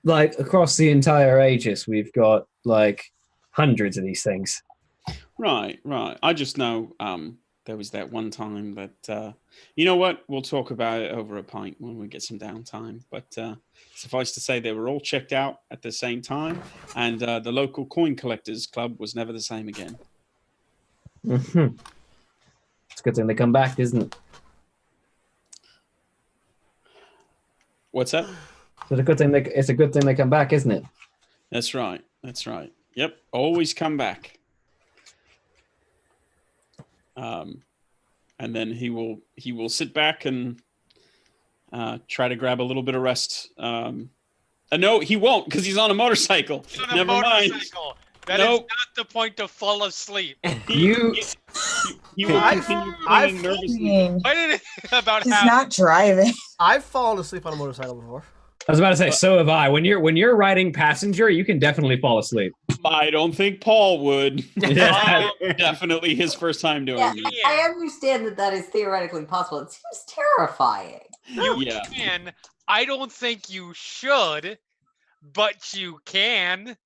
like, across the entire Aegis, we've got, like, hundreds of these things. Right. I just know there was that one time that, you know what? We'll talk about it over a pint when we get some downtime. But suffice to say, they were all checked out at the same time, and the local coin collectors club was never the same again. Mm-hmm. It's a good thing they come back, isn't it? What's that? It's a good thing they come back, isn't it? That's right. Yep, always come back. And then he will sit back and try to grab a little bit of rest. No, he won't, because he's on a motorcycle. Never mind. That is not the point to fall asleep. He will continue playing nervously. Why did it about He's half? not driving. I've fallen asleep on a motorcycle before. I was about to say, so have I. When you're riding passenger, you can definitely fall asleep. I don't think Paul would. Definitely his first time doing it. I understand that is theoretically possible. It seems terrifying. You can. I don't think you should, but you can.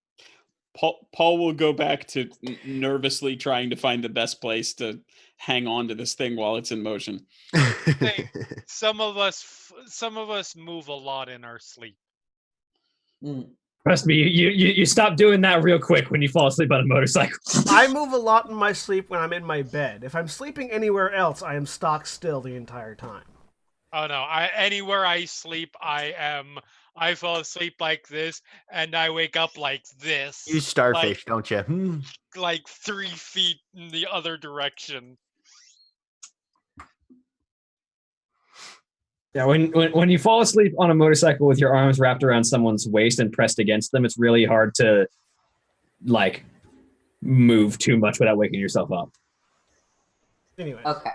Paul will go back to nervously trying to find the best place to hang on to this thing while it's in motion. Hey, some of us move a lot in our sleep. Trust me, you stop doing that real quick when you fall asleep on a motorcycle. I move a lot in my sleep when I'm in my bed. If I'm sleeping anywhere else, I am stock still the entire time. Oh no! Anywhere I sleep, I fall asleep like this, and I wake up like this. You starfish, don't you? Like 3 feet in the other direction. Yeah, when you fall asleep on a motorcycle with your arms wrapped around someone's waist and pressed against them, it's really hard to like move too much without waking yourself up. Anyway. Okay.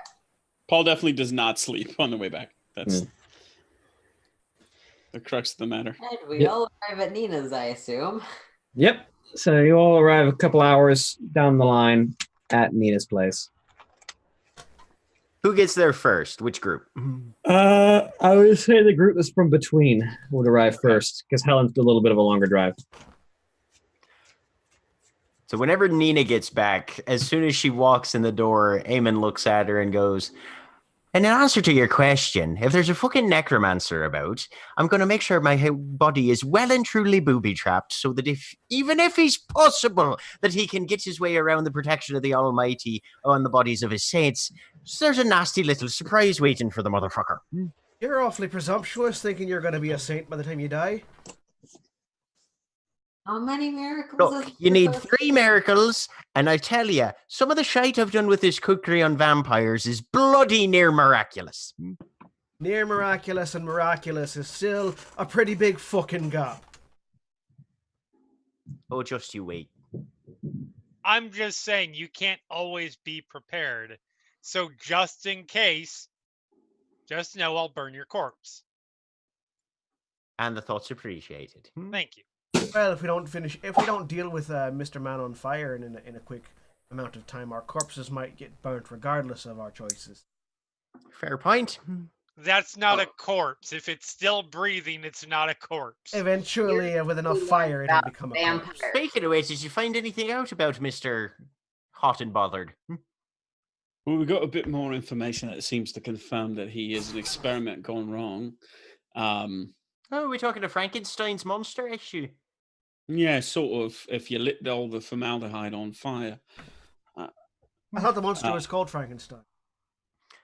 Paul definitely does not sleep on the way back. That's the crux of the matter. And we all arrive at Nina's, I assume. Yep. So you all arrive a couple hours down the line at Nina's place. Who gets there first? Which group? I would say the group that's from between would arrive first, because Helen's a little bit of a longer drive. So whenever Nina gets back, as soon as she walks in the door, Eamon looks at her and goes, And in answer to your question, if there's a fucking necromancer about, I'm going to make sure my body is well and truly booby-trapped so that even if he's possible that he can get his way around the protection of the Almighty on the bodies of his saints, so there's a nasty little surprise waiting for the motherfucker. You're awfully presumptuous thinking you're going to be a saint by the time you die. How many miracles? Look, is you need supposed 3 miracles, and I tell you, some of the shite I've done with this cookery on vampires is bloody near miraculous. Near miraculous and miraculous is still a pretty big fucking gap. Oh, just you wait. I'm just saying you can't always be prepared. So just in case, just know I'll burn your corpse. And the thought's appreciated. Thank you. Well, if we don't deal with Mr. Man on Fire in a quick amount of time, our corpses might get burnt regardless of our choices. Fair point. That's not a corpse. If it's still breathing, it's not a corpse. Eventually, with enough fire, it'll become a corpse. vampires. Speaking of which, did you find anything out about Mr. Hot and Bothered? Well, we got a bit more information that seems to confirm that he is an experiment gone wrong. Oh, are we talking to Frankenstein's monster issue? Yeah, sort of. If you lit all the formaldehyde on fire. I thought the monster was called Frankenstein.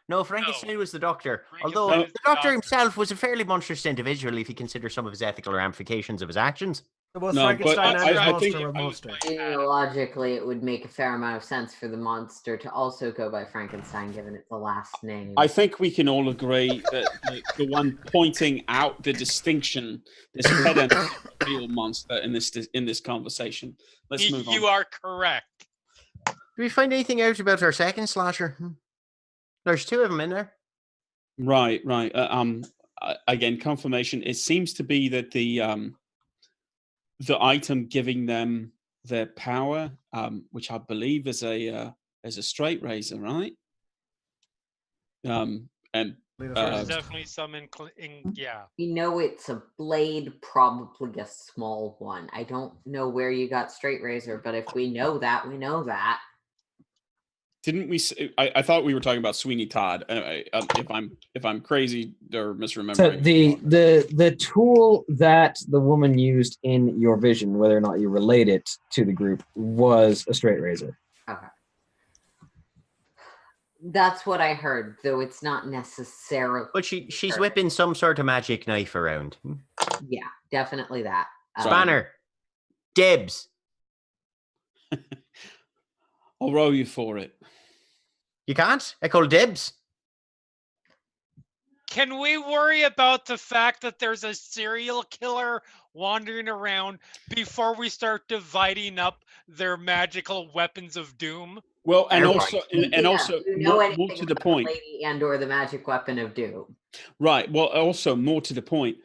No, Frankenstein was the doctor. Frankenstein Although is the the doctor doctor. himself was a fairly monstrous individual if you consider some of his ethical ramifications of his actions. So both No, but Frankenstein and I his think monster were if I was monsters. playing Adam, Genealogically, it would make a fair amount of sense for the monster to also go by Frankenstein, given it's the last name. I think we can all agree that the one pointing out the distinction, this head and real monster in this conversation. Let's move on. you are correct. Do we find anything out about our second slasher? There's 2 of them in there. Right. Again, confirmation. It seems to be that the item giving them their power, which I believe is a straight razor, right? And There's definitely some yeah. We know it's a blade, probably a small one. I don't know where you got straight razor, but if we know that, we know that. didn't we? I thought we were talking about Sweeney Todd. If I'm crazy or misremembering. So the tool that the woman used in your vision, whether or not you relate it to the group, was a straight razor. Okay. That's what I heard, though it's not necessarily. But she's whipping some sort of magic knife around. Yeah, definitely that. Spanner. Dibs. I'll roll you for it. You can't? I call dibs. Can we worry about the fact that there's a serial killer wandering around before we start dividing up their magical weapons of doom? Well, and Fair also, point. and also, Do you know more anything to the about point. Lady and/or the magic weapon of doom? Right. Well, also more to the point.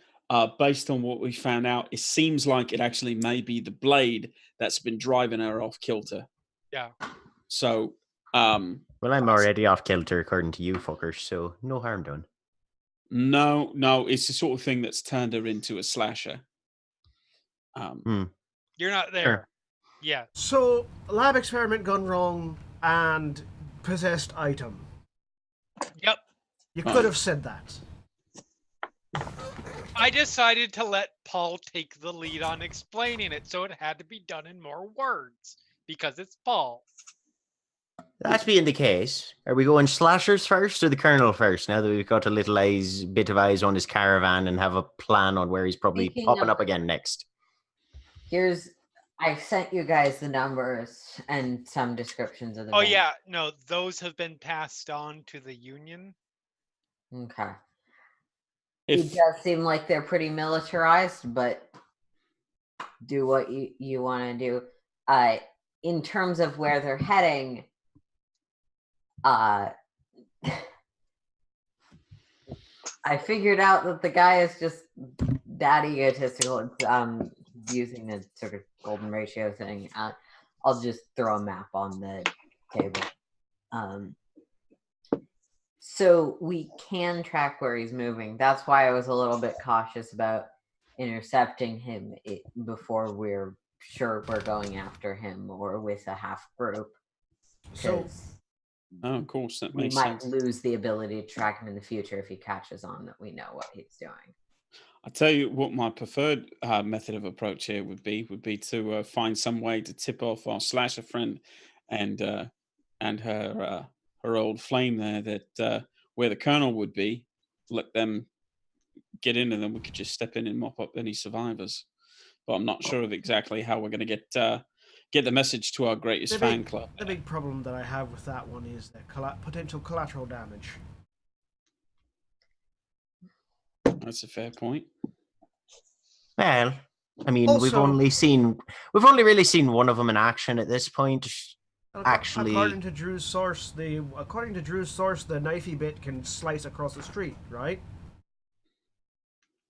Based on what we found out, it seems like it actually may be the blade that's been driving her off kilter. Yeah. So, Well, I'm already off kilter according to you fuckers, so no harm done. no, it's the sort of thing that's turned her into a slasher. You're not there. Sure. Yeah. So, lab experiment gone wrong and possessed item. Yep. You could have said that. I decided to let Paul take the lead on explaining it, so it had to be done in more words because it's Paul. That being the case, are we going slashers first or the Colonel first? Now that we've got a little bit of eyes on his caravan and have a plan on where he's probably Speaking popping of- up again next. I sent you guys the numbers and some descriptions of the. Oh van. yeah, no, those have been passed on to the Union. Okay. If It does seem like they're pretty militarized, but do what you want to do. In terms of where they're heading, I figured out that the guy is just that egotistical. It's using the sort of golden ratio thing. I'll just throw a map on the table. So we can track where he's moving. That's why I was a little bit cautious about intercepting him before we're sure we're going after him or with a half group. So, 'Cause Oh, of course, that we makes might sense. lose the ability to track him in the future if he catches on that we know what he's doing. I'll tell you what my preferred method of approach here would be to find some way to tip off our slasher friend and her old flame there that where the colonel would be, let them get in, and then we could just step in and mop up any survivors. But I'm not sure of exactly how we're going to get the message to our greatest fan club. The big problem that I have with that one is the potential collateral damage. That's a fair point. Well, I mean, we've Also- only really seen one of them in action at this point. Actually, according to Drew's source, the knifey bit can slice across the street, right?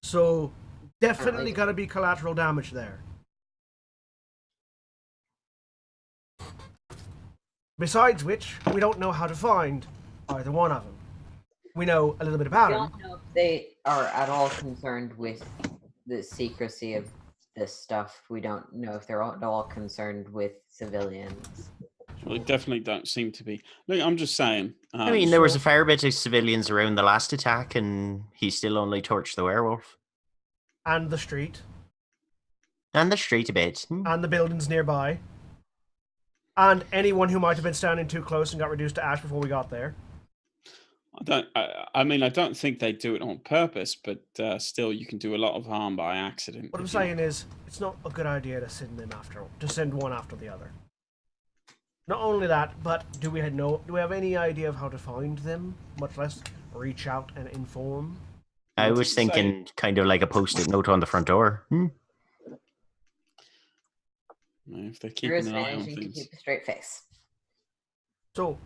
So definitely got to be collateral damage there. Besides which, we don't know how to find either one of them. We know a little bit about I them. don't know if they are at all concerned with the secrecy of this stuff. We don't know if they're at all concerned with civilians. Well, they definitely don't seem to be. Look, I'm just saying. I mean, there was a fair bit of civilians around the last attack, and he still only torched the werewolf. And the street. And the street a bit. And the buildings nearby. And anyone who might have been standing too close and got reduced to ash before we got there. I mean, I don't think they do it on purpose, but still, you can do a lot of harm by accident. What I'm saying is, it's not a good idea to send one after the other. Not only that, but do we have any idea of how to find them? Much less reach out and inform. I was thinking kind of like a post-it note on the front door. If they're There is keeping an eye on managing to things. keep a straight face. So,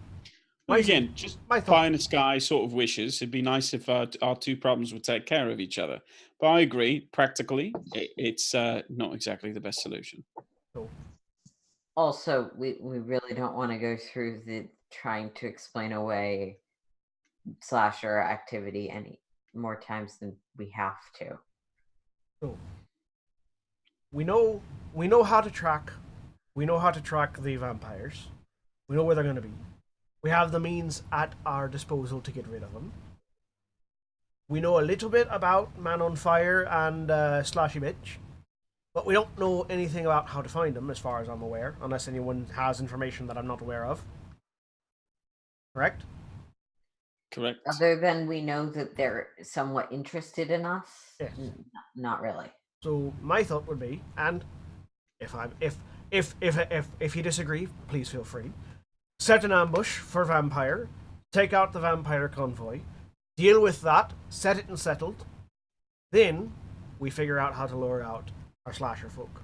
Well, again, just pie in the sky sort of wishes. It'd be nice if our two problems would take care of each other. But I agree, practically, it's not exactly the best solution. Also, we really don't want to go through the trying to explain away slasher activity any more times than we have to. So, we know how to track. We know how to track the vampires. We know where they're going to be. We have the means at our disposal to get rid of them. We know a little bit about Man on Fire and Slashy Bitch, but we don't know anything about how to find them, as far as I'm aware, unless anyone has information that I'm not aware of. Correct? Correct. Other than we know that they're somewhat interested in us, Yes. Not really. So my thought would be, and if you disagree, please feel free. Set an ambush for vampire, take out the vampire convoy, deal with that, set it and settled. Then we figure out how to lure out our slasher folk.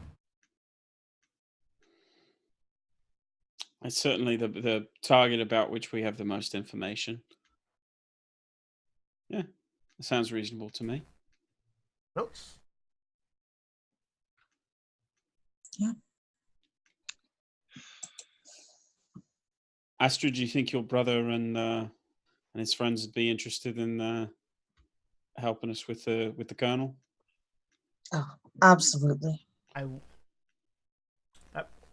It's certainly the target about which we have the most information. Yeah, that sounds reasonable to me. Notes? Yeah. Astrid, do you think your brother and his friends would be interested in helping us with the colonel? Oh, absolutely.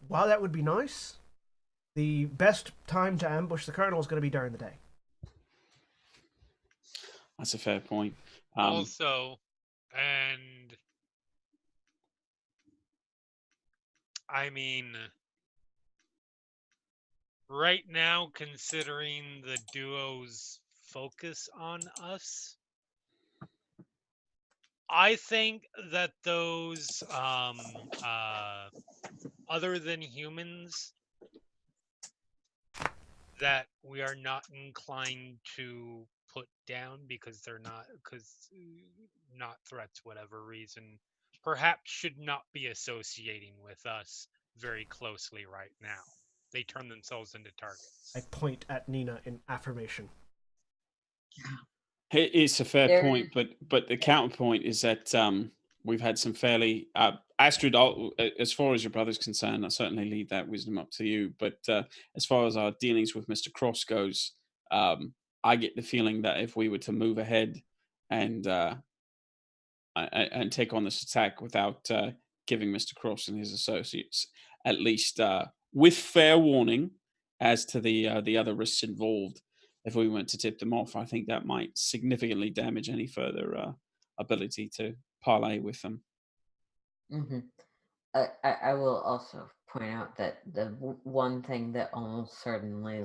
While that would be nice, the best time to ambush the colonel is going to be during the day. That's a fair point. Also, and I mean, right now, considering the duo's focus on us, I think that those other than humans that we are not inclined to put down because they're not threats, whatever reason, perhaps should not be associating with us very closely right now. They turn themselves into targets. I point at Nina in affirmation. It's a fair point, but the counterpoint is that we've had some fairly Astrid. As far as your brother's concerned, I certainly leave that wisdom up to you. But as far as our dealings with Mr. Cross goes, I get the feeling that if we were to move ahead and take on this attack without giving Mr. Cross and his associates at least with fair warning as to the other risks involved. If we went to tip them off, I think that might significantly damage any further ability to parlay with them. Hmm. I will also point out that the one thing that almost certainly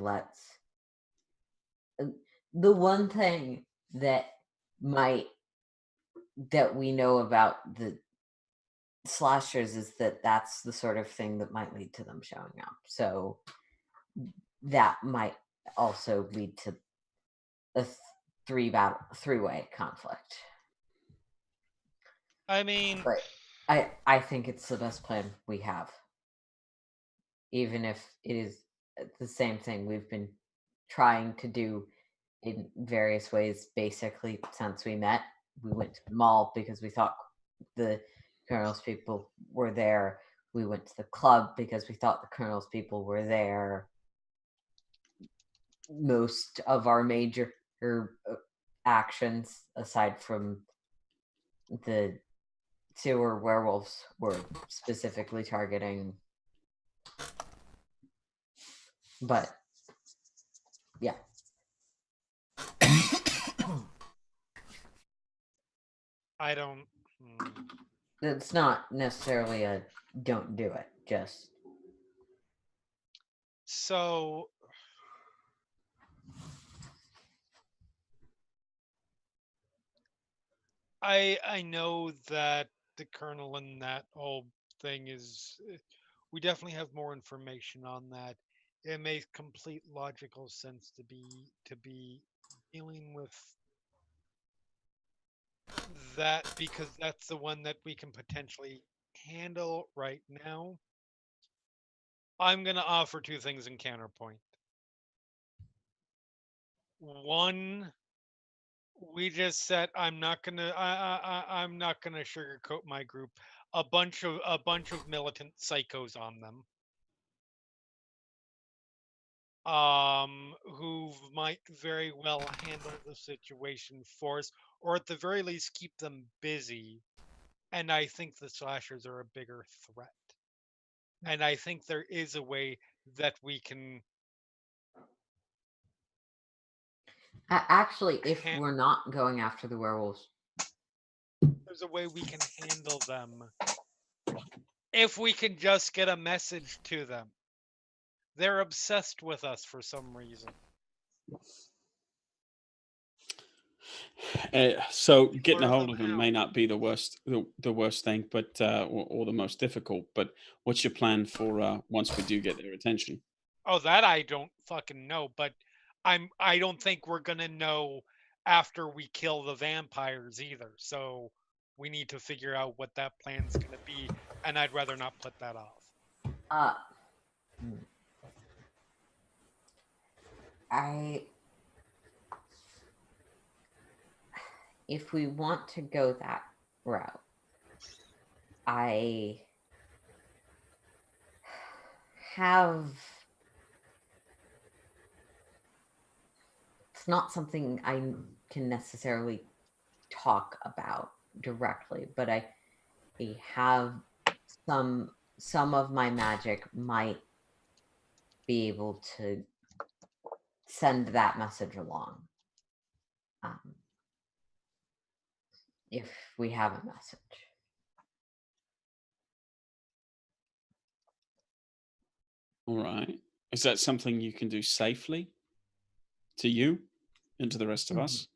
the one thing that might that we know about the slashers is that that's the sort of thing that might lead to them showing up. So that might also lead to a three-way conflict. I mean, But I think it's the best plan we have, even if it is the same thing we've been trying to do in various ways basically since we met. We went to the mall because we thought the Colonel's people were there. We went to the club because we thought the Colonel's people were there. Most of our major actions, aside from the sewer werewolves, were specifically targeting. But yeah. I don't. It's not necessarily a don't do it, just So I know that the Colonel and that whole thing is. We definitely have more information on that. It makes complete logical sense to be dealing with that because that's the one that we can potentially handle right now. I'm going to offer two things in counterpoint. One, we just said I'm not going to I'm not going to sugarcoat my group. A bunch of militant psychos on them. Who might very well handle the situation for us, or at the very least keep them busy. And I think the slashers are a bigger threat. And I think there is a way that we can. actually, if Han- we're not going after the werewolves, There's a way we can handle them if we can just get a message to them. They're obsessed with us for some reason. So We getting a lure hold them of them out. may not be the worst thing, but or the most difficult. But what's your plan for once we do get their attention? Oh, that I don't fucking know, but I don't think we're gonna know after we kill the vampires either. So we need to figure out what that plan's gonna be, and I'd rather not put that off. if we want to go that route, I have. It's not something I can necessarily talk about directly, but I have some of my magic might be able to send that message along. If we have a message. All right. Is that something you can do safely to you and to the rest of us?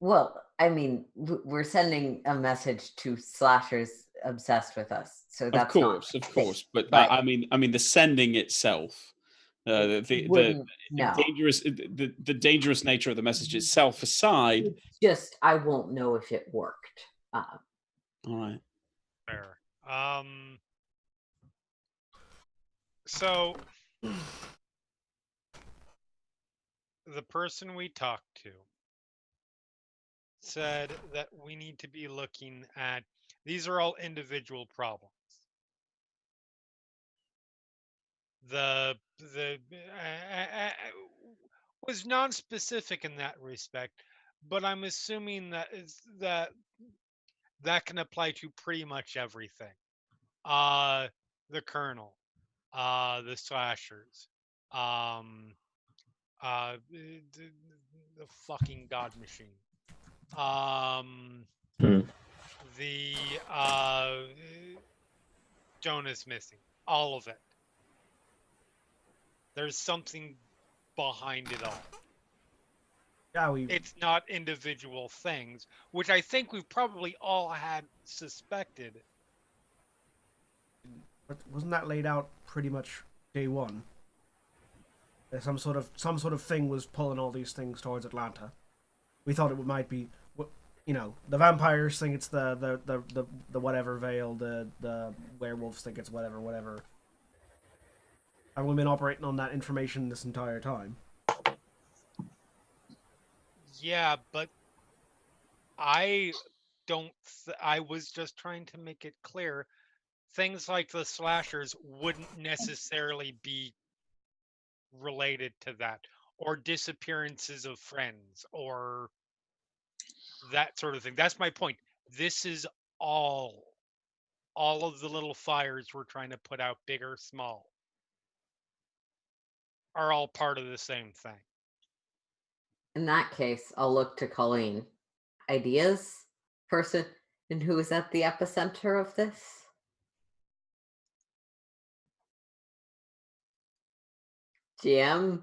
Well, I mean, we're sending a message to slashers obsessed with us, so that's Of safe. course. But, But I mean, the sending itself, the wouldn't know. the dangerous nature of the message itself aside. It's just I won't know if it worked. All right. Fair. So the person we talked to said that we need to be looking at these are all individual problems. The was non-specific in that respect, but I'm assuming that can apply to pretty much everything. The Colonel, the slashers, the fucking God machine. Hmm. The Jonas missing. All of it. There's something behind it all. Yeah, It's not individual things, which I think we probably all had suspected. wasn't that laid out pretty much day one? That some sort of thing was pulling all these things towards Atlanta. We thought it might be, the vampires think it's the whatever veil, the werewolves think it's whatever. Have we been operating on that information this entire time? Yeah, but I I was just trying to make it clear. Things like the slashers wouldn't necessarily be related to that, or disappearances of friends, or that sort of thing. That's my point. This is all of the little fires we're trying to put out, big or small, are all part of the same thing. In that case, I'll look to Colleen. Ideas? Person and who is at the epicenter of this? GM?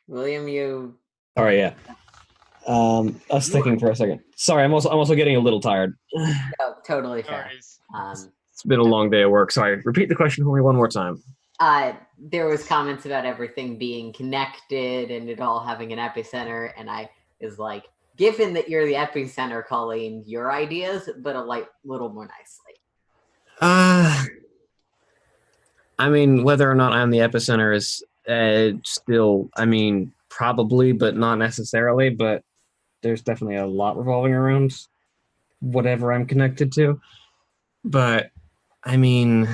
William, you Sorry, yeah. I was thinking for a second. Sorry, I'm also getting a little tired. oh, totally No fair. worries. It's been a long day at work. Sorry. Repeat the question for me one more time. There was comments about everything being connected and it all having an epicenter, and I is like, given that you're the epicenter, Colleen, your ideas, but a little more nicely. I mean, whether or not I'm the epicenter is still, I mean, probably, but not necessarily. But there's definitely a lot revolving around whatever I'm connected to. But I mean,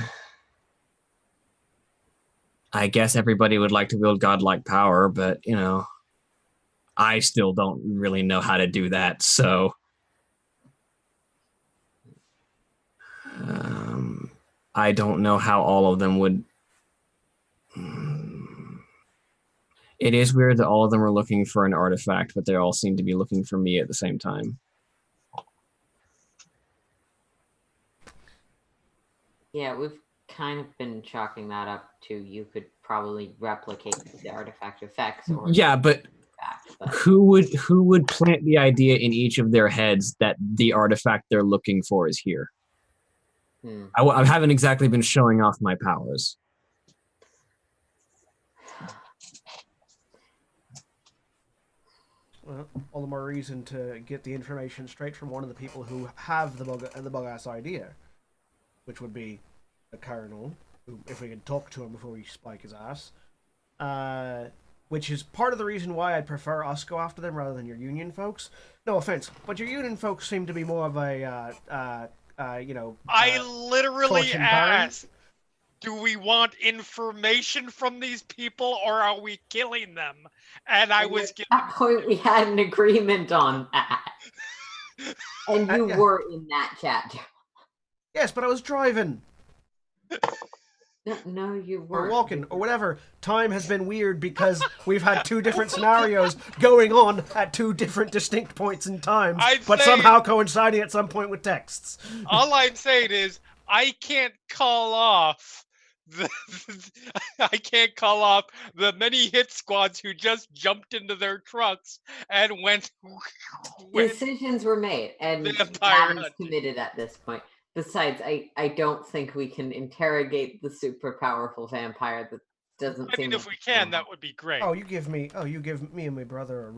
I guess everybody would like to wield godlike power, but I still don't really know how to do that. So, I don't know how all of them would. It is weird that all of them are looking for an artifact, but they all seem to be looking for me at the same time. Yeah, we've kind of been chalking that up to you could probably replicate the artifact effects. Or Yeah, but who would plant the idea in each of their heads that the artifact they're looking for is here? I haven't exactly been showing off my powers. Well, all the more reason to get the information straight from one of the people who have the bug-ass idea, which would be the Colonel, who, if we could talk to him before we spike his ass. Which is part of the reason why I'd prefer us go after them rather than your Union folks. No offense, but your Union folks seem to be more of a, I literally torch and baron. asked, do we want information from these people or are we killing them? And I was at that point we had an agreement on that. And you were in that chat. Yes, but I was driving. No, you weren't. Or walking, or whatever. Time has been weird because we've had two different scenarios going on at two different distinct points in time, but somehow coinciding at some point with texts. All I'm saying is, I can't call off the many hit squads who just jumped into their trucks and went Decisions were made, and that is committed at this point. Besides, I don't think we can interrogate the super powerful vampire that doesn't seem. I mean, if we can, that would be great. You give me and my brother a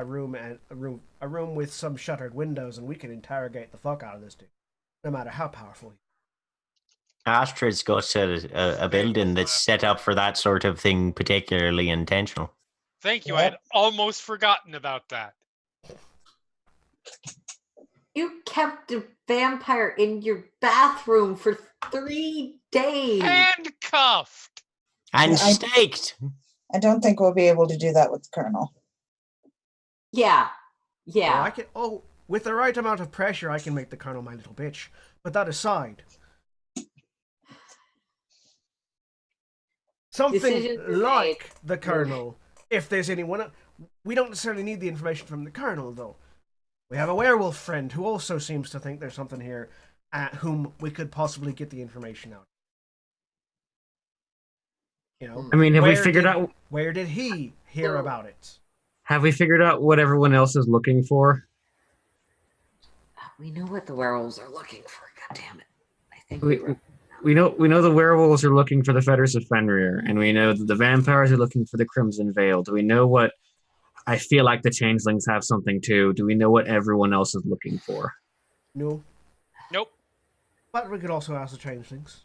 room with some shuttered windows, and we can interrogate the fuck out of this dude, no matter how powerful he is. Astrid's got a building that's set up for that sort of thing, particularly intentional. Thank you. I had almost forgotten about that. You kept a vampire in your bathroom for 3 days. Handcuffed. And staked. I don't think we'll be able to do that with the Colonel. Yeah. With the right amount of pressure, I can make the Colonel my little bitch. But that aside, Something Decisions are like made. the Colonel. If there's anyone, we don't necessarily need the information from the Colonel, though. We have a werewolf friend who also seems to think there's something here, at whom we could possibly get the information out. You know, I mean, have we where figured did- out? Where did he hear about it? Have we figured out what everyone else is looking for? We know what the werewolves are looking for. God damn it! I think We know the werewolves are looking for the fetters of Fenrir, and we know that the vampires are looking for the Crimson Veil. Do we know what? I feel like the changelings have something too. Do we know what everyone else is looking for? No. Nope. But we could also ask the changelings.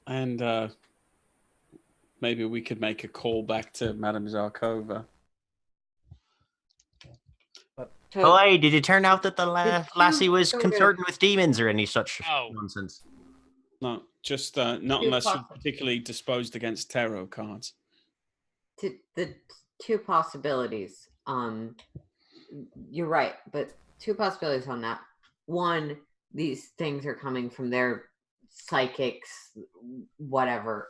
And maybe we could make a call back to Madame Zarkova. Oh, hey, did it turn out that the Did lassie you was sort of- consorting with demons or any such Oh. nonsense? No, just not Two unless you're possible- particularly disposed against tarot cards. The two possibilities. You're right, but two possibilities on that. One, these things are coming from their psychics, whatever.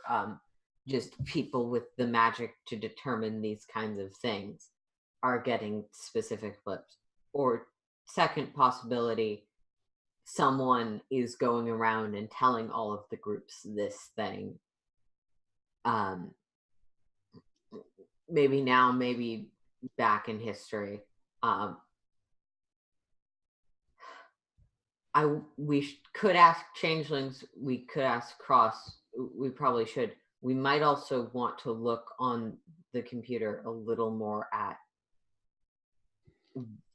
Just people with the magic to determine these kinds of things are getting specific flips. Or second possibility, someone is going around and telling all of the groups this thing. Maybe now, maybe back in history. Could ask changelings. We could ask Cross. We probably should. We might also want to look on the computer a little more at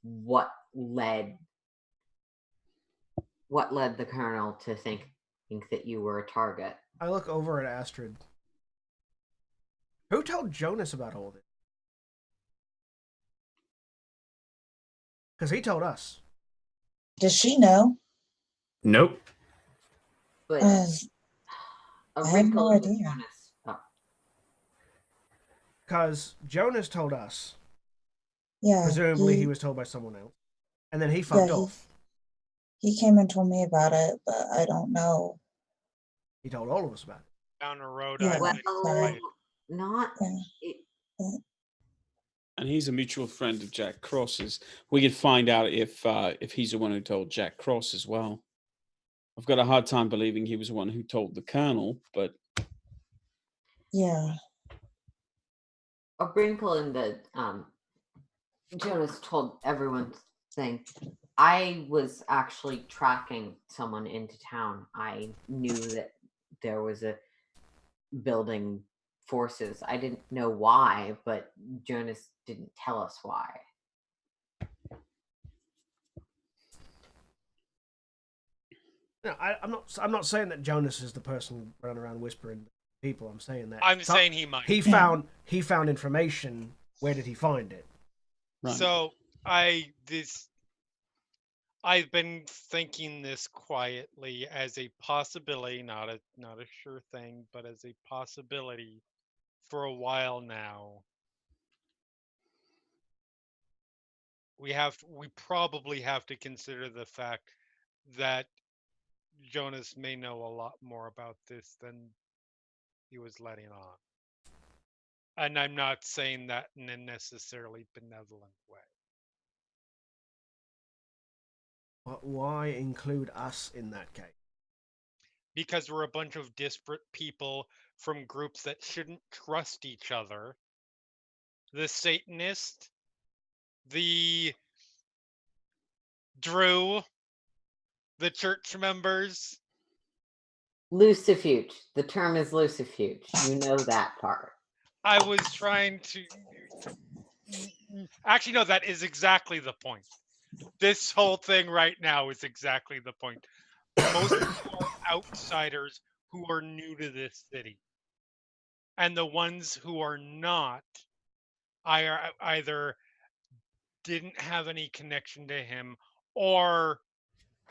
what led the Colonel to think that you were a target. I look over at Astrid. Who told Jonas about all this? Because he told us. Does she know? Nope. But Uh, a I have wrinkle no in the idea. Jonas. Oh, Because Jonas told us. Yeah. Presumably he was told by someone else. And then he fucked off. He came and told me about it, but I don't know. He told all of us about it. Down the road, Yeah. I might well, try it. not. Yeah. It, And he's a mutual friend of Jack Cross's. We could find out if he's the one who told Jack Cross as well. I've got a hard time believing he was the one who told the Colonel, but Yeah. a wrinkle in the Jonas told everyone thing. I was actually tracking someone into town. I knew that there was a building forces. I didn't know why, but Jonas didn't tell us why. No, I'm not saying that Jonas is the person running around whispering to people. I'm saying that I'm saying he might. he found information. Where did he find it? right. So I've been thinking this quietly as a possibility, not a sure thing, but as a possibility for a while now. We probably have to consider the fact that Jonas may know a lot more about this than he was letting on. And I'm not saying that in a necessarily benevolent way. But why include us in that case? Because we're a bunch of disparate people from groups that shouldn't trust each other. The Satanist, the Drew, the church members. Lucifuge. The term is lucifuge. You know that part. I was trying to. Actually, no, that is exactly the point. This whole thing right now is exactly the point. Most people are outsiders who are new to this city. And the ones who are not, either didn't have any connection to him or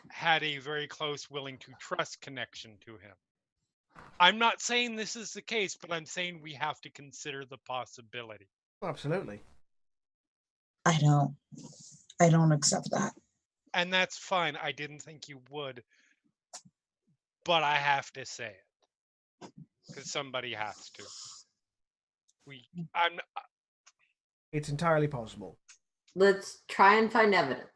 had a very close, willing to trust connection to him. I'm not saying this is the case, but I'm saying we have to consider the possibility. Absolutely. I don't accept that. And that's fine. I didn't think you would, but I have to say it. because somebody has to. I'm It's entirely possible. Let's try and find evidence.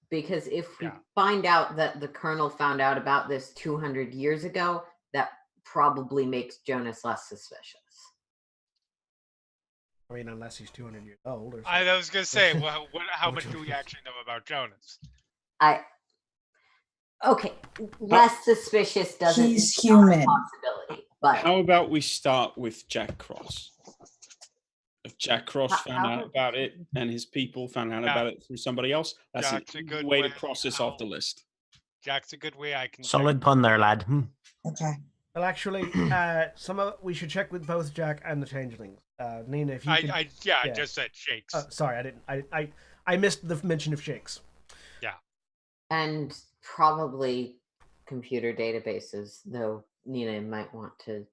Because if we Yeah. find out that the Colonel found out about this 200 years ago, that probably makes Jonas less suspicious. I mean, unless he's 200 years old or something. I was gonna say, well, how much do we actually know about Jonas? Okay, less suspicious doesn't He's not a human. possibility, but How about we start with Jack Cross? If Jack Cross How- found how out would- about it and his people found out Yeah. about it through somebody else, that's Jack's a a good good way to way cross this out. off the list. Jack's a good way I can. Solid pun there, lad. Okay. Well, actually, we should check with both Jack and the changelings. Nina, if you could... I yeah. just said shakes. Sorry, I didn't. I missed the mention of shakes. and probably computer databases, though Nina might want to,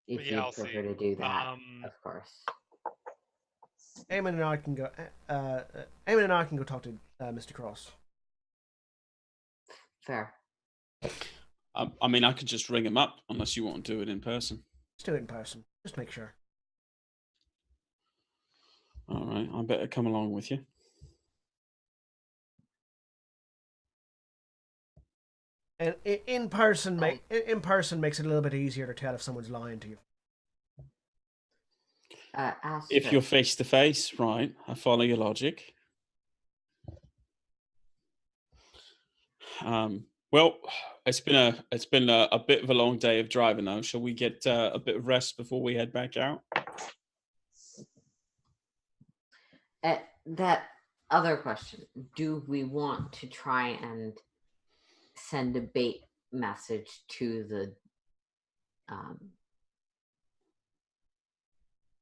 if Yeah, you I'll prefer see. to do that, of course. Eamon and I can go. Eamon and I can go talk to Mr. Cross. Fair. I mean, I could just ring him up unless you want to do it in person. Let's do it in person. Just make sure. All right, I better come along with you. And in person, in person makes it a little bit easier to tell if someone's lying to you. If you're face to face, right? I follow your logic. Well, it's been a bit of a long day of driving though. Shall we get a bit of rest before we head back out? That other question, do we want to try and send a bait message to the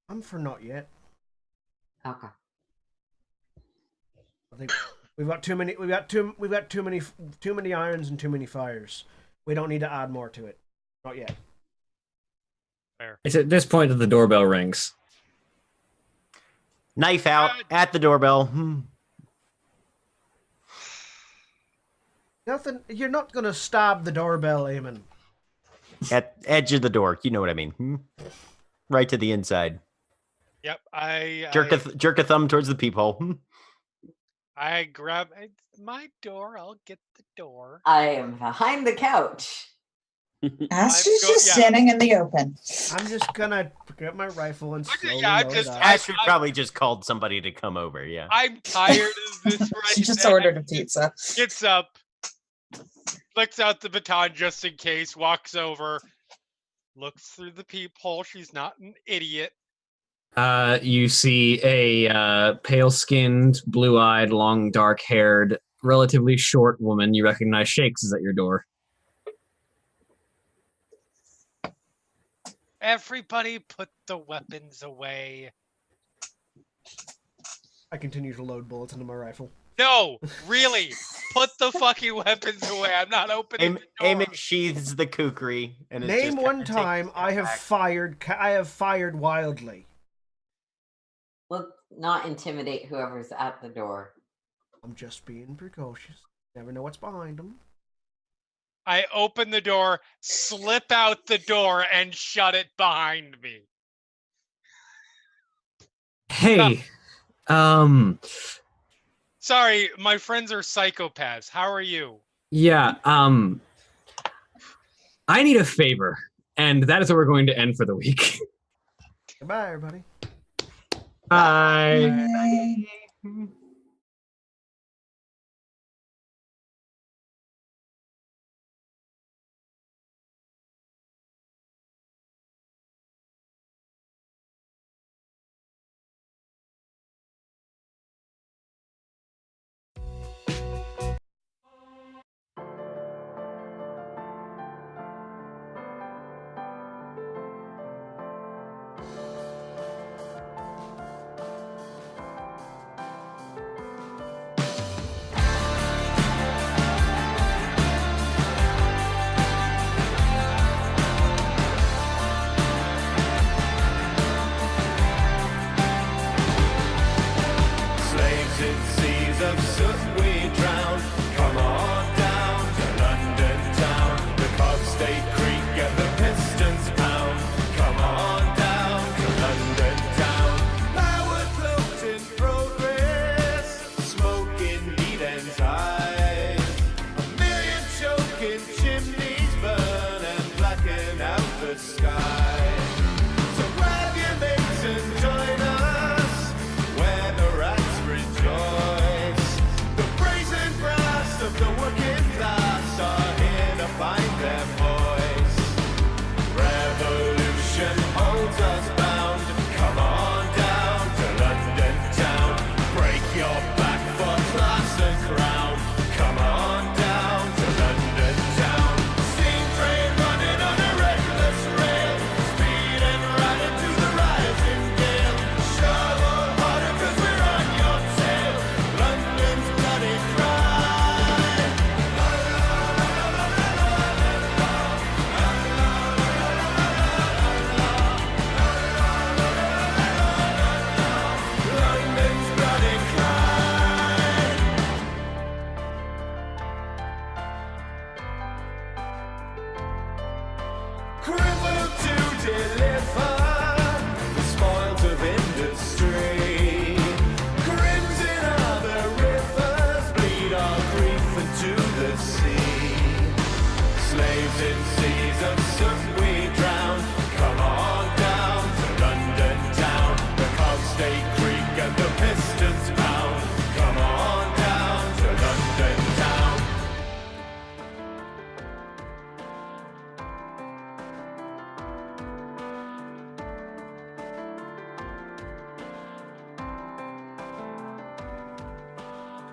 I'm for not yet. okay. I think we've got too many. We've got too many irons and too many fires. We don't need to add more to it. Not yet. Fair. It's at this point that the doorbell rings. Knife out at the doorbell. Nothing. You're not gonna stab the doorbell, Eamon. At edge of the door. You know what I mean. Right to the inside. Yep. Jerk a thumb towards the peephole. I grab my door. I'll get the door. I am behind the couch. Ash is just standing in the open. I'm just gonna get my rifle and slowly I'm load just- it up. Astrid probably just called somebody to come over. Yeah. I'm tired of this right She just now. ordered a pizza. Gets up, flicks out the baton just in case, walks over, looks through the peephole. She's not an idiot. You see a pale-skinned, blue-eyed, long, dark-haired, relatively short woman. You recognize Shakes is at your door. Everybody put the weapons away. I continue to load bullets into my rifle. No, really, put the fucking weapons away. I'm not opening the door. Eamon sheathes the kukri and is Name just one kinda time taking a I step have back. fired. I have fired wildly. Let's not intimidate whoever's at the door. I'm just being precautious. Never know what's behind them. I open the door, slip out the door, and shut it behind me. Hey, Sorry, my friends are psychopaths. How are you? yeah, I need a favor, and that is where we're going to end for the week. Goodbye, everybody. Bye. Bye. 'cause in seas of soot we drown. Come on down to London town. The cogs they creak and the pistons pound. Come on down to London town.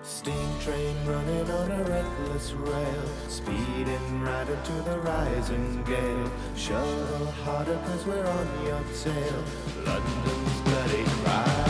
Steam train running on a reckless rail, speeding right into the rising gale. Shovel harder 'cause we're on your tail. London's bloody cry.